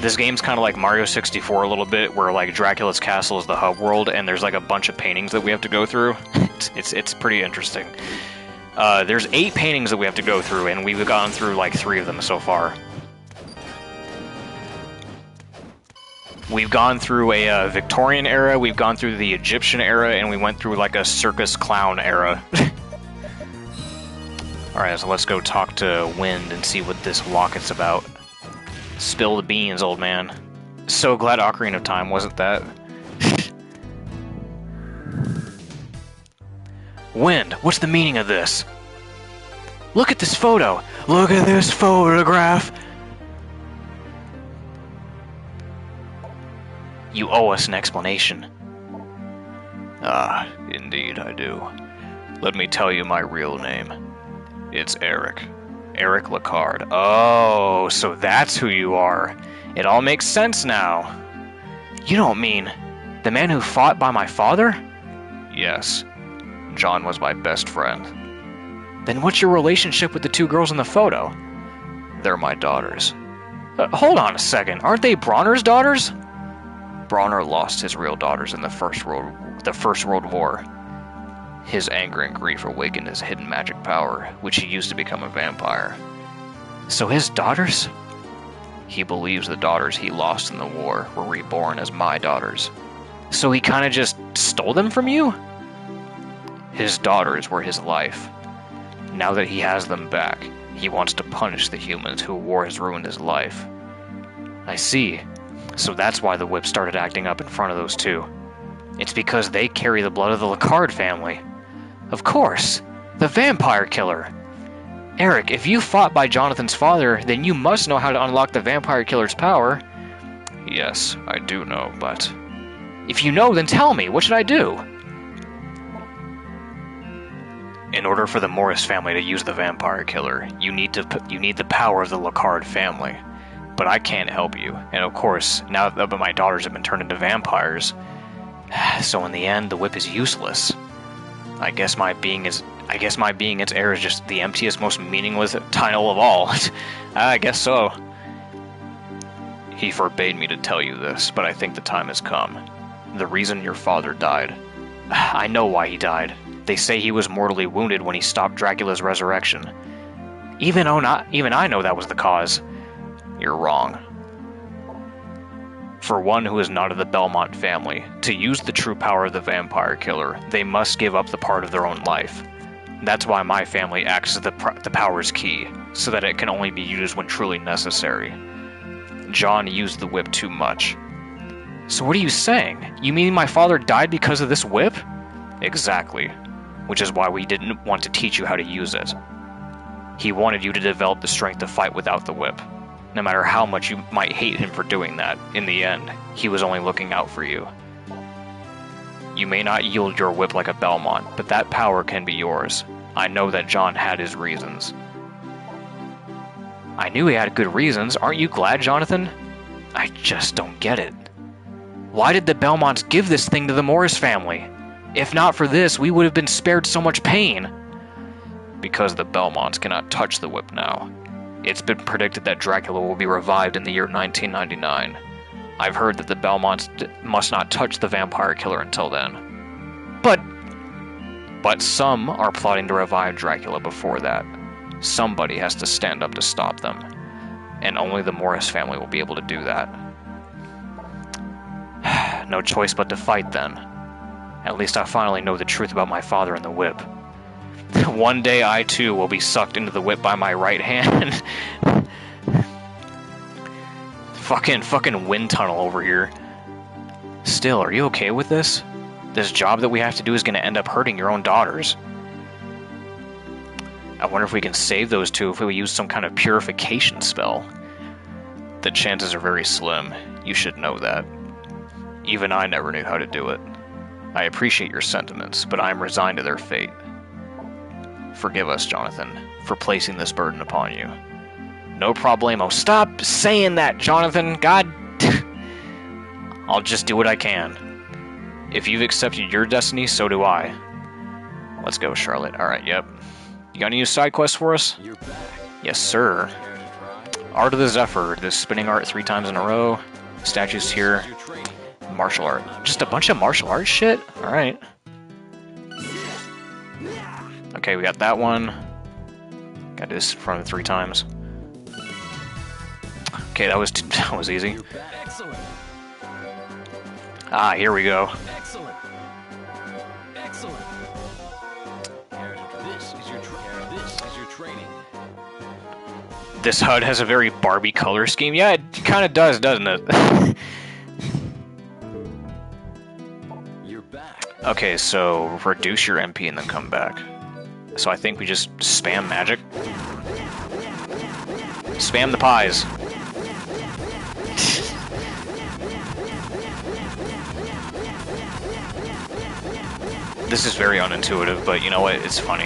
[SPEAKER 1] This game's kind of like Mario 64 a little bit, where like Dracula's castle is the hub world, and there's like a bunch of paintings that we have to go through. It's pretty interesting. There's 8 paintings that we have to go through, and we've gone through like 3 of them so far. We've gone through a Victorian era, we've gone through the Egyptian era, and we went through like a circus clown era. Alright, so let's go talk to Wind and see what this locket's about. Spill the beans, old man. So glad Ocarina of Time wasn't that. Wind, what's the meaning of this? Look at this photo! Look at this photograph! You owe us an explanation. Ah, indeed I do. Let me tell you my real name. It's Eric. Eric Lacard. Oh, so that's who you are. It all makes sense now. You don't mean the man who fought by my father? Yes. John was my best friend.
[SPEAKER 3] Then what's your relationship with the two girls in the photo?
[SPEAKER 1] They're my daughters.
[SPEAKER 3] Hold on a second, aren't they Bronner's daughters?
[SPEAKER 1] Bronner lost his real daughters in the First World War. His anger and grief awakened his hidden magic power, which he used to become a vampire.
[SPEAKER 3] So his daughters?
[SPEAKER 1] He believes the daughters he lost in the war were reborn as my daughters.
[SPEAKER 3] So he kinda just stole them from you?
[SPEAKER 1] His daughters were his life. Now that he has them back, he wants to punish the humans who war has ruined his life.
[SPEAKER 3] I see. So that's why the whip started acting up in front of those two. It's because they carry the blood of the Lacard family. Of course! The vampire killer! Eric, if you fought by Jonathan's father, then you must know how to unlock the vampire killer's power.
[SPEAKER 1] Yes, I do know, but...
[SPEAKER 3] If you know, then tell me, what should I do?
[SPEAKER 1] In order for the Morris family to use the vampire killer, you need the power of the Lacard family. But I can't help you, and of course, now that my daughters have been turned into vampires,
[SPEAKER 3] so in the end, the whip is useless.
[SPEAKER 1] I guess my being its heir is just the emptiest, most meaningless title of all. I guess so. He forbade me to tell you this, but I think the time has come. The reason your father died.
[SPEAKER 3] I know why he died. They say he was mortally wounded when he stopped Dracula's resurrection. Even I know that was the cause.
[SPEAKER 1] You're wrong. For one who is not of the Belmont family, to use the true power of the vampire killer, they must give up the part of their own life. That's why my family acts as the power's key, so that it can only be used when truly necessary. John used the whip too much.
[SPEAKER 3] So what are you saying? You mean my father died because of this whip?
[SPEAKER 1] Exactly. Which is why we didn't want to teach you how to use it. He wanted you to develop the strength to fight without the whip. No matter how much you might hate him for doing that, in the end, he was only looking out for you. You may not yield your whip like a Belmont, but that power can be yours. I know that John had his reasons.
[SPEAKER 3] I knew he had good reasons. Aren't you glad, Jonathan? I just don't get it. Why did the Belmonts give this thing to the Morris family? If not for this, we would have been spared so much pain.
[SPEAKER 1] Because the Belmonts cannot touch the whip now. It's been predicted that Dracula will be revived in the year 1999. I've heard that the Belmonts must not touch the vampire killer until then. But some are plotting to revive Dracula before that. Somebody has to stand up to stop them. And only the Morris family will be able to do that.
[SPEAKER 3] No choice but to fight then. At least I finally know the truth about my father and the whip. One day I too will be sucked into the whip by my right hand. Fucking wind tunnel over here. Still, are you okay with this? This job that we have to do is going to end up hurting your own daughters. I wonder if we can save those two if we use some kind of purification spell.
[SPEAKER 1] The chances are very slim. You should know that. Even I never knew how to do it. I appreciate your sentiments, but I am resigned to their fate. Forgive us, Jonathan, for placing this burden upon you.
[SPEAKER 3] No problemo. Stop saying that, Jonathan. God. I'll just do what I can.
[SPEAKER 1] If you've accepted your destiny, so do I. Let's go, Charlotte. Alright, yep. You got any new side quests for us?
[SPEAKER 2] You're back.
[SPEAKER 1] Yes, sir. Art of the Zephyr. This spinning art 3 times in a row. Statues here.
[SPEAKER 2] Your training.
[SPEAKER 1] Martial art.
[SPEAKER 3] Just a bunch of martial arts shit? Alright.
[SPEAKER 1] Okay, we got that one. Got this from 3 times. Okay, that was easy.
[SPEAKER 2] You're back. Excellent.
[SPEAKER 1] Ah, here we go.
[SPEAKER 2] Excellent. Excellent. This is your training.
[SPEAKER 3] This HUD has a very Barbie color scheme. Yeah, it kind of does, doesn't it?
[SPEAKER 2] You're back.
[SPEAKER 1] Okay, so reduce your MP and then come back. So I think we just spam magic. Spam the pies. This is very unintuitive, but you know what? It's funny.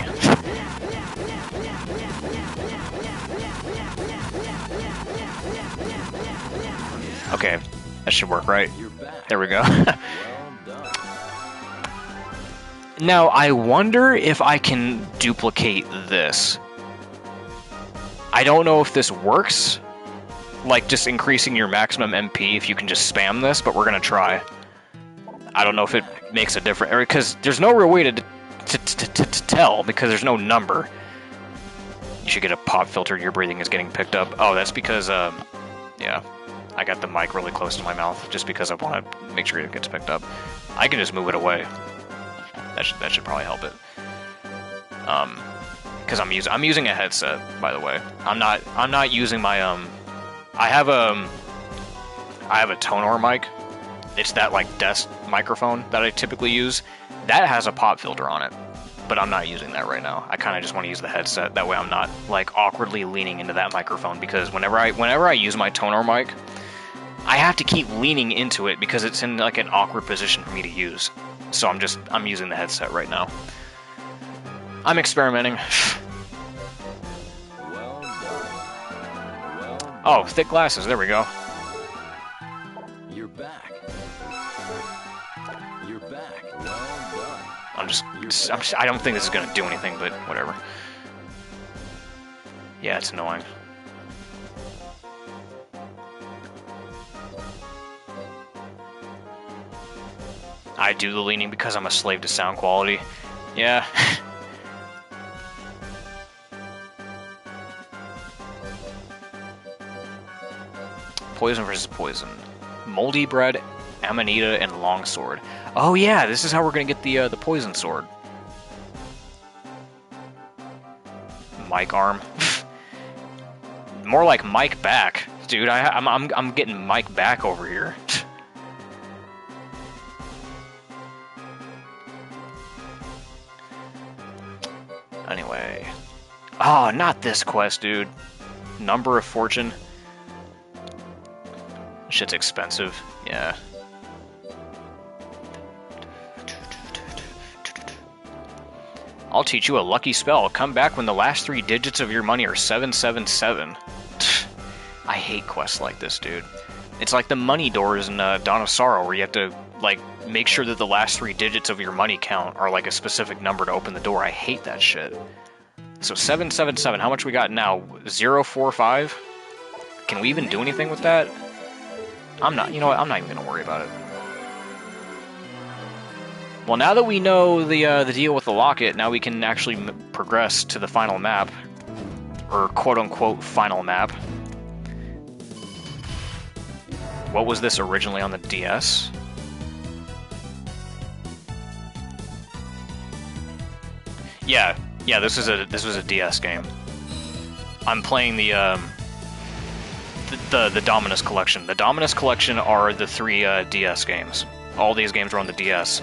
[SPEAKER 1] Okay, that should work, right?
[SPEAKER 2] You're back.
[SPEAKER 1] There we go.
[SPEAKER 2] Well done.
[SPEAKER 3] Now, I wonder if I can duplicate this. I don't know if this works, like just increasing your maximum MP if you can just spam this, but we're gonna try. I don't know if it makes a difference, because there's no real way to tell, because there's no number. You should get a pop filter, your breathing is getting picked up. Oh, that's because, yeah, I got the mic really close to my mouth, just because I want to make sure it gets picked up. I can just move it away. That should probably help it. Because I'm using a headset, by the way. I'm not using my I have a Tonor mic. It's that like desk microphone that I typically use. That has a pop filter on it, but I'm not using that right now. I kind of just want to use the headset. That way I'm not like awkwardly leaning into that microphone, because whenever I use my Tonor mic, I have to keep leaning into it because it's in like an awkward position for me to use. So I'm using the headset right now. I'm experimenting. Oh, thick glasses. There we go.
[SPEAKER 2] You're back. You're back. Well done.
[SPEAKER 3] I don't think this is gonna do anything, but whatever. Yeah, it's annoying. I do the leaning because I'm a slave to sound quality. Yeah. Poison versus poison. Moldy bread, amanita, and longsword. Oh yeah, this is how we're gonna get the poison sword. Mike arm. More like Mike back, dude. I'm getting Mike back over here. Anyway. Oh, not this quest, dude. Number of fortune. Shit's expensive. Yeah. I'll teach you a lucky spell. Come back when the last 3 digits of your money are 777. I hate quests like this, dude. It's like the money doors in Dawn of Sorrow, where you have to, like, make sure that the last 3 digits of your money count are, like, a specific number to open the door. I hate that shit. So 777, how much we got now? 045? Can we even do anything with that? You know what, I'm not even gonna worry about it. Well, now that we know the deal with the locket, now we can actually progress to the final map. Or quote-unquote final map. What was this originally on the DS? Yeah, this was a DS game. I'm playing the Dominus Collection. The Dominus Collection are the 3 DS games. All these games are on the DS.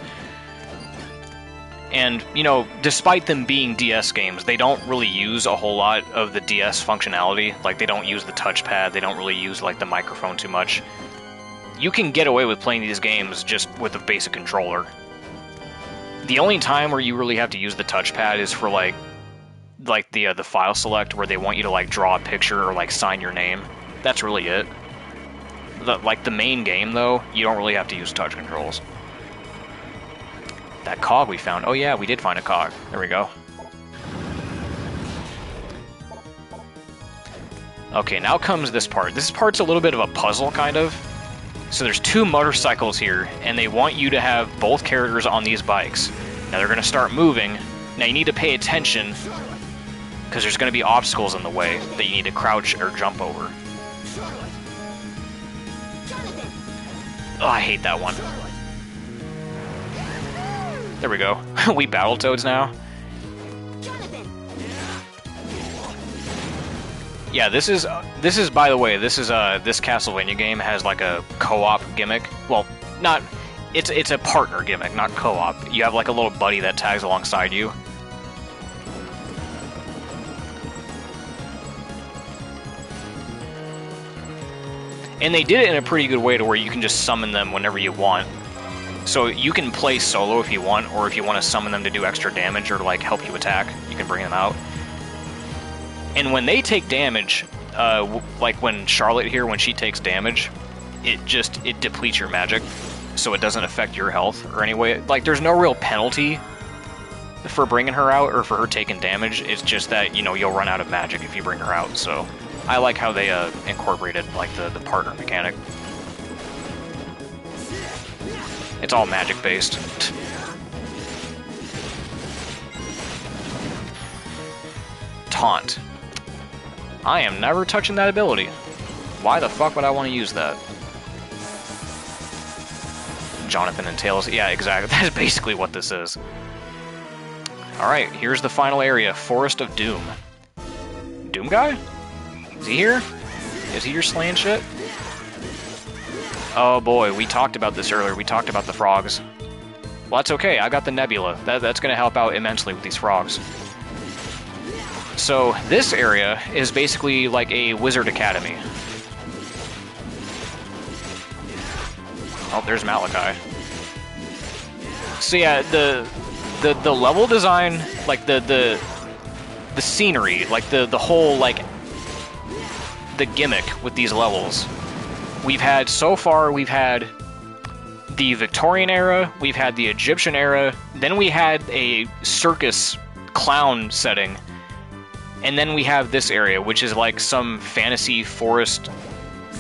[SPEAKER 3] And, you know, despite them being DS games, they don't really use a whole lot of the DS functionality. Like, they don't use the touchpad, they don't really use, like, the microphone too much. You can get away with playing these games just with a basic controller. The only time where you really have to use the touchpad is for, like the file select, where they want you to, like, draw a picture or, like, sign your name. That's really it. Like, the main game, though, you don't really have to use touch controls. That cog we found. Oh yeah, we did find a cog. There we go. Okay, now comes this part. This part's a little bit of a puzzle, kind of. So there's 2 motorcycles here, and they want you to have both characters on these bikes. Now they're going to start moving. Now you need to pay attention, because there's going to be obstacles in the way that you need to crouch or jump over. Oh, I hate that one. There we go. We Battletoads now. Yeah, this is by the way, this Castlevania game has like a co-op gimmick. Well, not it's a partner gimmick, not co-op. You have like a little buddy that tags alongside you. And they did it in a pretty good way to where you can just summon them whenever you want. So you can play solo if you want, or if you want to summon them to do extra damage or like help you attack, you can bring them out. And when they take damage, like when Charlotte here, when she takes damage, it depletes your magic, so it doesn't affect your health or any way. Like, there's no real penalty for bringing her out, or for her taking damage. It's just that, you know, you'll run out of magic if you bring her out, so I like how they incorporated, like, the partner mechanic. It's all magic-based. Taunt. I am never touching that ability. Why the fuck would I want to use that? Jonathan and Tails. Yeah, exactly. That's basically what this is. Alright, here's the final area. Forest of Doom. Doom guy? Is he here? Is he here slaying shit? Oh boy, we talked about this earlier. We talked about the frogs. Well, that's okay. I got the nebula. That's going to help out immensely with these frogs. So, this area is basically like a wizard academy. Oh, there's Malachi. So yeah, the level design, like the scenery, like the whole, like, the gimmick with these levels. We've had, so far, we've had the Victorian era, we've had the Egyptian era, then we had a circus clown setting, and then we have this area, which is like some fantasy forest,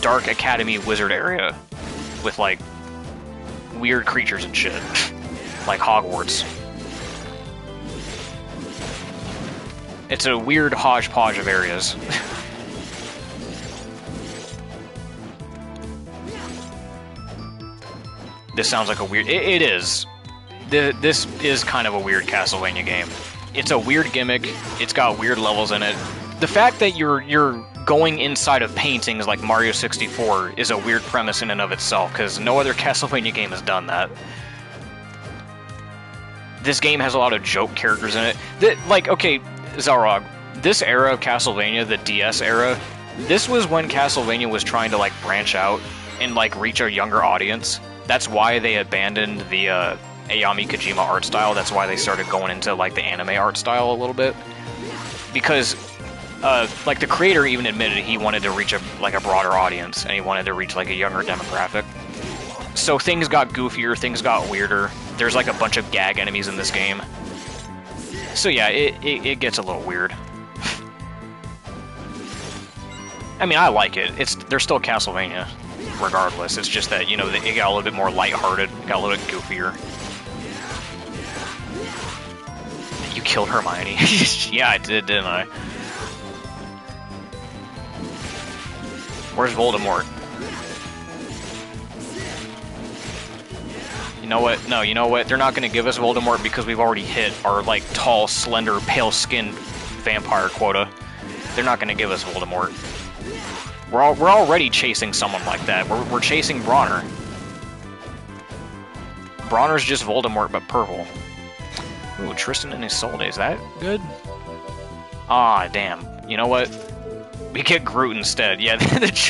[SPEAKER 3] dark academy wizard area, with, like, weird creatures and shit. Like Hogwarts. It's a weird hodgepodge of areas. This sounds like a weird... It is. This is kind of a weird Castlevania game. It's a weird gimmick. It's got weird levels in it. The fact that you're going inside of paintings like Mario 64 is a weird premise in and of itself, because no other Castlevania game has done that. This game has a lot of joke characters in it. Like, okay, Zalrog, this era of Castlevania, the DS era, this was when Castlevania was trying to, like, branch out and, like, reach a younger audience. That's why they abandoned the Ayami Kojima art style. That's why they started going into, like, the anime art style a little bit. Because, like, the creator even admitted he wanted to reach a broader audience, and he wanted to reach, like, a younger demographic. So things got goofier, things got weirder. There's, like, a bunch of gag enemies in this game. So yeah, it gets a little weird. I mean, I like it. They're still Castlevania, regardless. It's just that, you know, it got a little bit more lighthearted, got a little bit goofier. You killed Hermione. Yeah, I did, didn't I? Where's Voldemort? You know what? No, you know what? They're not going to give us Voldemort because we've already hit our, like, tall, slender, pale-skinned vampire quota. They're not going to give us Voldemort. We're already chasing someone like that. We're chasing Bronner. Bronner's just Voldemort, but purple. Ooh, Tristan and Isolde. Is that good? Ah, damn. You know what? We get Groot instead. Yeah,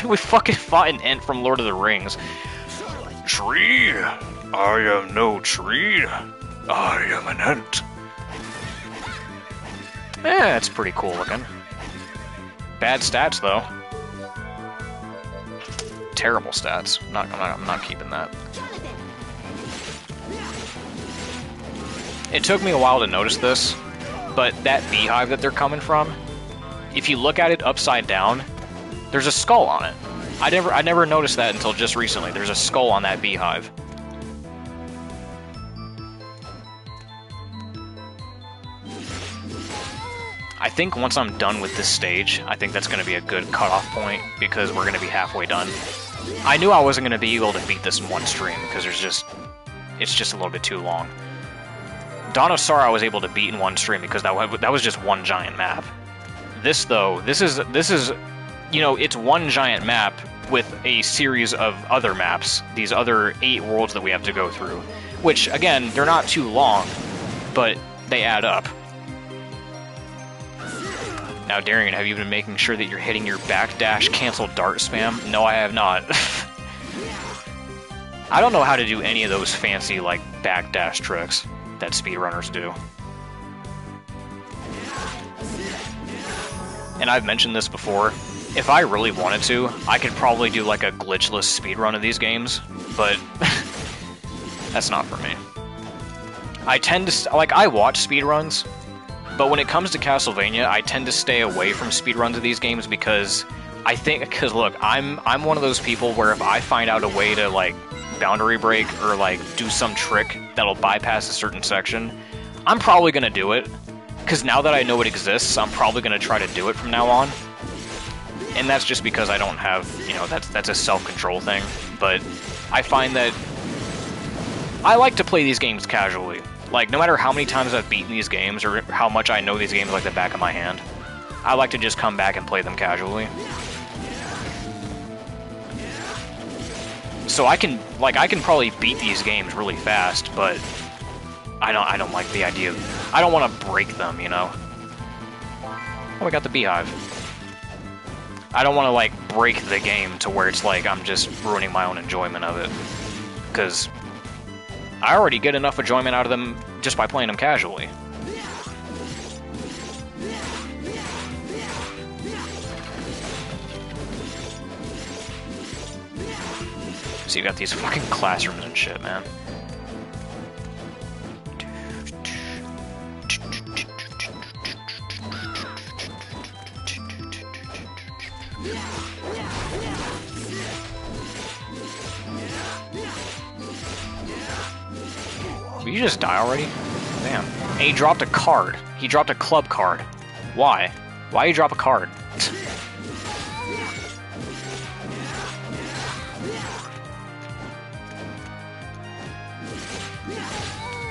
[SPEAKER 3] we fucking fought an Ent from Lord of the Rings. Tree! I am no tree. I am an Ent. Eh, it's pretty cool looking. Bad stats, though. Terrible stats. I'm not keeping that. It took me a while to notice this, but that beehive that they're coming from, if you look at it upside down, there's a skull on it. I never noticed that until just recently. There's a skull on that beehive. I think once I'm done with this stage, I think that's going to be a good cutoff point, because we're going to be halfway done. I knew I wasn't going to be able to beat this in one stream, because it's just a little bit too long. Dawn of Sorrow I was able to beat in one stream, because that was just one giant map. This, though, this is, you know, it's one giant map with a series of other maps, these other 8 worlds that we have to go through, which, again, they're not too long, but they add up. Now, Darian, have you been making sure that you're hitting your backdash cancel dart spam? No, I have not. I don't know how to do any of those fancy, like, backdash tricks that speedrunners do. And I've mentioned this before. If I really wanted to, I could probably do, like, a glitchless speedrun of these games, but that's not for me. I tend to like I watch speedruns, but when it comes to Castlevania, I tend to stay away from speedruns of these games because look, I'm one of those people where if I find out a way to like boundary break or like do some trick that'll bypass a certain section, I'm probably gonna do it. Because now that I know it exists, I'm probably gonna try to do it from now on. And that's just because I don't have, you know, that's a self-control thing. But I find that I like to play these games casually. Like, no matter how many times I've beaten these games or how much I know these games like the back of my hand, I like to just come back and play them casually. So I can probably beat these games really fast, but I don't like the idea of... I don't want to break them, you know? Oh, we got the beehive. I don't want to, like, break the game to where it's like I'm just ruining my own enjoyment of it. Because I already get enough enjoyment out of them just by playing them casually. So you got these fucking classrooms and shit, man. Will you just die already? Damn. And he dropped a card. He dropped a club card. Why? Why you drop a card?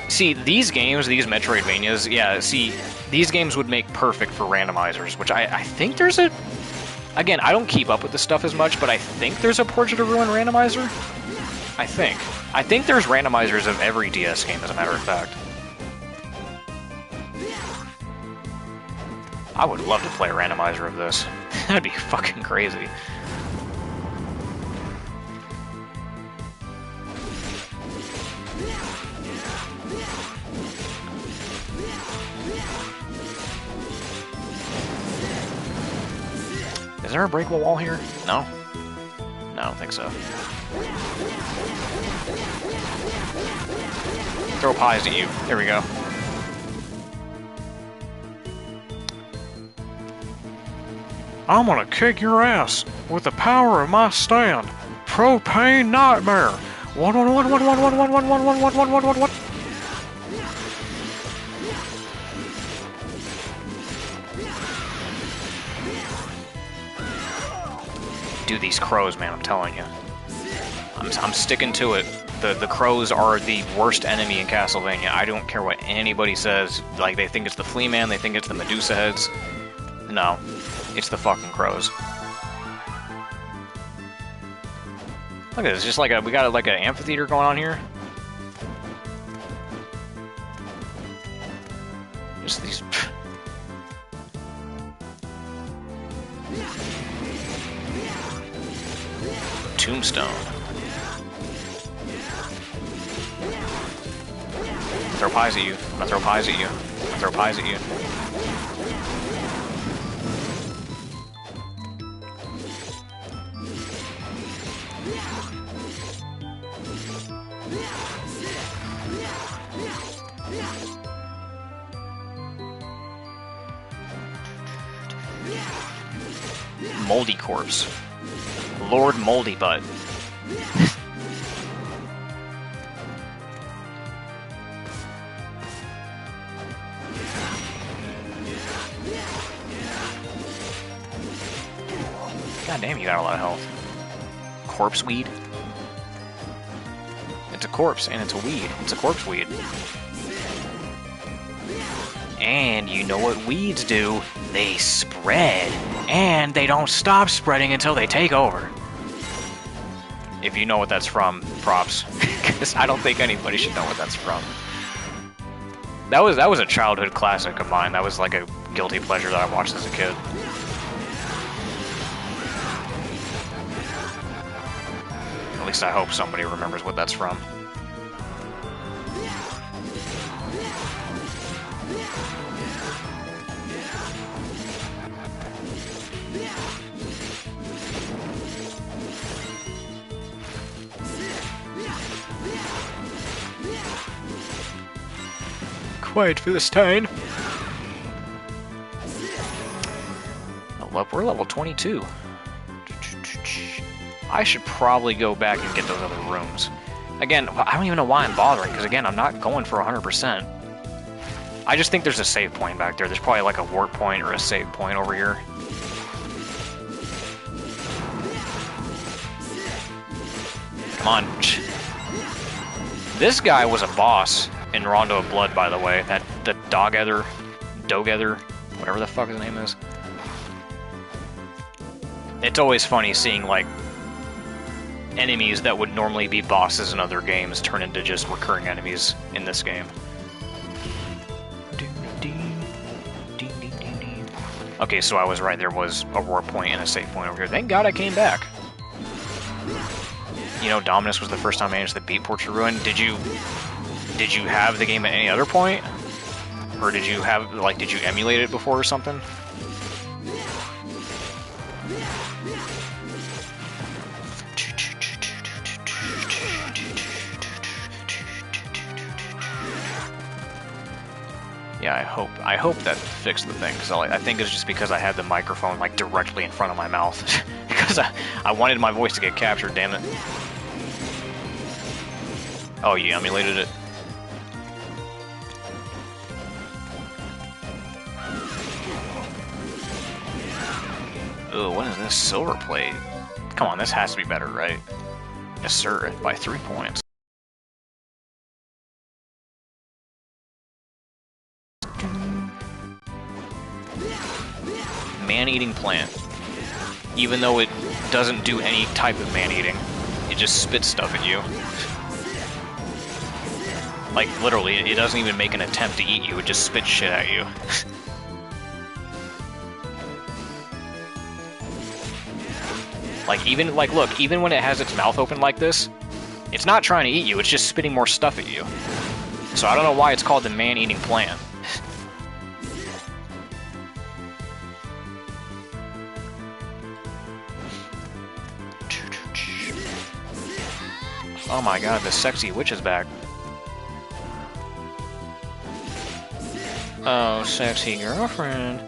[SPEAKER 3] See, these games, these Metroidvanias, yeah, see, these games would make perfect for randomizers, which I think there's a... Again, I don't keep up with this stuff as much, but I think there's a Portrait of Ruin randomizer? I think. I think there's randomizers of every DS game, as a matter of fact. I would love to play a randomizer of this. That'd be fucking crazy. Is there a breakable wall here? No? No, I don't think so. Throw pies at you. There we go. I'm gonna kick your ass with the power of my stand. Propane nightmare. What? Dude, these crows, man, I'm telling you. I'm sticking to it. The crows are the worst enemy in Castlevania. I don't care what anybody says. Like, they think it's the Flea Man, they think it's the Medusa heads. No, it's the fucking crows. Look at this, just like we got like an amphitheater going on here. Just these... Tombstone. Throw pies at you. I'm gonna throw pies at you. I'm gonna throw pies at you. Moldy Corpse. Lord Moldy Butt. God damn, you got a lot of health. Corpse weed? It's a corpse, and it's a weed. It's a corpse weed. And you know what weeds do? They spread. And they don't stop spreading until they take over. If you know what that's from, props. Because I don't think anybody should know what that's from. That was a childhood classic of mine. That was like a guilty pleasure that I watched as a kid. At least I hope somebody remembers what that's from. quiet for this time. We're level 22. I should probably go back and get those other rooms. Again, I don't even know why I'm bothering, because again, I'm not going for 100%. I just think there's a save point back there. There's probably like a warp point or a save point over here. Come on. This guy was a boss in Rondo of Blood, by the way. The Dogether, whatever the fuck his name is. It's always funny seeing, like, enemies that would normally be bosses in other games turn into just recurring enemies in this game. Okay, so I was right, there was a warp point and a save point over here. Thank God I came back. You know, Dominus was the first time I managed to beat Portrait of Ruin. Did you have the game at any other point? Or did you have, like, did you emulate it before or something? Yeah, I hope that fixed the thing, because I think it's just because I had the microphone, like, directly in front of my mouth. Because I wanted my voice to get captured, damn it. Oh, you emulated it? Ooh, what is this? Silver plate? Come on, this has to be better, right? Yes, sir, by 3 points. Man-eating plant. Even though it doesn't do any type of man-eating, it just spits stuff at you. Like, literally, it doesn't even make an attempt to eat you, it just spits shit at you. Look, even when it has its mouth open like this, it's not trying to eat you, it's just spitting more stuff at you. So I don't know why it's called the man-eating plant. Oh my god, the sexy witch is back. Oh, sexy girlfriend.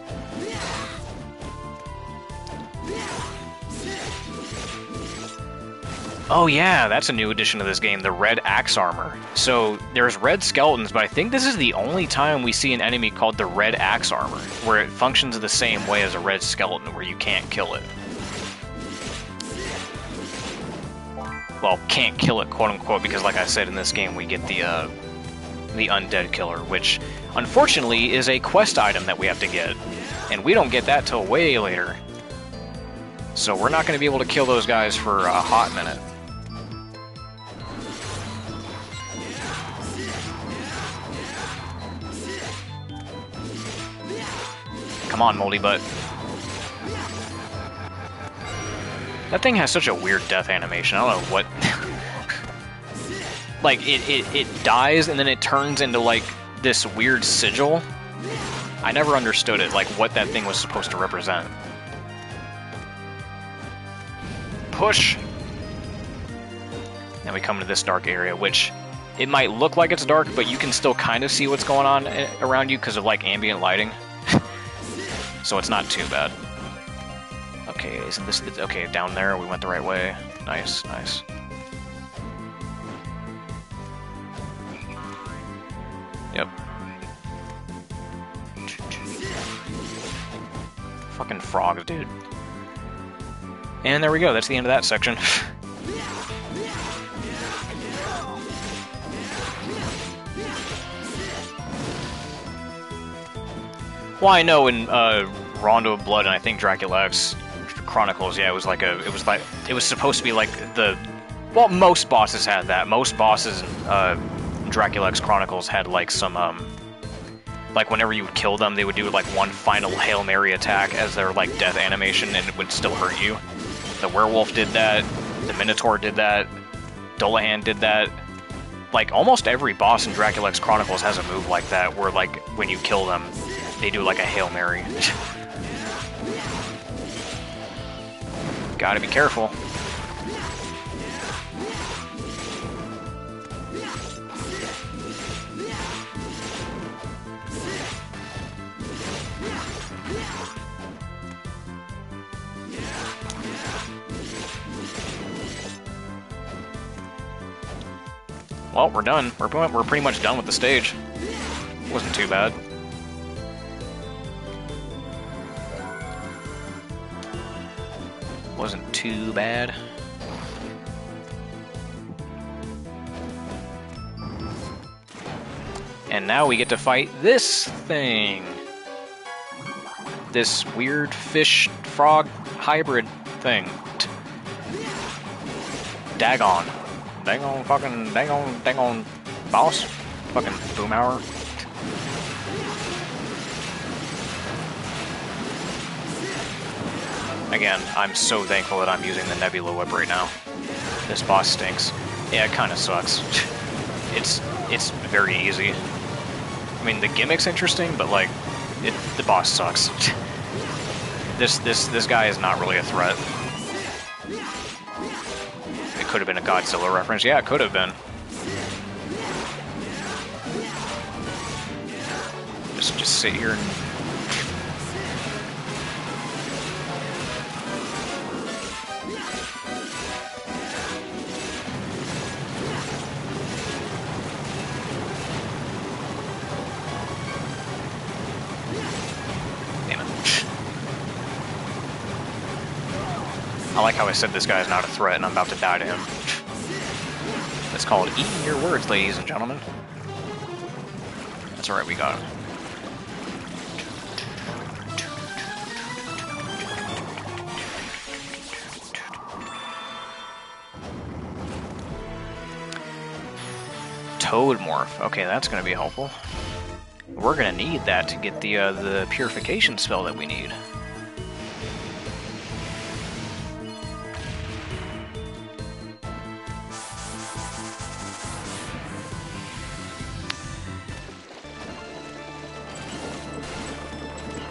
[SPEAKER 3] Oh yeah, that's a new addition to this game, the red axe armor. So, there's red skeletons, but I think this is the only time we see an enemy called the red axe armor, where it functions the same way as a red skeleton, where you can't kill it. Well, can't kill it, quote-unquote, because like I said, in this game we get the undead killer, which, unfortunately, is a quest item that we have to get. And we don't get that till way later. So we're not going to be able to kill those guys for a hot minute. Come on, moldy butt. That thing has such a weird death animation. I don't know what... like, it dies and then it turns into, like, this weird sigil. I never understood it, like, what that thing was supposed to represent. Push! Now we come to this dark area, which... it might look like it's dark, but you can still kind of see what's going on around you because of, like, ambient lighting. So it's not too bad. Okay, isn't this... okay, down there, we went the right way. Nice, nice. Yep. Fucking frogs, dude. And there we go, that's the end of that section. Well, I know in Rondo of Blood and I think Dracula X Chronicles, yeah, it was supposed to be like the... well, most bosses had that. Most bosses in Dracula X Chronicles had like some, like whenever you would kill them, they would do like one final Hail Mary attack as their like death animation and it would still hurt you. The werewolf did that, the Minotaur did that, Dullahan did that. Like almost every boss in Dracula X Chronicles has a move like that where like when you kill them, they do like a Hail Mary. Gotta be careful. Well, we're done. We're pretty much done with the stage. Wasn't too bad. Wasn't too bad. And now we get to fight this thing. This weird fish frog hybrid thing. Dagon. Dagon boss. Fucking Boomhauer. Again, I'm so thankful that I'm using the Nebula Whip right now. This boss stinks. Yeah, it kinda sucks. It's very easy. I mean, the gimmick's interesting, but like, the boss sucks. This guy is not really a threat. It could have been a Godzilla reference. Yeah, it could have been. Just sit here and... I like how I said this guy is not a threat and I'm about to die to him. It's called eating your words, ladies and gentlemen. That's alright, we got him. Toad morph. Okay, that's going to be helpful. We're going to need that to get the purification spell that we need.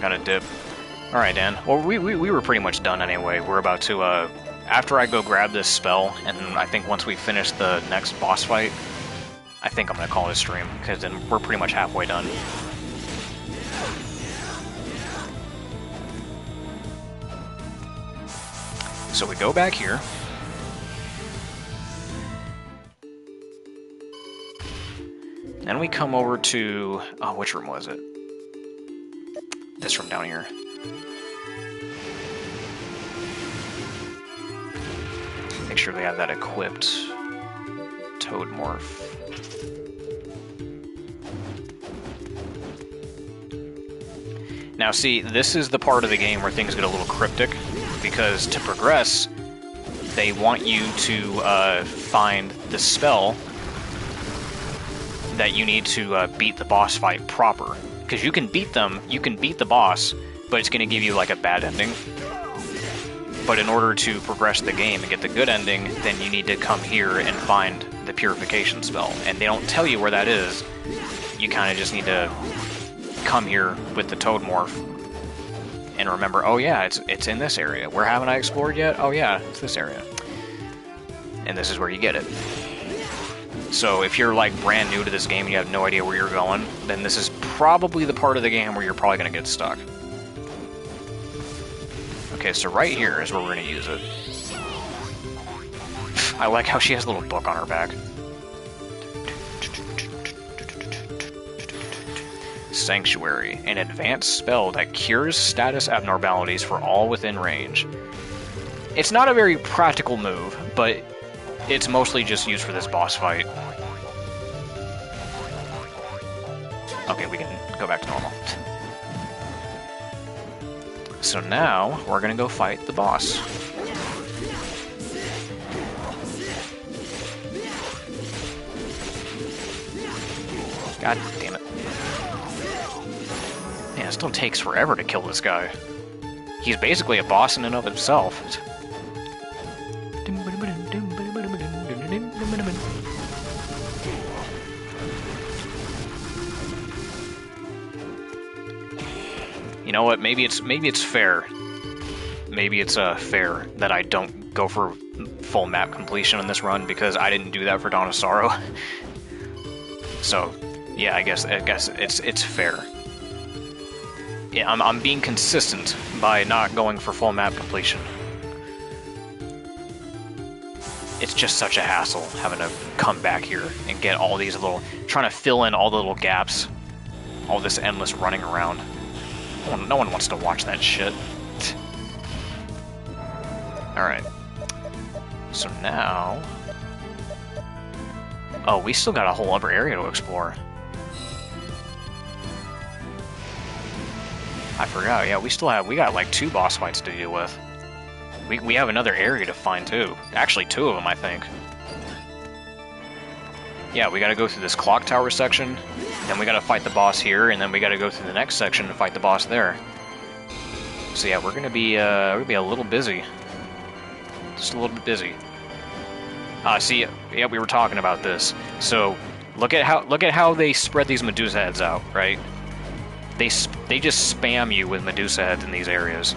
[SPEAKER 3] Got a dip. Alright, Dan. Well, we were pretty much done anyway. We're about to, after I go grab this spell, and I think once we finish the next boss fight, I think I'm going to call this stream, because then we're pretty much halfway done. So we go back here. Then we come over to... Oh, which room was it? This room down here. Make sure they have that equipped. Toad morph. Now see, this is the part of the game where things get a little cryptic, because to progress, they want you to find the spell that you need to beat the boss fight proper. Because you can beat them, you can beat the boss, but it's going to give you like a bad ending. But in order to progress the game and get the good ending, then you need to come here and find the purification spell. And they don't tell you where that is. You kind of just need to come here with the Toad morph and remember, oh yeah, it's in this area. Where haven't I explored yet? Oh yeah, it's this area. And this is where you get it. So if you're like brand new to this game and you have no idea where you're going, then this is probably the part of the game where you're probably going to get stuck. Okay, so right here is where we're going to use it. I like how she has a little book on her back. Sanctuary, an advanced spell that cures status abnormalities for all within range. It's not a very practical move, but it's mostly just used for this boss fight. Okay, we can go back to normal. So now, we're gonna go fight the boss. God damn it. Man, it still takes forever to kill this guy. He's basically a boss in and of himself. You know what? Maybe it's fair. Maybe it's fair that I don't go for full map completion on this run because I didn't do that for Dawn of Sorrow. So, yeah, I guess it's fair. Yeah, I'm being consistent by not going for full map completion. it's just such a hassle having to come back here and get all these little, trying to fill in all the little gaps, all this endless running around. No one wants to watch that shit. Alright. So now... Oh, we still got a whole other area to explore. I forgot, yeah, we got like 2 boss fights to deal with. We have another area to find too. Actually, 2 of them, I think. Yeah, we gotta go through this clock tower section, then we gotta fight the boss here, and then we gotta go through the next section and fight the boss there. So yeah, we're gonna be a little busy. Just a little bit busy. See, yeah, we were talking about this. So, look at how they spread these Medusa heads out, right? They just spam you with Medusa heads in these areas.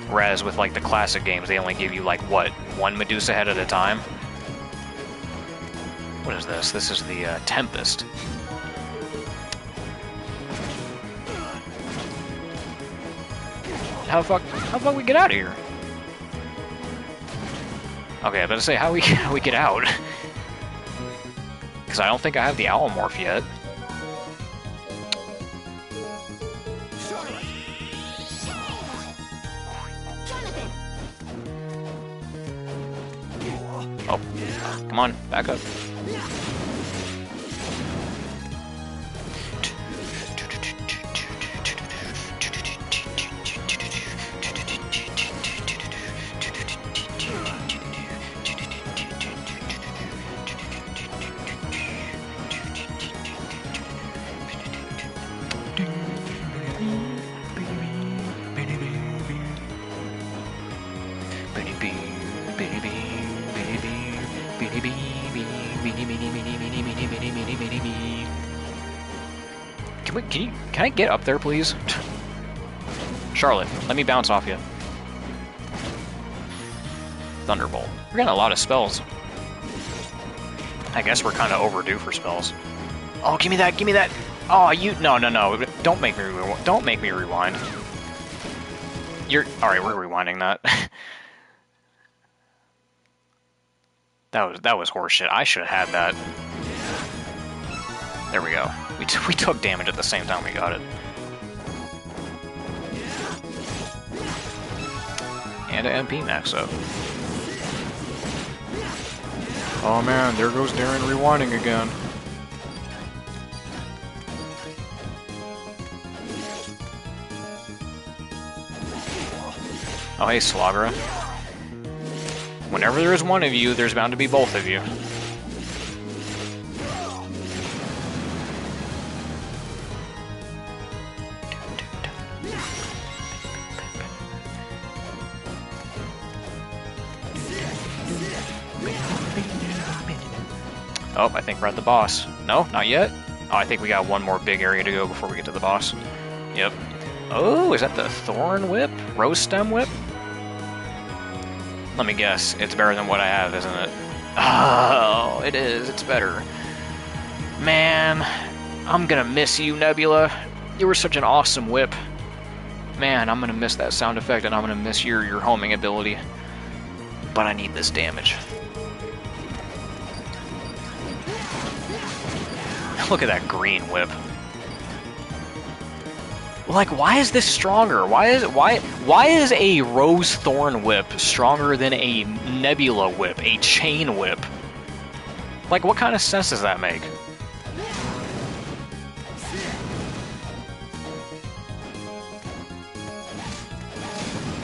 [SPEAKER 3] Whereas with like the classic games, they only give you like what, 1 Medusa head at a time. What is this? This is the Tempest. How the fuck we get out of here? Okay, I was about to say how we get out. Because I don't think I have the Owl Morph yet. Oh, come on, back up. Can I get up there, please? Charlotte, let me bounce off you. Thunderbolt. We're getting a lot of spells. I guess we're kind of overdue for spells. Oh, give me that! Give me that! Oh, you... No. Don't make me rewind. You're... Alright, we're rewinding that. That was horseshit. I should have had that. There we go. We took damage at the same time we got it. And an MP max up. Oh man, there goes Darren rewinding again. Oh hey, Slagra. Whenever there is one of you, there's bound to be both of you. Oh, I think we're at the boss. No, not yet. Oh, I think we got one more big area to go before we get to the boss. Yep. Oh, is that the Thorn Whip? Rose Stem Whip? Let me guess. It's better than what I have, isn't it? Oh, it is. It's better. Man, I'm gonna miss you, Nebula. You were such an awesome whip. Man, I'm gonna miss that sound effect, and I'm gonna miss your homing ability. But I need this damage. Look at that green whip. Like, why is this stronger? Why is a Rose Thorn Whip stronger than a Nebula Whip, a Chain Whip? Like, what kind of sense does that make?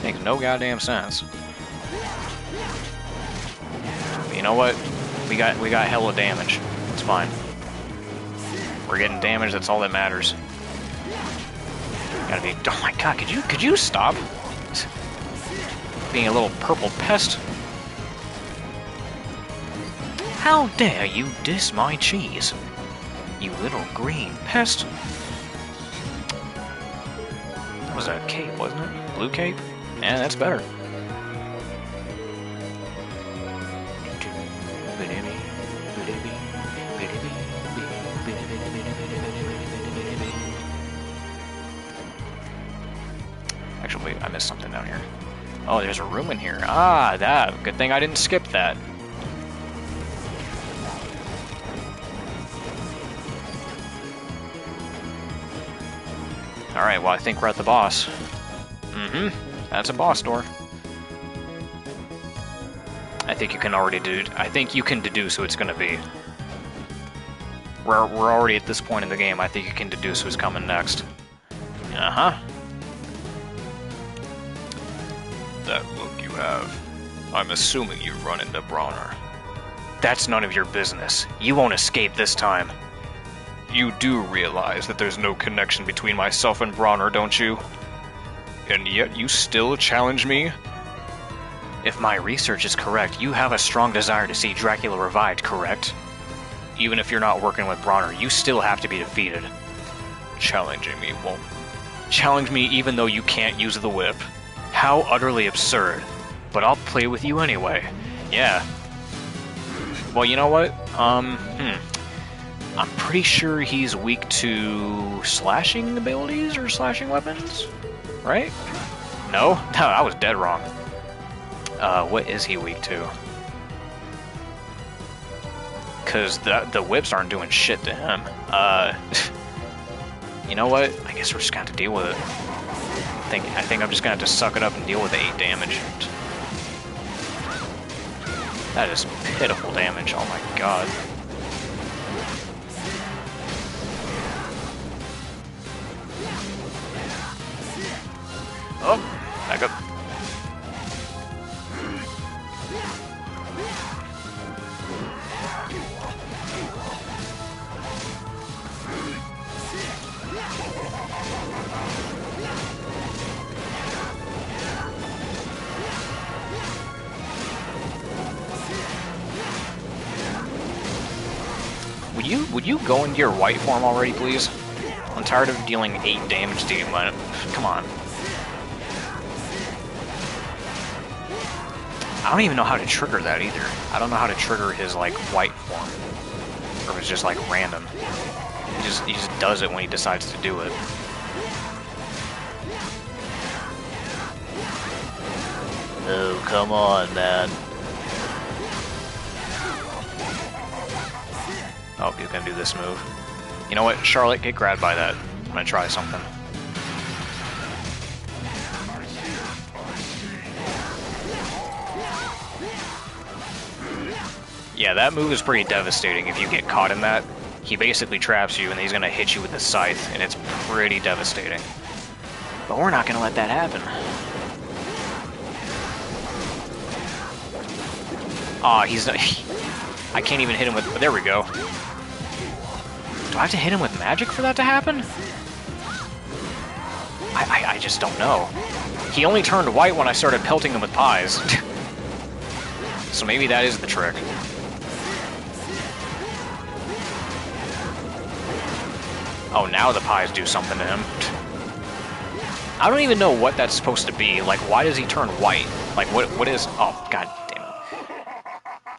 [SPEAKER 3] Makes no goddamn sense. But you know what? We got hella damage. It's fine. We're getting damage, that's all that matters. Gotta be... Oh my god, could you stop? Being a little purple pest. How dare you diss my cheese? You little green pest. That was a cape, wasn't it? Blue cape? Yeah, that's better. Actually, wait, I missed something down here.
[SPEAKER 1] Oh, there's a room in here. Ah, that. Good thing I didn't skip that. Alright, well, I think we're at the boss. Mm-hmm. That's a boss door. I think you can already I think you can deduce who it's gonna be. We're already at this point in the game. I think you can deduce who's coming next. Uh-huh.
[SPEAKER 3] That look you have. I'm assuming you've run into Bronner.
[SPEAKER 1] That's none of your business. You won't escape this time.
[SPEAKER 3] You do realize that there's no connection between myself and Bronner, don't you? And yet you still challenge me?
[SPEAKER 1] If my research is correct, you have a strong desire to see Dracula revived, correct? Even if you're not working with Bronner, you still have to be defeated.
[SPEAKER 3] Challenging me won't.
[SPEAKER 1] Challenge me even though you can't use the whip. How utterly absurd. But I'll play with you anyway. Yeah. Well, you know what? I'm pretty sure he's weak to slashing abilities or slashing weapons? Right? No? No, I was dead wrong. What is he weak to? Because the whips aren't doing shit to him. You know what? I guess we're just gonna have to deal with it. I think I'm just gonna have to suck it up and deal with the 8 damage. That is pitiful damage, oh my god. Oh, back up. Would you go into your white form already, please? I'm tired of dealing 8 damage to you, man. Come on. I don't even know how to trigger that either. I don't know how to trigger his, like, white form. Or if it's just, like, random. He just does it when he decides to do it. Oh, come on, man. Oh, you can do this move. You know what, Charlotte, get grabbed by that. I'm gonna try something. Yeah, that move is pretty devastating if you get caught in that. He basically traps you and he's gonna hit you with the scythe, and it's pretty devastating. But we're not gonna let that happen. Aw, he's not... I can't even hit him with... There we go. Do I have to hit him with magic for that to happen? I just don't know. He only turned white when I started pelting him with pies. So maybe that is the trick. Oh, now the pies do something to him. I don't even know what that's supposed to be. Like, why does he turn white? Like, what is... Oh, god damn it.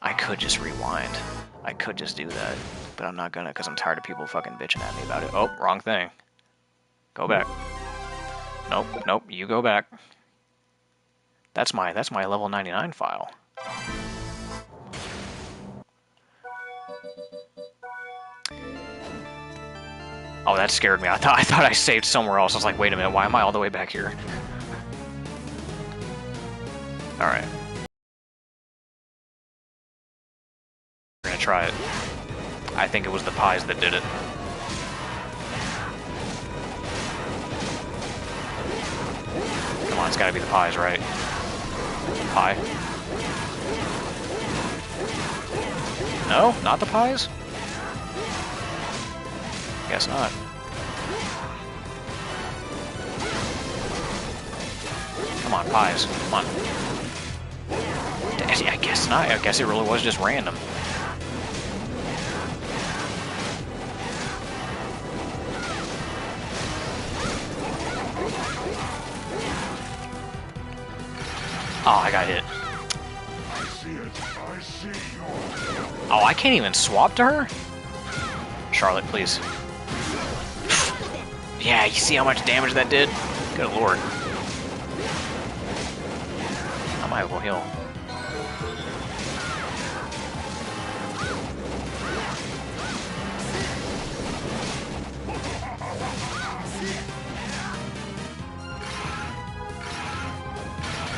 [SPEAKER 1] I could just rewind. I could just do that. But I'm not gonna, because I'm tired of people fucking bitching at me about it. Oh, wrong thing. Go back. Nope, nope, you go back. That's my level 99 file. Oh, that scared me. I thought I saved somewhere else. I was like, wait a minute, why am I all the way back here? Alright. We're gonna try it. I think it was the pies that did it. Come on, it's gotta be the pies, right? Pie? No? Not the pies? Guess not. Come on, pies. Come on. I guess not. I guess it really was just random. Oh, I got hit. Oh, I can't even swap to her? Charlotte, please. Yeah, you see how much damage that did? Good lord. Might as well heal.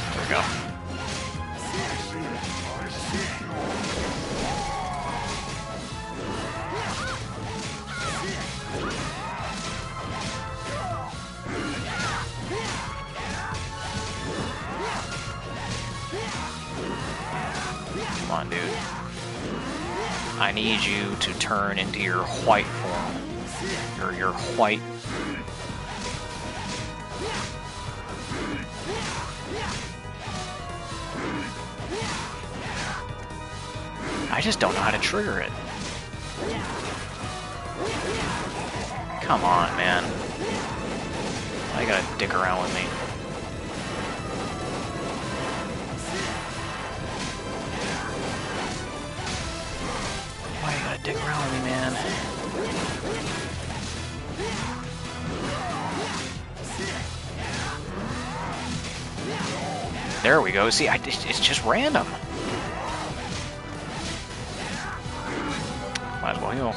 [SPEAKER 1] There we go. Come on, dude. I need you to turn into your white form. Or your white. I just don't know how to trigger it. Come on, man. Why you gotta dick around with me? Why you gotta dick around with me, man? There we go. See, it's just random. Might as well heal.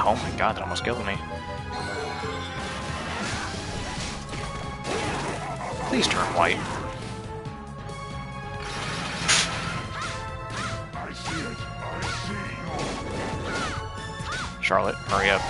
[SPEAKER 1] Oh my god, that almost killed me. Please turn white. Charlotte, hurry up.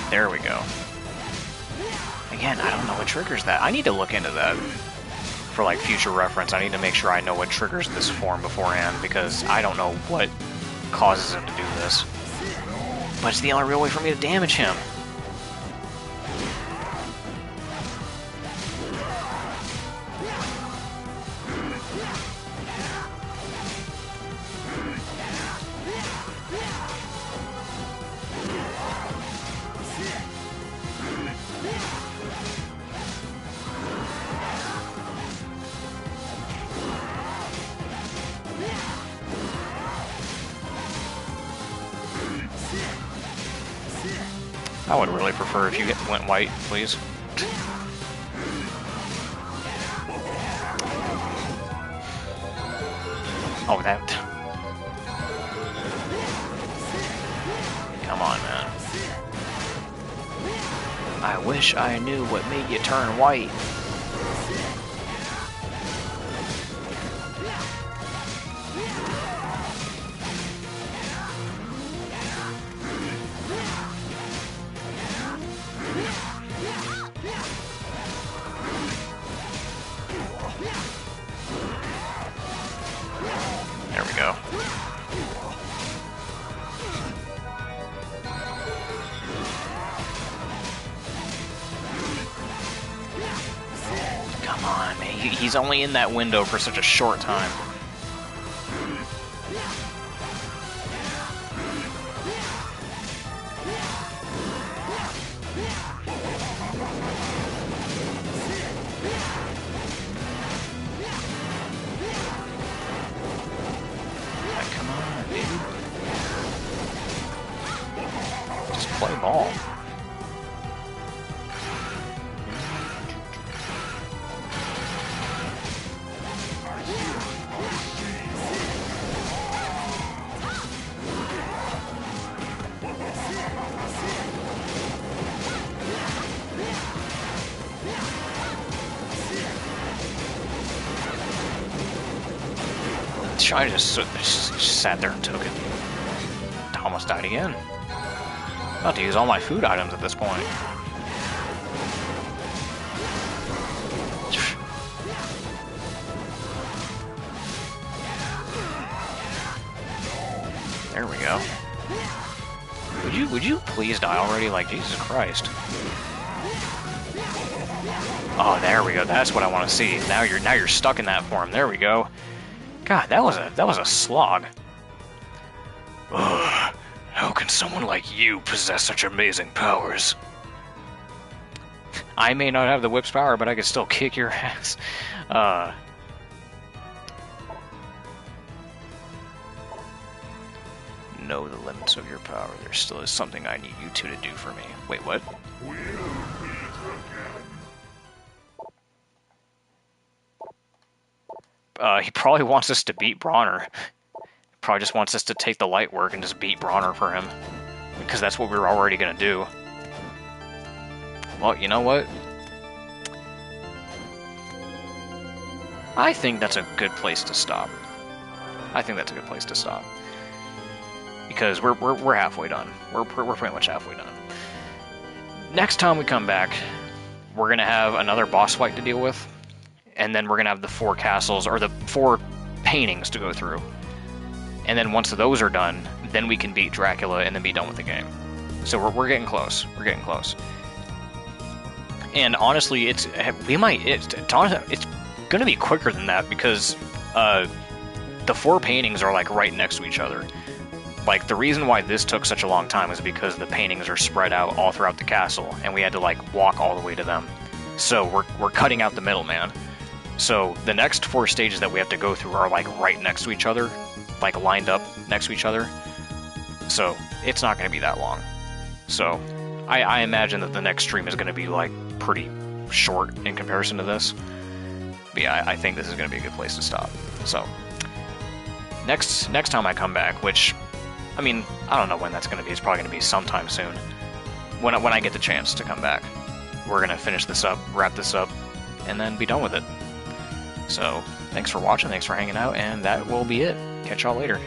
[SPEAKER 1] There we go. Again, I don't know what triggers that. I need to look into that for like future reference. I need to make sure I know what triggers this form beforehand because I don't know what causes him to do this. But it's the only real way for me to damage him. I would really prefer if you went white, please. Oh, that... Come on, man. I wish I knew what made you turn white. There we go. Come on, man. He's only in that window for such a short time. Come on, dude. Just play ball. I just sat there and took it. Almost died again. About to use all my food items at this point. There we go. Would you please die already? Like, Jesus Christ. Oh, there we go. That's what I want to see. Now you're stuck in that form. There we go. God, that was a slog. Ugh, how can someone like you possess such amazing powers? I may not have the whip's power, but I can still kick your ass. Know the limits of your power. There still is something I need you two to do for me. Wait, what? He probably wants us to beat Bronner. Probably just wants us to take the light work and just beat Bronner for him. Because that's what we were already going to do. Well, you know what? I think that's a good place to stop. I think that's a good place to stop. Because we're halfway done. We're pretty much halfway done. Next time we come back, we're going to have another boss fight to deal with. And then we're going to have the 4 castles, or the 4 paintings to go through. And then once those are done, then we can beat Dracula and then be done with the game. So we're getting close. We're getting close. And honestly, it's going to be quicker than that because the 4 paintings are like right next to each other. Like, the reason why this took such a long time is because the paintings are spread out all throughout the castle, and we had to like walk all the way to them. So we're cutting out the middleman. So the next 4 stages that we have to go through are like right next to each other, like lined up next to each other. So it's not going to be that long. So I imagine that the next stream is going to be like pretty short in comparison to this. But yeah, I think this is going to be a good place to stop. So next time I come back, which, I mean, I don't know when that's going to be. It's probably going to be sometime soon. When I get the chance to come back, we're going to finish this up, wrap this up, and then be done with it. So, thanks for watching, thanks for hanging out, and that will be it. Catch y'all later.